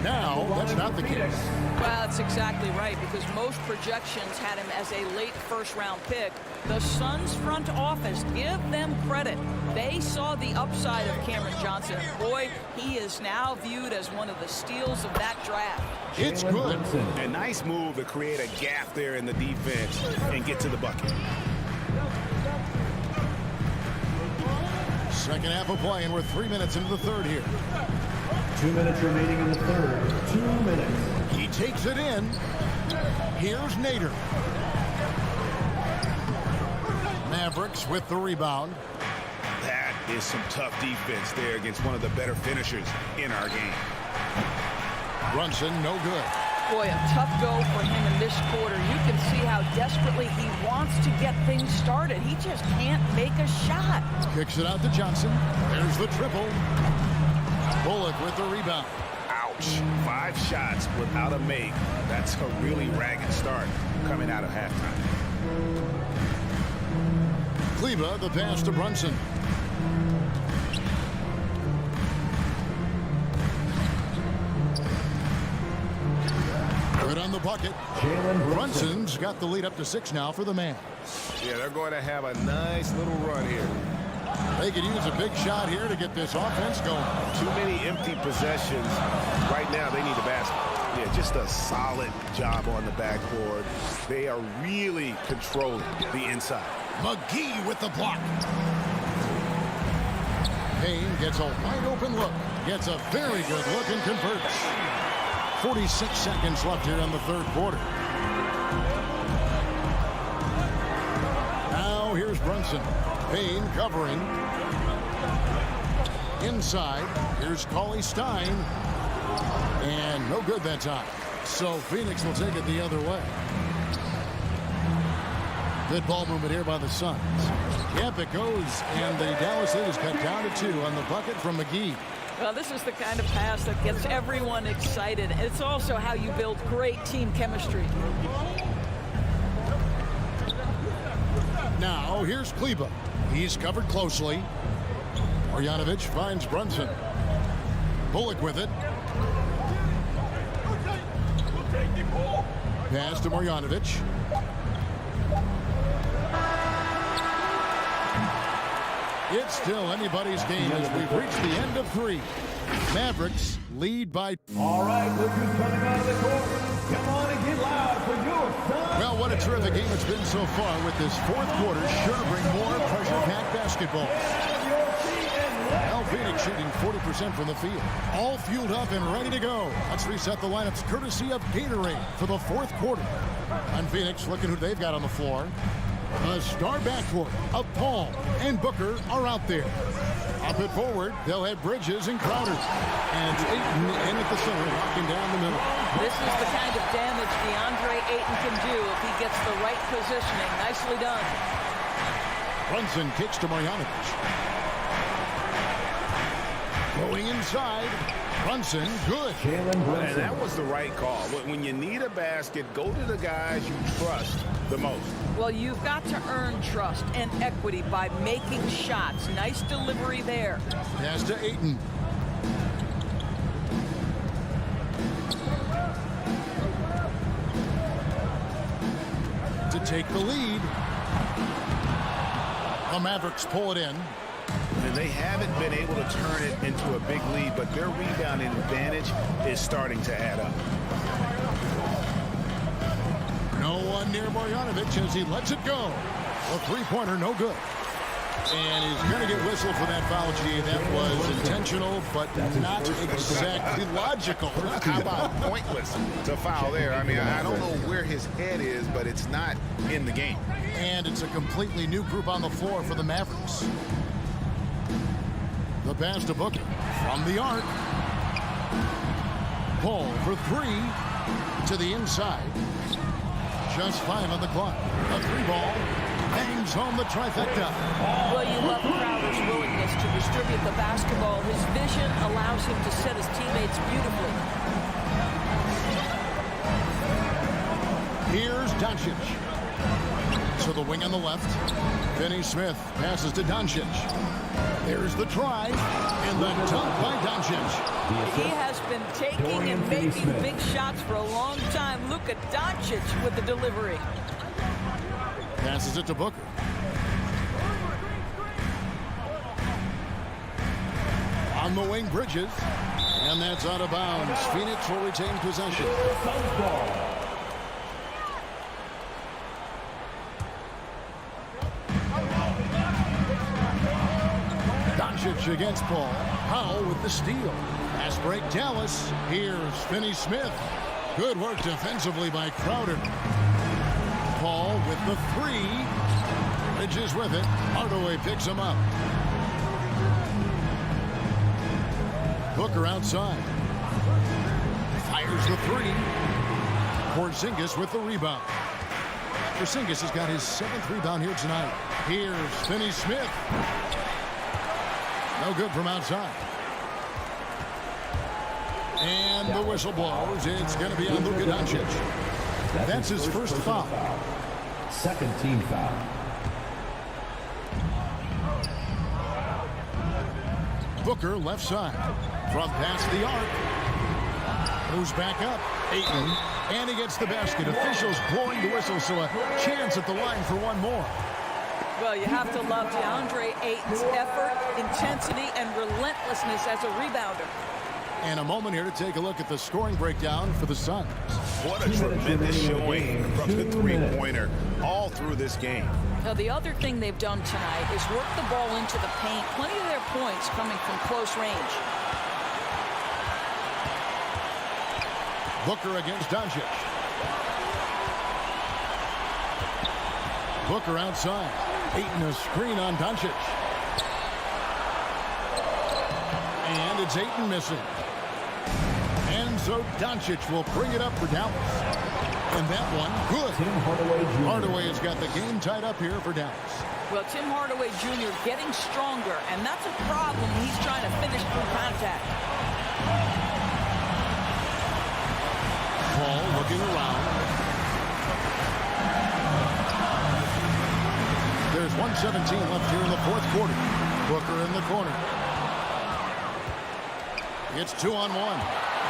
Now, that's not the case. Well, that's exactly right, because most projections had him as a late first-round pick. The Suns front office, give them credit. They saw the upside of Cameron Johnson. Boy, he is now viewed as one of the steals of that draft. It's good. A nice move to create a gap there in the defense and get to the bucket. Second half of play, and we're 3 minutes into the third here. 2 minutes remaining in the third. 2 minutes. He takes it in. Here's Nader. Mavericks with the rebound. That is some tough defense there against one of the better finishers in our game. Brunson, no good. Boy, a tough go for him in this quarter. You can see how desperately he wants to get things started. He just can't make a shot. Kicks it out to Johnson. There's the triple. Bullock with the rebound. Ouch. 5 shots without a make. That's a really ragged start coming out of halftime. Kleba, the pass to Brunson. Good on the bucket. Brunson's got the lead up to 6 now for the man. Yeah, they're going to have a nice little run here. They could use a big shot here to get this offense going. Too many empty possessions. Right now, they need a basket. Yeah, just a solid job on the backboard. They are really controlling the inside. McGee with the block. Payne gets a wide open look. Gets a very good look and converts. 46 seconds left here in the third quarter. Now here's Brunson. Payne covering. Inside. Here's Cauley Stein. And no good that time. So Phoenix will take it the other way. Good ball movement here by the Suns. Yep, it goes. And the Dallas lead is cut down to 2 on the bucket from McGee. Well, this is the kind of pass that gets everyone excited. It's also how you build great team chemistry. Now, here's Kleba. He's covered closely. Marjanovic finds Brunson. Bullock with it. Pass to Marjanovic. It's still anybody's game as we've reached the end of 3. Mavericks lead by... All right, look who's coming out of the court. Come on and get loud for your son. Well, what a terrific game it's been so far, with this fourth quarter sure to bring more pressure-packed basketball. Now Phoenix shooting 40% from the field. All fueled up and ready to go. Let's reset the lineups courtesy of Gatorade for the fourth quarter. And Phoenix, looking who they've got on the floor. The star backcourt of Paul and Booker are out there. Up at forward, they'll have Bridges and Crowder. And it's Ayton in at the center, locking down the middle. This is the kind of damage DeAndre Ayton can do if he gets the right positioning. Nicely done. Brunson kicks to Marjanovic. Going inside. Brunson, good. And that was the right call. When you need a basket, go to the guys you trust the most. Well, you've got to earn trust and equity by making shots. Nice delivery there. Pass to Ayton. To take the lead. The Mavericks pull it in. And they haven't been able to turn it into a big lead, but their rebounding advantage is starting to add up. No one near Bojanovic as he lets it go. A three-pointer, no good. And he's going to get whistled for that foul, G. That was intentional, but not exactly logical. How about pointless to foul there? I mean, I don't know where his head is, but it's not in the game. And it's a completely new group on the floor for the Mavericks. The pass to Booker from the arc. Paul for three to the inside. Just 5 on the clock. A three ball. Bangs home the trifecta. Well, you love Crowder's willingness to distribute the basketball. His vision allows him to set his teammates beautifully. Here's Doncic. To the wing on the left. Finney Smith passes to Doncic. There's the try. And the dunk by Doncic. He has been taking and making big shots for a long time. Look at Doncic with the delivery. Passes it to Booker. On the wing, Bridges. And that's out of bounds. Phoenix will retain possession. Doncic against Paul. Powell with the steal. Pass break, Dallas. Here's Finney Smith. Good work defensively by Crowder. Paul with the three. Bridges with it. Hardaway picks him up. Booker outside. Fires the three. Porzingis with the rebound. Porzingis has got his 7th rebound here tonight. Here's Finney Smith. No good from outside. And the whistle blows. It's going to be on Luka Doncic. That's his first foul. Second team foul. Booker left side. From past the arc. Moves back up. Ayton. And he gets the basket. Officials blowing the whistle, so a chance at the line for one more. Well, you have to love DeAndre Ayton's effort, intensity, and relentlessness as a rebounder. And a moment here to take a look at the scoring breakdown for the Suns. What a tremendous showing from the three-pointer all through this game. Now, the other thing they've done tonight is work the ball into the paint. Plenty of their points coming from close range. Booker against Doncic. Booker outside. Ayton a screen on Doncic. And it's Ayton missing. And so Doncic will bring it up for Dallas. And that one, good. Hardaway has got the game tied up here for Dallas. Well, Tim Hardaway Jr. getting stronger, and that's a problem. He's trying to finish through contact. Paul looking around. There's 1:17 left here in the fourth quarter. Booker in the corner. It's 2-on-1.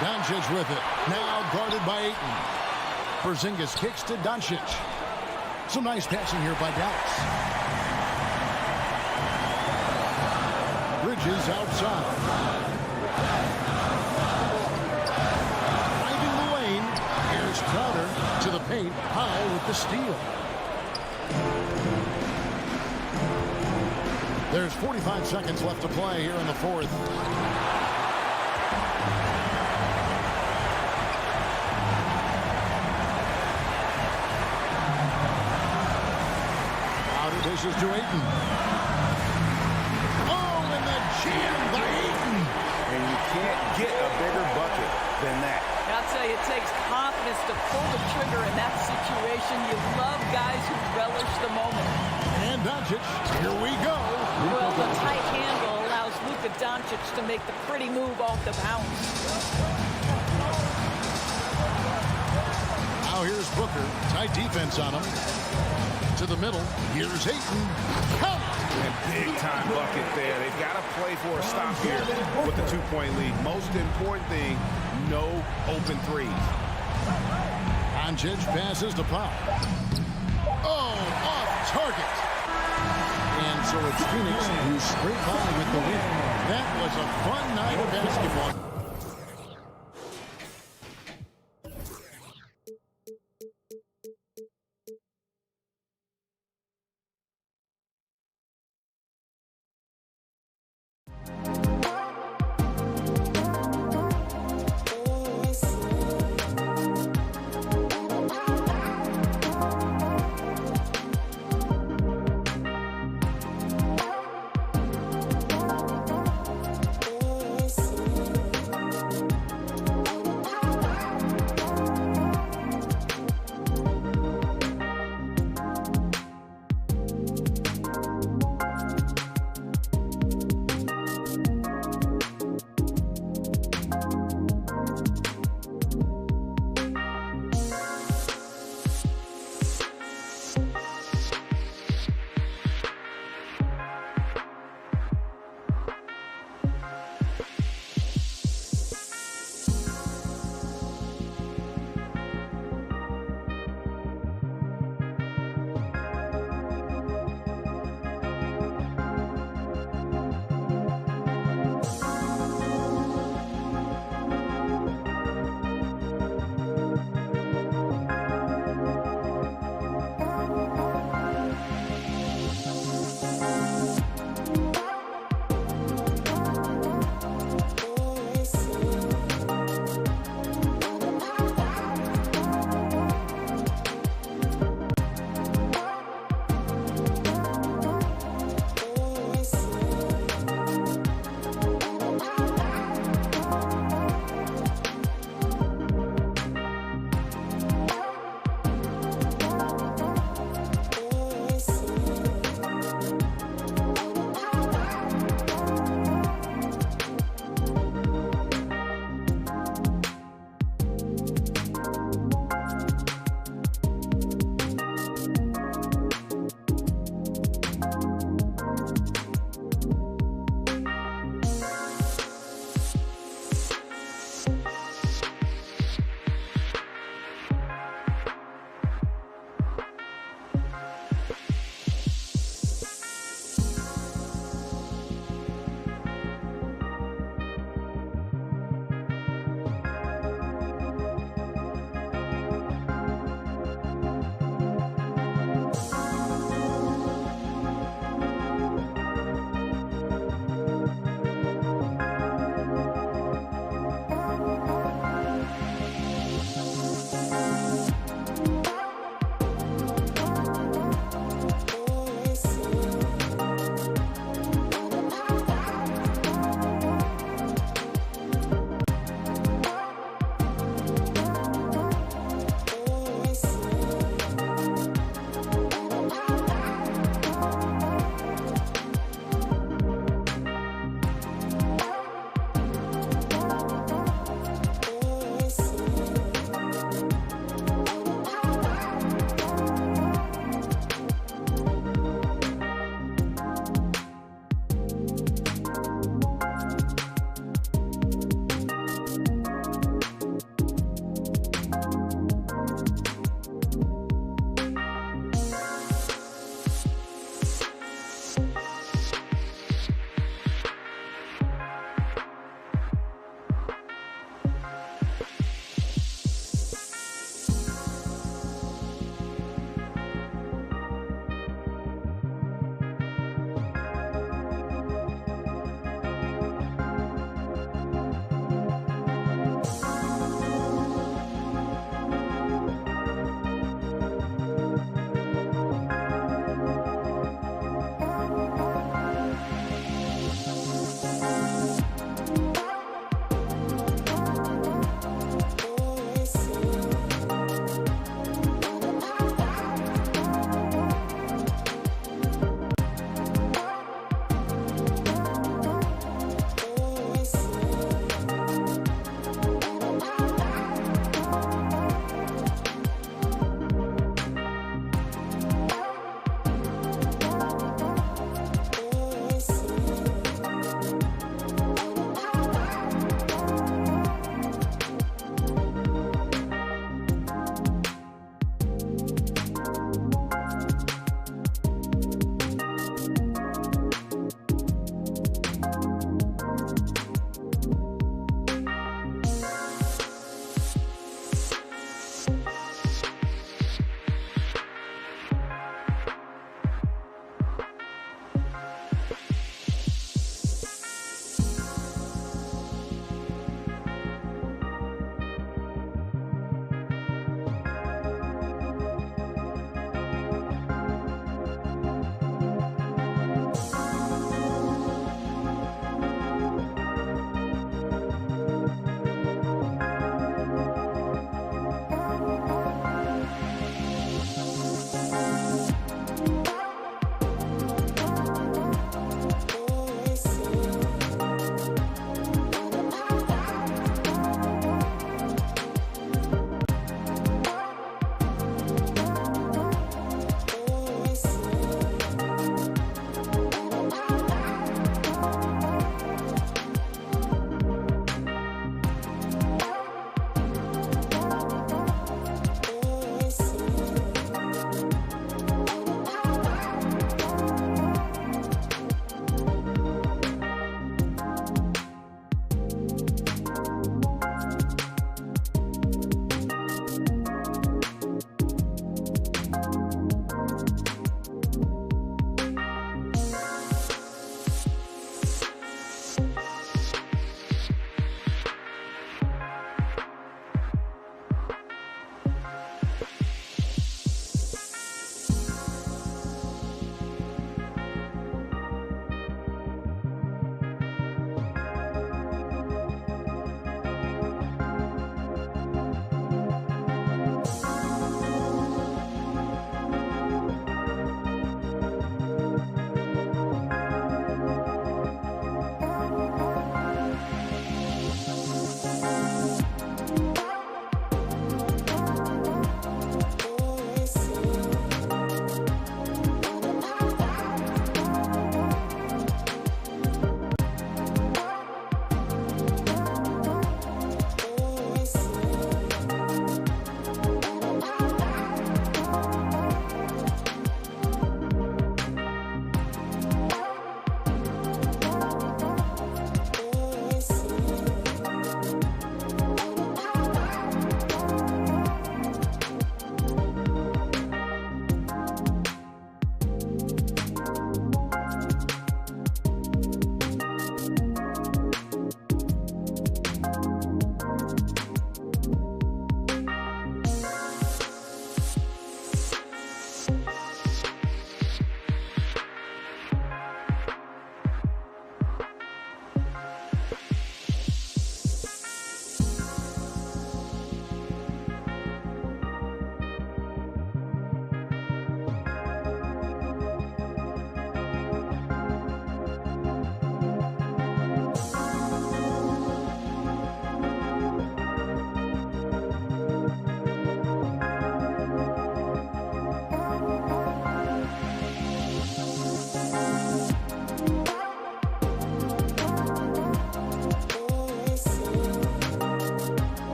Doncic with it. Now guarded by Ayton. Porzingis kicks to Doncic. Some nice passing here by Dallas. Bridges outside. Driving the lane. Here's Crowder to the paint. Powell with the steal. There's 45 seconds left to play here in the fourth. Out of dishes to Ayton. Oh, and the jam by Ayton. And you can't get a bigger bucket than that. I'll tell you, it takes confidence to pull the trigger in that situation. You love guys who relish the moment. And Doncic, here we go. Well, the tight handle allows Luka Doncic to make the pretty move off the bounce. Now here's Booker. Tight defense on him. To the middle. Here's Ayton. Count! And big-time bucket there. They've got to play for a stop here with the two-point lead. Most important thing, no open threes. Doncic passes to Powell. Oh, off target. And so it's Phoenix who scraped by with the win. That was a fun night of basketball.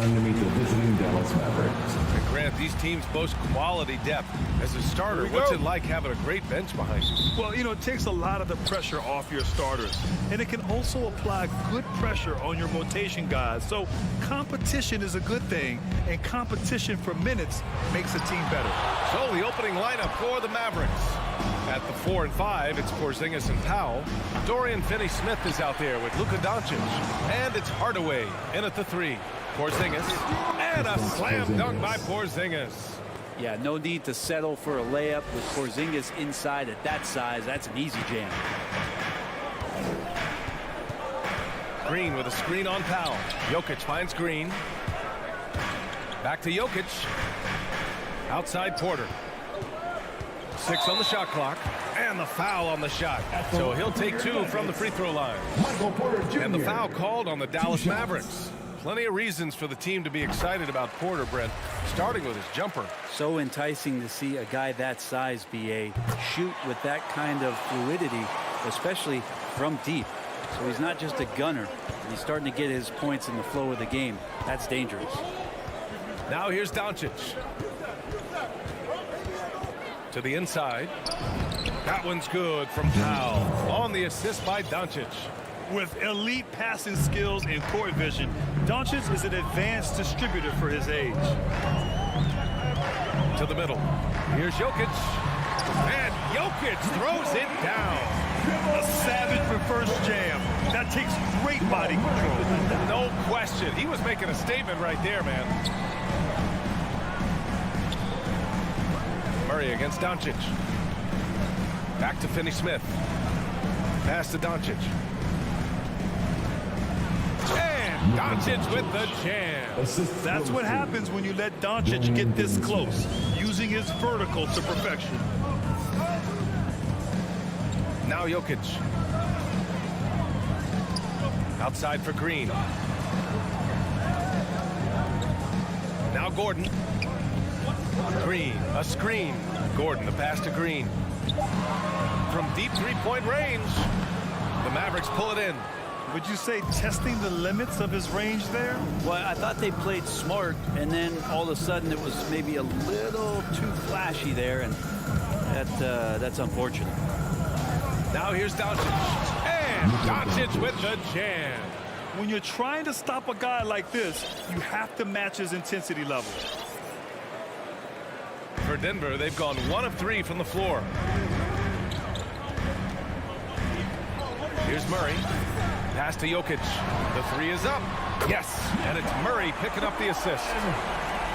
time to meet the visiting Dallas Mavericks. And Grant, these teams boast quality depth. As a starter, what's it like having a great bench behind you? Well, you know, it takes a lot of the pressure off your starters, and it can also apply good pressure on your rotation guys. So competition is a good thing, and competition for minutes makes a team better. So the opening lineup for the Mavericks. At the 4 and 5, it's Porzingis and Powell. Dorian Finney-Smith is out there with Luka Doncic. And it's Hardaway in at the 3. Porzingis. And a slam dunk by Porzingis. Yeah, no need to settle for a layup with Porzingis inside at that size. That's an easy jam. Green with a screen on Powell. Jokic finds Green. Back to Jokic. Outside Porter. 6 on the shot clock. And the foul on the shot. So he'll take 2 from the free throw line. And the foul called on the Dallas Mavericks. Plenty of reasons for the team to be excited about Porter, Brent, starting with his jumper. So enticing to see a guy that size be a shoot with that kind of fluidity, especially from deep. So he's not just a gunner. He's starting to get his points in the flow of the game. That's dangerous. Now here's Doncic. To the inside. That one's good from Powell. On the assist by Doncic. With elite passing skills and court vision, Doncic is an advanced distributor for his age. To the middle. Here's Jokic. And Jokic throws it down. A savage reverse jam. That takes great body control. No question. He was making a statement right there, man. Murray against Doncic. Back to Finney-Smith. Pass to Doncic. And Doncic with the jam. That's what happens when you let Doncic get this close, using his vertical to perfection. Now Jokic. Outside for Green. Now Gordon. Green, a screen. Gordon, the pass to Green. From deep three-point range, the Mavericks pull it in. Would you say testing the limits of his range there? Well, I thought they played smart, and then all of a sudden it was maybe a little too flashy there, and that's unfortunate. Now here's Doncic. And Doncic with the jam. When you're trying to stop a guy like this, you have to match his intensity level. For Denver, they've gone 1 of 3 from the floor. Here's Murray. Pass to Jokic. The 3 is up. Yes, and it's Murray picking up the assist.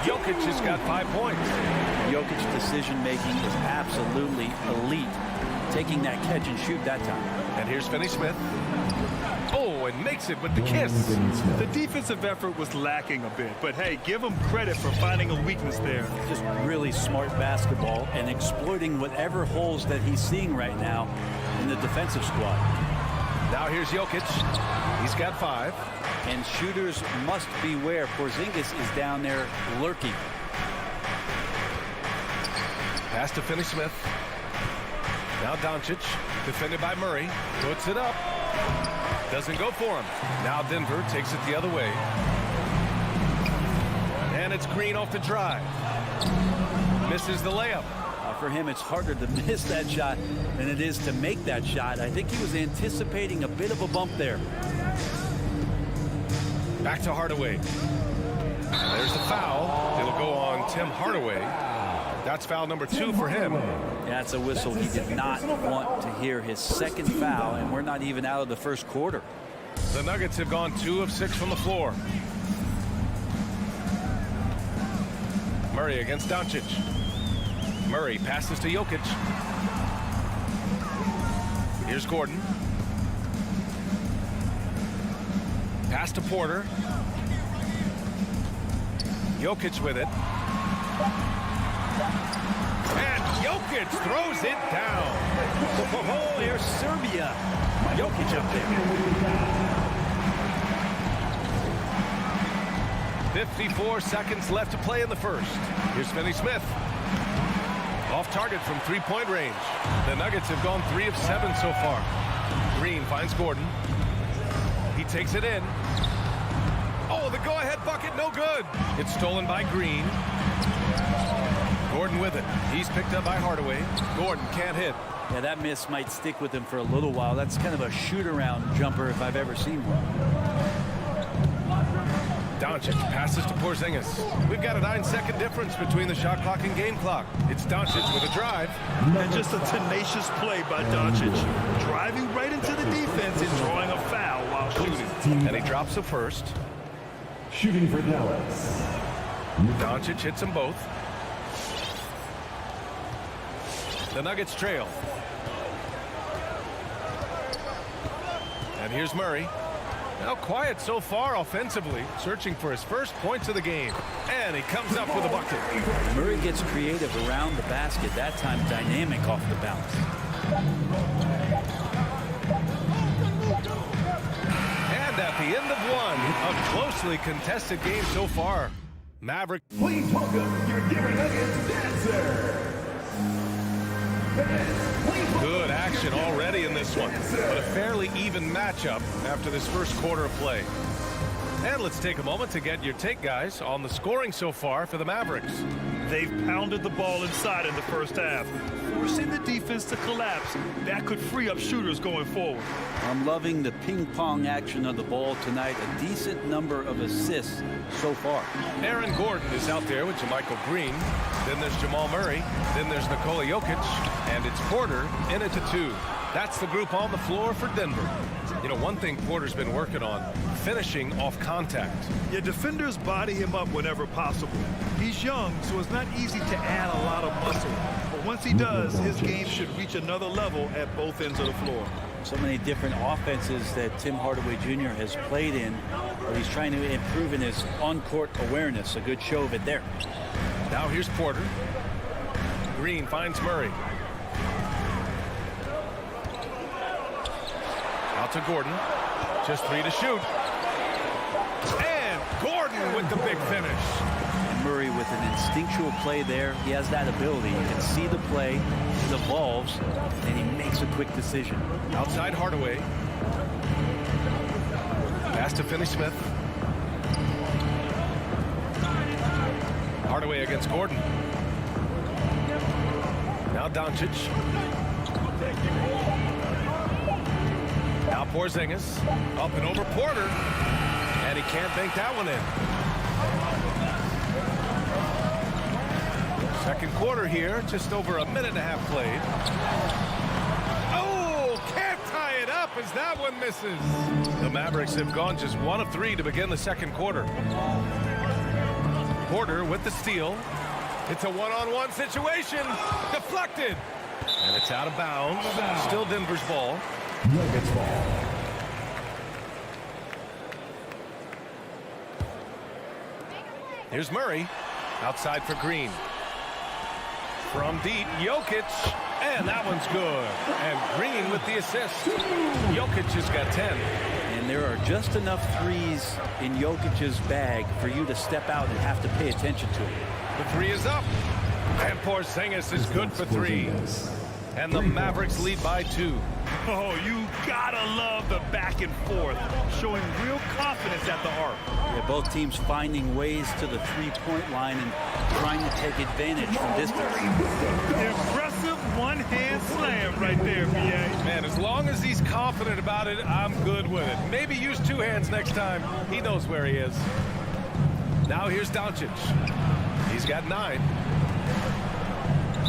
Jokic has got 5 points. Jokic's decision-making is absolutely elite. Taking that catch and shoot that time. And here's Finney-Smith. Oh, and makes it with the kiss. The defensive effort was lacking a bit, but hey, give him credit for finding a weakness there. Just really smart basketball and exploiting whatever holes that he's seeing right now in the defensive squad. Now here's Jokic. He's got 5. And shooters must beware. Porzingis is down there lurking. Pass to Finney-Smith. Now Doncic, defended by Murray, puts it up. Doesn't go for him. Now Denver takes it the other way. And it's Green off the drive. Misses the layup. For him, it's harder to miss that shot than it is to make that shot. I think he was anticipating a bit of a bump there. Back to Hardaway. There's the foul. It'll go on Tim Hardaway. That's foul number 2 for him. That's a whistle he did not want to hear. His second foul, and we're not even out of the first quarter. The Nuggets have gone 2 of 6 from the floor. Murray against Doncic. Murray passes to Jokic. Here's Gordon. Pass to Porter. Jokic with it. And Jokic throws it down. Oh, here's Serbia. Jokic up there. 54 seconds left to play in the first. Here's Finney-Smith. Off target from three-point range. The Nuggets have gone 3 of 7 so far. Green finds Gordon. He takes it in. Oh, the go-ahead bucket, no good. It's stolen by Green. Gordon with it. He's picked up by Hardaway. Gordon can't hit. Yeah, that miss might stick with him for a little while. That's kind of a shoot-around jumper if I've ever seen one. Doncic passes to Porzingis. We've got a 9-second difference between the shot clock and game clock. It's Doncic with a drive. And just a tenacious play by Doncic. Driving right into the defense and drawing a foul while shooting. And he drops the first. Shooting for Dallas. Doncic hits them both. The Nuggets trail. And here's Murray. Now quiet so far offensively, searching for his first points of the game. And he comes up with a bucket. Murray gets creative around the basket, that time dynamic off the bounce. And at the end of one, a closely contested game so far. Maverick. Please welcome your Denver Nuggets dancer. Good action already in this one, but a fairly even matchup after this first quarter of play. And let's take a moment to get your take, guys, on the scoring so far for the Mavericks. They've pounded the ball inside in the first half, forcing the defense to collapse. That could free up shooters going forward. I'm loving the ping-pong action of the ball tonight. A decent number of assists so far. Aaron Gordon is out there with JaMychal Green. Then there's Jamal Murray. Then there's Nikola Jokic. And it's Porter in it to 2. That's the group on the floor for Denver. You know, one thing Porter's been working on, finishing off contact. Yeah, defenders body him up whenever possible. He's young, so it's not easy to add a lot of muscle. But once he does, his game should reach another level at both ends of the floor. So many different offenses that Tim Hardaway Jr. has played in, but he's trying to improve in his on-court awareness. A good show of it there. Now here's Porter. Green finds Murray. Out to Gordon. Just 3 to shoot. And Gordon with the big finish. And Murray with an instinctual play there. He has that ability. You can see the play, it evolves, and he makes a quick decision. Outside Hardaway. Pass to Finney-Smith. Hardaway against Gordon. Now Doncic. Now Porzingis. Up and over Porter. And he can't bank that one in. Second quarter here. Just over a minute and a half played. Oh, can't tie it up as that one misses. The Mavericks have gone just 1 of 3 to begin the second quarter. Porter with the steal. It's a one-on-one situation. Deflected. And it's out of bounds. Still Denver's ball. Nuggets ball. Here's Murray. Outside for Green. From deep, Jokic. And that one's good. And Green with the assist. Jokic has got 10. And there are just enough threes in Jokic's bag for you to step out and have to pay attention to it. The 3 is up. And Porzingis is good for 3. And the Mavericks lead by 2. Oh, you gotta love the back and forth, showing real confidence at the arc. Yeah, both teams finding ways to the three-point line and trying to take advantage from distance. Impressive one-hand slam right there, B.A. Man, as long as he's confident about it, I'm good with it. Maybe use 2 hands next time. He knows where he is. Now here's Doncic. He's got 9.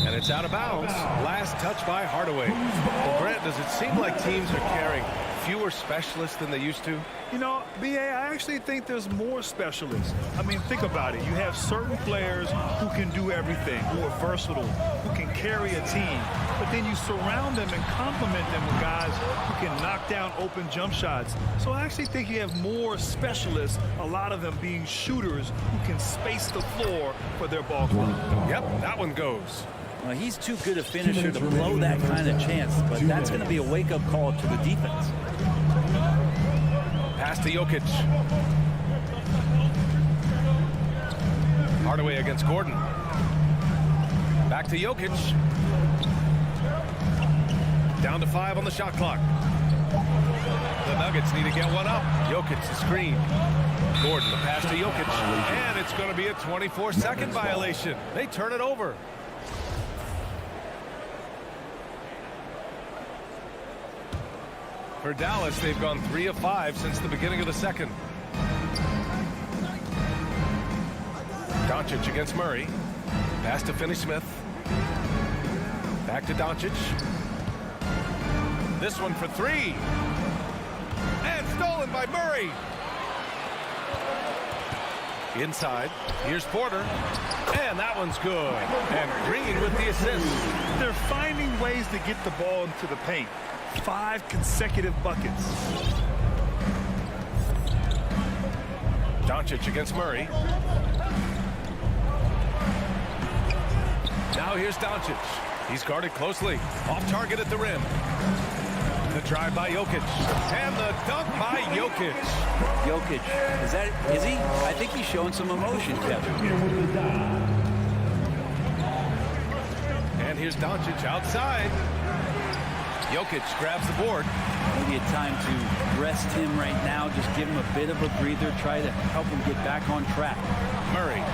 And it's out of bounds. Last touch by Hardaway. Well, Grant, does it seem like teams are carrying fewer specialists than they used to? You know, B.A., I actually think there's more specialists. I mean, think about it. You have certain players who can do everything, who are versatile, who can carry a team. But then you surround them and complement them with guys who can knock down open jump shots. So I actually think you have more specialists, a lot of them being shooters who can space the floor for their ball club. Yep, that one goes. Well, he's too good a finisher to blow that kind of chance, but that's going to be a wake-up call to the defense. Pass to Jokic. Hardaway against Gordon. Back to Jokic. Down to 5 on the shot clock. The Nuggets need to get one up. Jokic, the screen. Gordon, the pass to Jokic, and it's going to be a 24-second violation. They turn it over. For Dallas, they've gone 3 of 5 since the beginning of the second. Doncic against Murray. Pass to Finney-Smith. Back to Doncic. This one for 3. And stolen by Murray. Inside. Here's Porter. And that one's good. And Green with the assist. They're finding ways to get the ball into the paint. 5 consecutive buckets. Doncic against Murray. Now here's Doncic. He's guarded closely. Off target at the rim. The drive by Jokic. And the dunk by Jokic. Jokic, is he? I think he's showing some emotion, Kevin. And here's Doncic outside. Jokic grabs the board. Maybe a time to rest him right now. Just give him a bit of a breather. Try to help him get back on track. Murray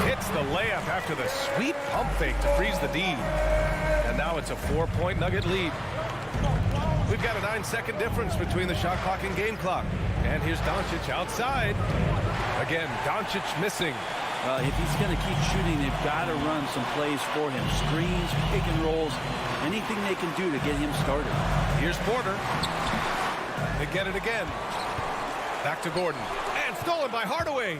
hits the layup after the sweet pump fake to freeze the D. And now it's a 4-point Nugget lead. We've got a 9-second difference between the shot clock and game clock. And here's Doncic outside. Again, Doncic missing. If he's going to keep shooting, they've got to run some plays for him. Screens, pick and rolls, anything they can do to get him started. Here's Porter. They get it again. Back to Gordon. And stolen by Hardaway.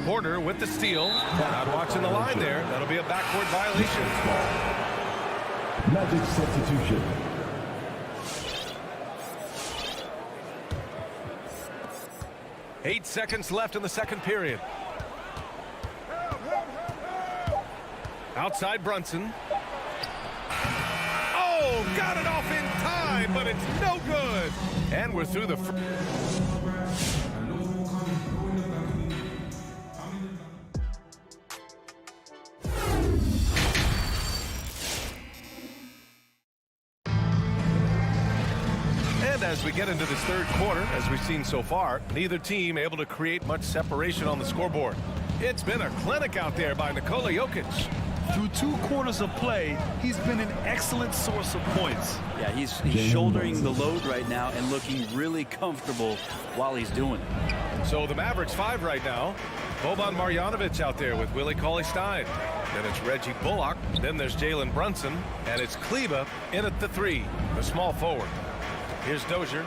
Porter with the steal. Not watching the line there. That'll be a backcourt violation. Magic substitution. Eight seconds left in the second period. Outside Brunson. Oh, got it off in time, but it's no good. And we're through the And as we get into this third quarter, as we've seen so far, neither team able to create much separation on the scoreboard. It's been a clinic out there by Nikola Jokic. Through 2 quarters of play, he's been an excellent source of points. Yeah, he's shouldering the load right now and looking really comfortable while he's doing it. So the Mavericks 5 right now. Boban Marjanovic out there with Willie Cauley-Stein. Then it's Reggie Bullock. Then there's Jalen Brunson. And it's Kleba in at the 3, the small forward. Here's Dozier.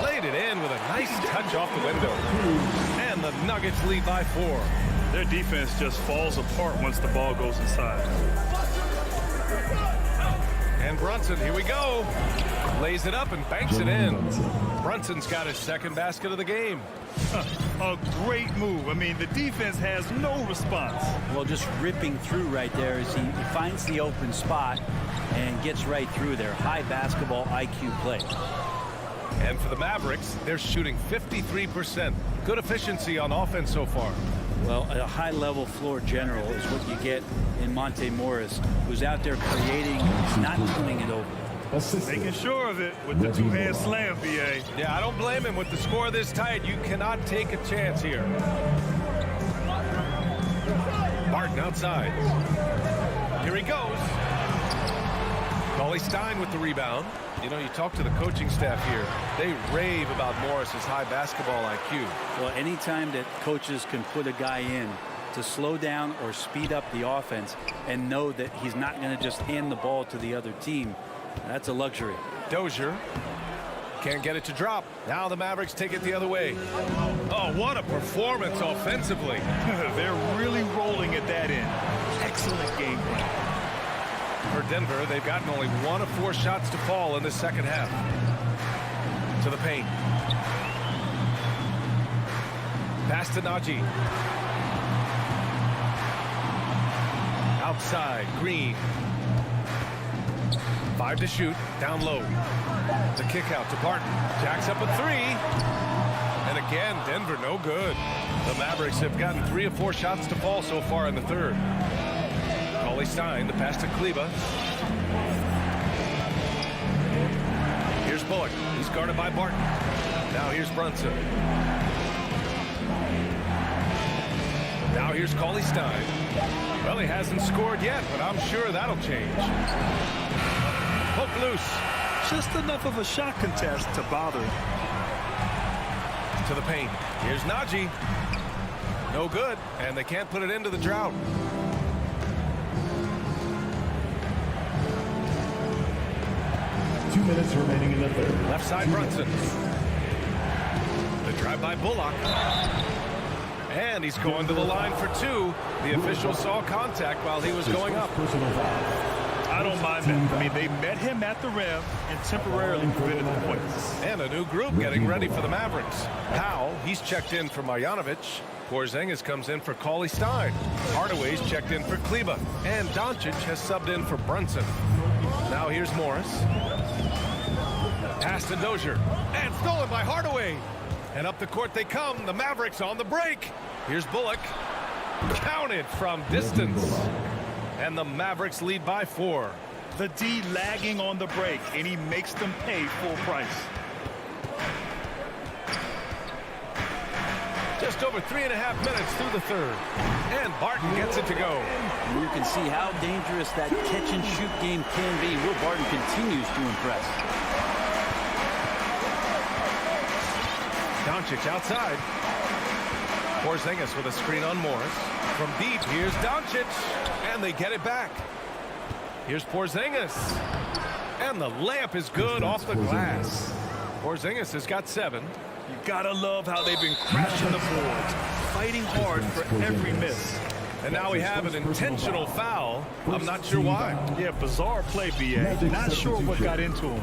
Laid it in with a nice touch off the window. And the Nuggets lead by 4. Their defense just falls apart once the ball goes inside. And Brunson, here we go. Lays it up and banks it in. Brunson's got his second basket of the game. A great move. I mean, the defense has no response. Well, just ripping through right there as he finds the open spot and gets right through there. High basketball IQ play. And for the Mavericks, they're shooting 53%. Good efficiency on offense so far. Well, a high-level floor general is what you get in Monte Morris, who's out there creating, not turning it over. Making sure of it with the 2-hand slam, BA. Yeah, I don't blame him with the score this tight. You cannot take a chance here. Martin outside. Here he goes. Cauley-Stein with the rebound. You know, you talk to the coaching staff here. They rave about Morris's high basketball IQ. Well, anytime that coaches can put a guy in to slow down or speed up the offense and know that he's not going to just hand the ball to the other team, that's a luxury. Dozier can't get it to drop. Now the Mavericks take it the other way. Oh, what a performance offensively. They're really rolling at that end. Excellent game plan. For Denver, they've gotten only 1 of 4 shots to fall in the second half. To the paint. Pass to Najee. Outside, Green. 5 to shoot, down low. The kick out to Barton. Jacks up a 3. And again, Denver no good. The Mavericks have gotten 3 of 4 shots to fall so far in the third. Cauley-Stein, the pass to Kleba. guarded by Barton. Now here's Brunson. Now here's Cauley Stein. Well, he hasn't scored yet, but I'm sure that'll change. Poke loose. Just enough of a shot contest to bother him. To the paint. Here's Najee. No good, and they can't put it into the drought. Minutes remaining in the third. Left side Brunson. The drive by Bullock. And he's going to the line for two. The official saw contact while he was going up. I don't mind that. I mean, they met him at the rim and temporarily prevented the points. And a new group getting ready for the Mavericks. Powell, he's checked in for Marjanovic. Porzingis comes in for Cauley Stein. Hardaway's checked in for Kleba. And Doncic has subbed in for Brunson. Now here's Morris. Pass to Dozier. And stolen by Hardaway. And up the court they come. The Mavericks on the break. Here's Bullock. Counted from distance. And the Mavericks lead by 4. The D lagging on the break, and he makes them pay full price. Just over 3.5 minutes through the third. And Barton gets it to go. And you can see how dangerous that catch-and-shoot game can be. Will Barton continues to impress. Doncic outside. Porzingis with a screen on Morris. From deep, here's Doncic. And they get it back. Here's Porzingis. And the layup is good off the glass. Porzingis has got 7. You gotta love how they've been crashing the boards, fighting hard for every miss. And now we have an intentional foul. I'm not sure why. Yeah, bizarre play, B.A. Not sure what got into him.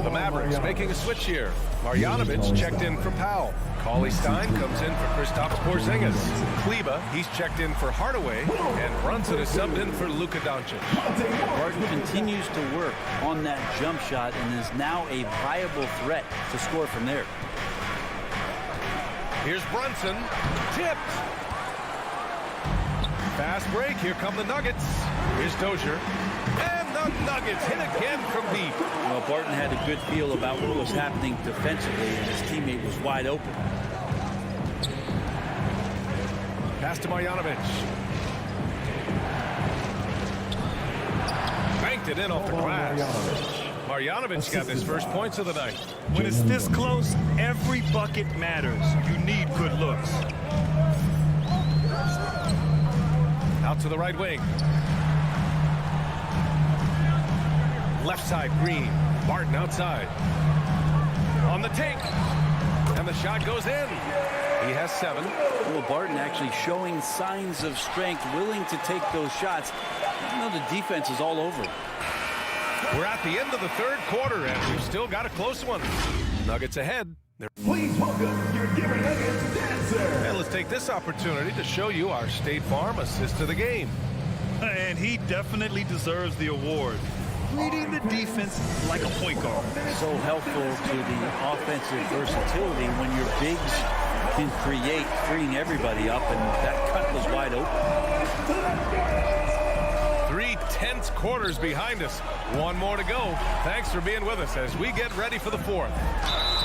The Mavericks making a switch here. Marjanovic checked in for Powell. Cauley Stein comes in for Kristaps Porzingis. Kleba, he's checked in for Hardaway. And Brunson is subbed in for Luka Doncic. Barton continues to work on that jump shot and is now a viable threat to score from there. Here's Brunson. Tipped. Fast break. Here come the Nuggets. Here's Dozier. And the Nuggets hit again from deep. Well, Barton had a good feel about what was happening defensively, and his teammate was wide open. Pass to Marjanovic. Banked it in off the glass. Marjanovic got his first points of the night. When it's this close, every bucket matters. You need good looks. Out to the right wing. Left side, Green. Barton outside. On the take. And the shot goes in. He has 7. Well, Barton actually showing signs of strength, willing to take those shots. You know, the defense is all over him. We're at the end of the third quarter, and we've still got a close one. Nuggets ahead. Please welcome your Denver Nuggets dancer. And let's take this opportunity to show you our State Farm assist to the game. And he definitely deserves the award. Leading the defense like a point guard. So helpful to the offensive versatility when your bigs can create, freeing everybody up, and that cut was wide open. 3 tense quarters behind us. One more to go. Thanks for being with us as we get ready for the 4th.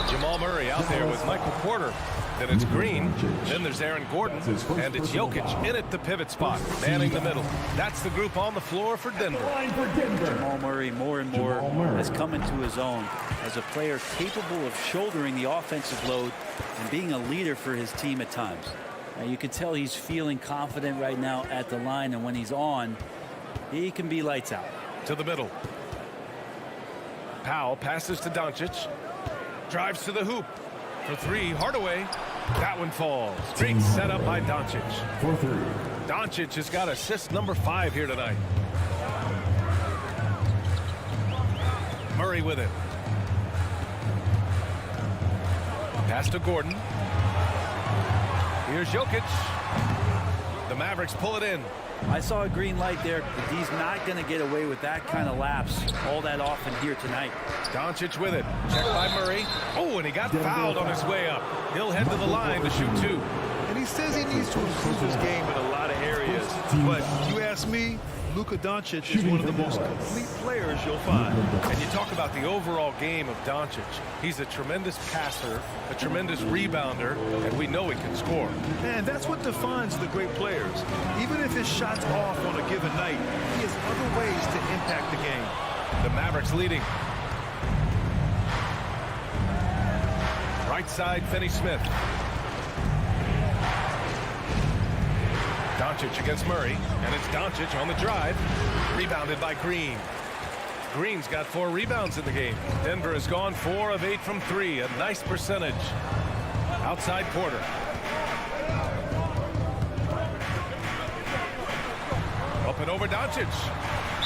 Jamal Murray out there with Michael Porter. Then it's Green. Then there's Aaron Gordon. And it's Jokic in at the pivot spot, manning the middle. That's the group on the floor for Denver. Jamal Murray more and more has come into his own as a player capable of shouldering the offensive load and being a leader for his team at times. Now, you can tell he's feeling confident right now at the line, and when he's on, he can be lights out. To the middle. Powell passes to Doncic. Drives to the hoop. For 3, Hardaway. That one falls. Great setup by Doncic. For 3. Doncic has got assist number 5 here tonight. Murray with it. Pass to Gordon. Here's Jokic. The Mavericks pull it in. I saw a green light there. The D's not going to get away with that kind of lapse all that often here tonight. Doncic with it. Checked by Murray. Oh, and he got fouled on his way up. He'll head to the line to shoot 2. And he says he needs to improve his game in a lot of areas. But you ask me, Luka Doncic is one of the most complete players you'll find. And you talk about the overall game of Doncic. He's a tremendous passer, a tremendous rebounder, and we know he can score. And that's what defines the great players. Even if his shot's off on a given night, he has other ways to impact the game. The Mavericks leading. Right side, Finney-Smith. Doncic against Murray, and it's Doncic on the drive. Rebounded by Green. Green's got 4 rebounds in the game. Denver has gone 4 of 8 from 3, a nice percentage. Outside Porter. Up and over Doncic.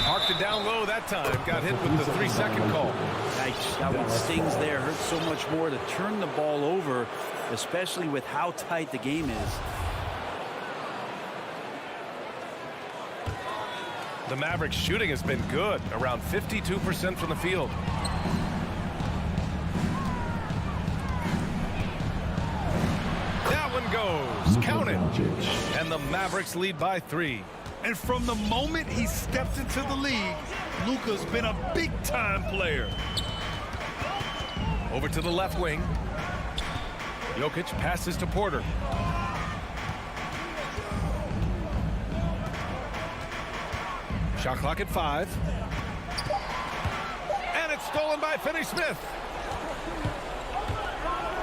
Marked it down low that time. Got hit with the 3-second call. That one stings there. Hurts so much more to turn the ball over, especially with how tight the game is. The Mavericks shooting has been good, around 52% from the field. That one goes. Count it. And the Mavericks lead by 3. And from the moment he stepped into the league, Luka's been a big-time player. Over to the left wing. Jokic passes to Porter. Shot clock at 5. And it's stolen by Finney-Smith.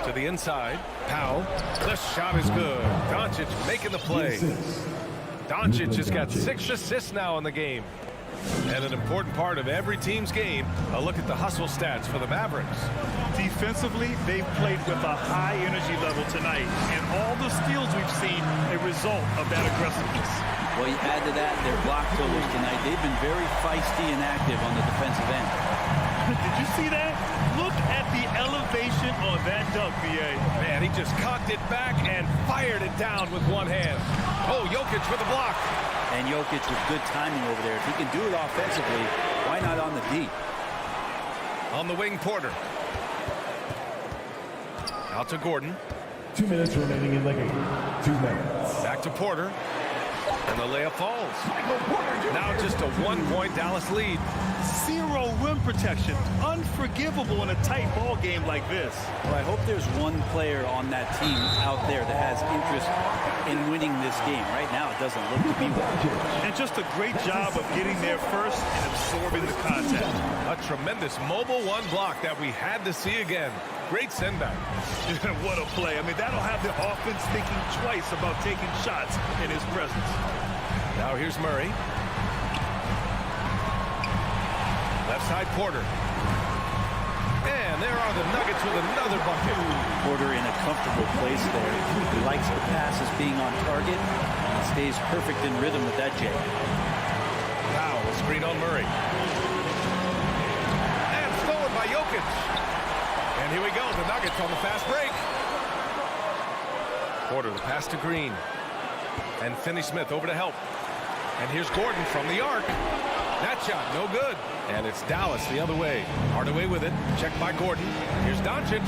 To the inside. Powell. The shot is good. Doncic making the play. Doncic has got 6 assists now in the game. And an important part of every team's game, a look at the hustle stats for the Mavericks. Defensively, they've played with a high energy level tonight. And all the steals we've seen, a result of that aggressiveness. Well, you add to that their block totals tonight. They've been very feisty and active on the defensive end. Did you see that? Look at the elevation on that dunk, B.A. Man, he just cocked it back and fired it down with one hand. Oh, Jokic with the block. And Jokic with good timing over there. If he can do it offensively, why not on the D? On the wing, Porter. Out to Gordon. 2 minutes remaining in the game. 2 minutes. Back to Porter. And the layup falls. Now just a 1-point Dallas lead. 0 rim protection. Unforgivable in a tight ball game like this. Well, I hope there's one player on that team out there that has interest in winning this game. Right now, it doesn't look to be one. And just a great job of getting there first and absorbing the contact. A tremendous mobile 1 block that we had to see again. Great send back. What a play. I mean, that'll have the offense thinking twice about taking shots in his presence. Now here's Murray. Left side Porter. And there are the Nuggets with another bucket. Porter in a comfortable place there. He likes the passes being on target. And stays perfect in rhythm with that J. Powell, screen on Murray. And stolen by Jokic. And here we go, the Nuggets on the fast break. Porter, the pass to Green. And Finney-Smith over to help. And here's Gordon from the arc. That shot, no good. And it's Dallas the other way. Hardaway with it. Checked by Gordon. Here's Doncic.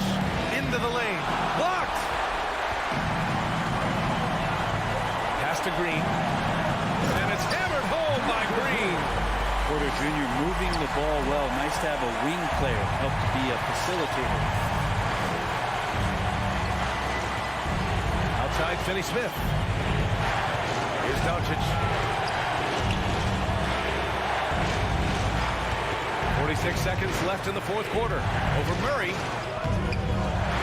Into the lane. Blocked. Pass to Green. And it's hammered home by Green. Porter Jr. moving the ball well. Nice to have a wing player help to be a facilitator. Outside Finney-Smith. Here's Doncic. 46 seconds left in the 4th quarter. Over Murray.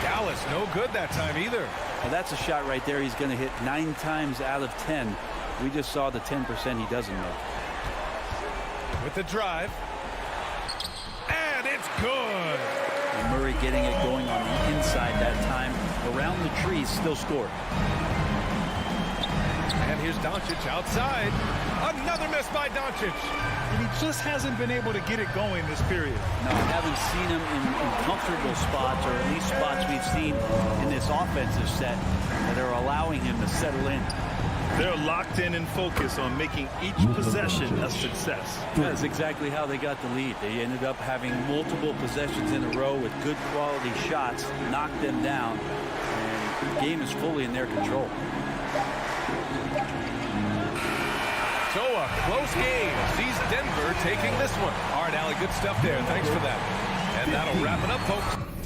Dallas no good that time either. Well, that's a shot right there. He's going to hit 9 times out of 10. We just saw the 10% he doesn't make. With the drive. And it's good. And Murray getting it going on the inside that time. Around the trees, still scored. And here's Doncic outside. Another miss by Doncic. And he just hasn't been able to get it going this period. No, I haven't seen him in comfortable spots, or at least spots we've seen in this offensive set that are allowing him to settle in. They're locked in and focused on making each possession a success. That's exactly how they got the lead. They ended up having multiple possessions in a row with good quality shots, knocked them down, and the game is fully in their control. Toa a close game. Sees Denver taking this one. All right, Allie, good stuff there. Thanks for that. And that'll wrap it up, folks.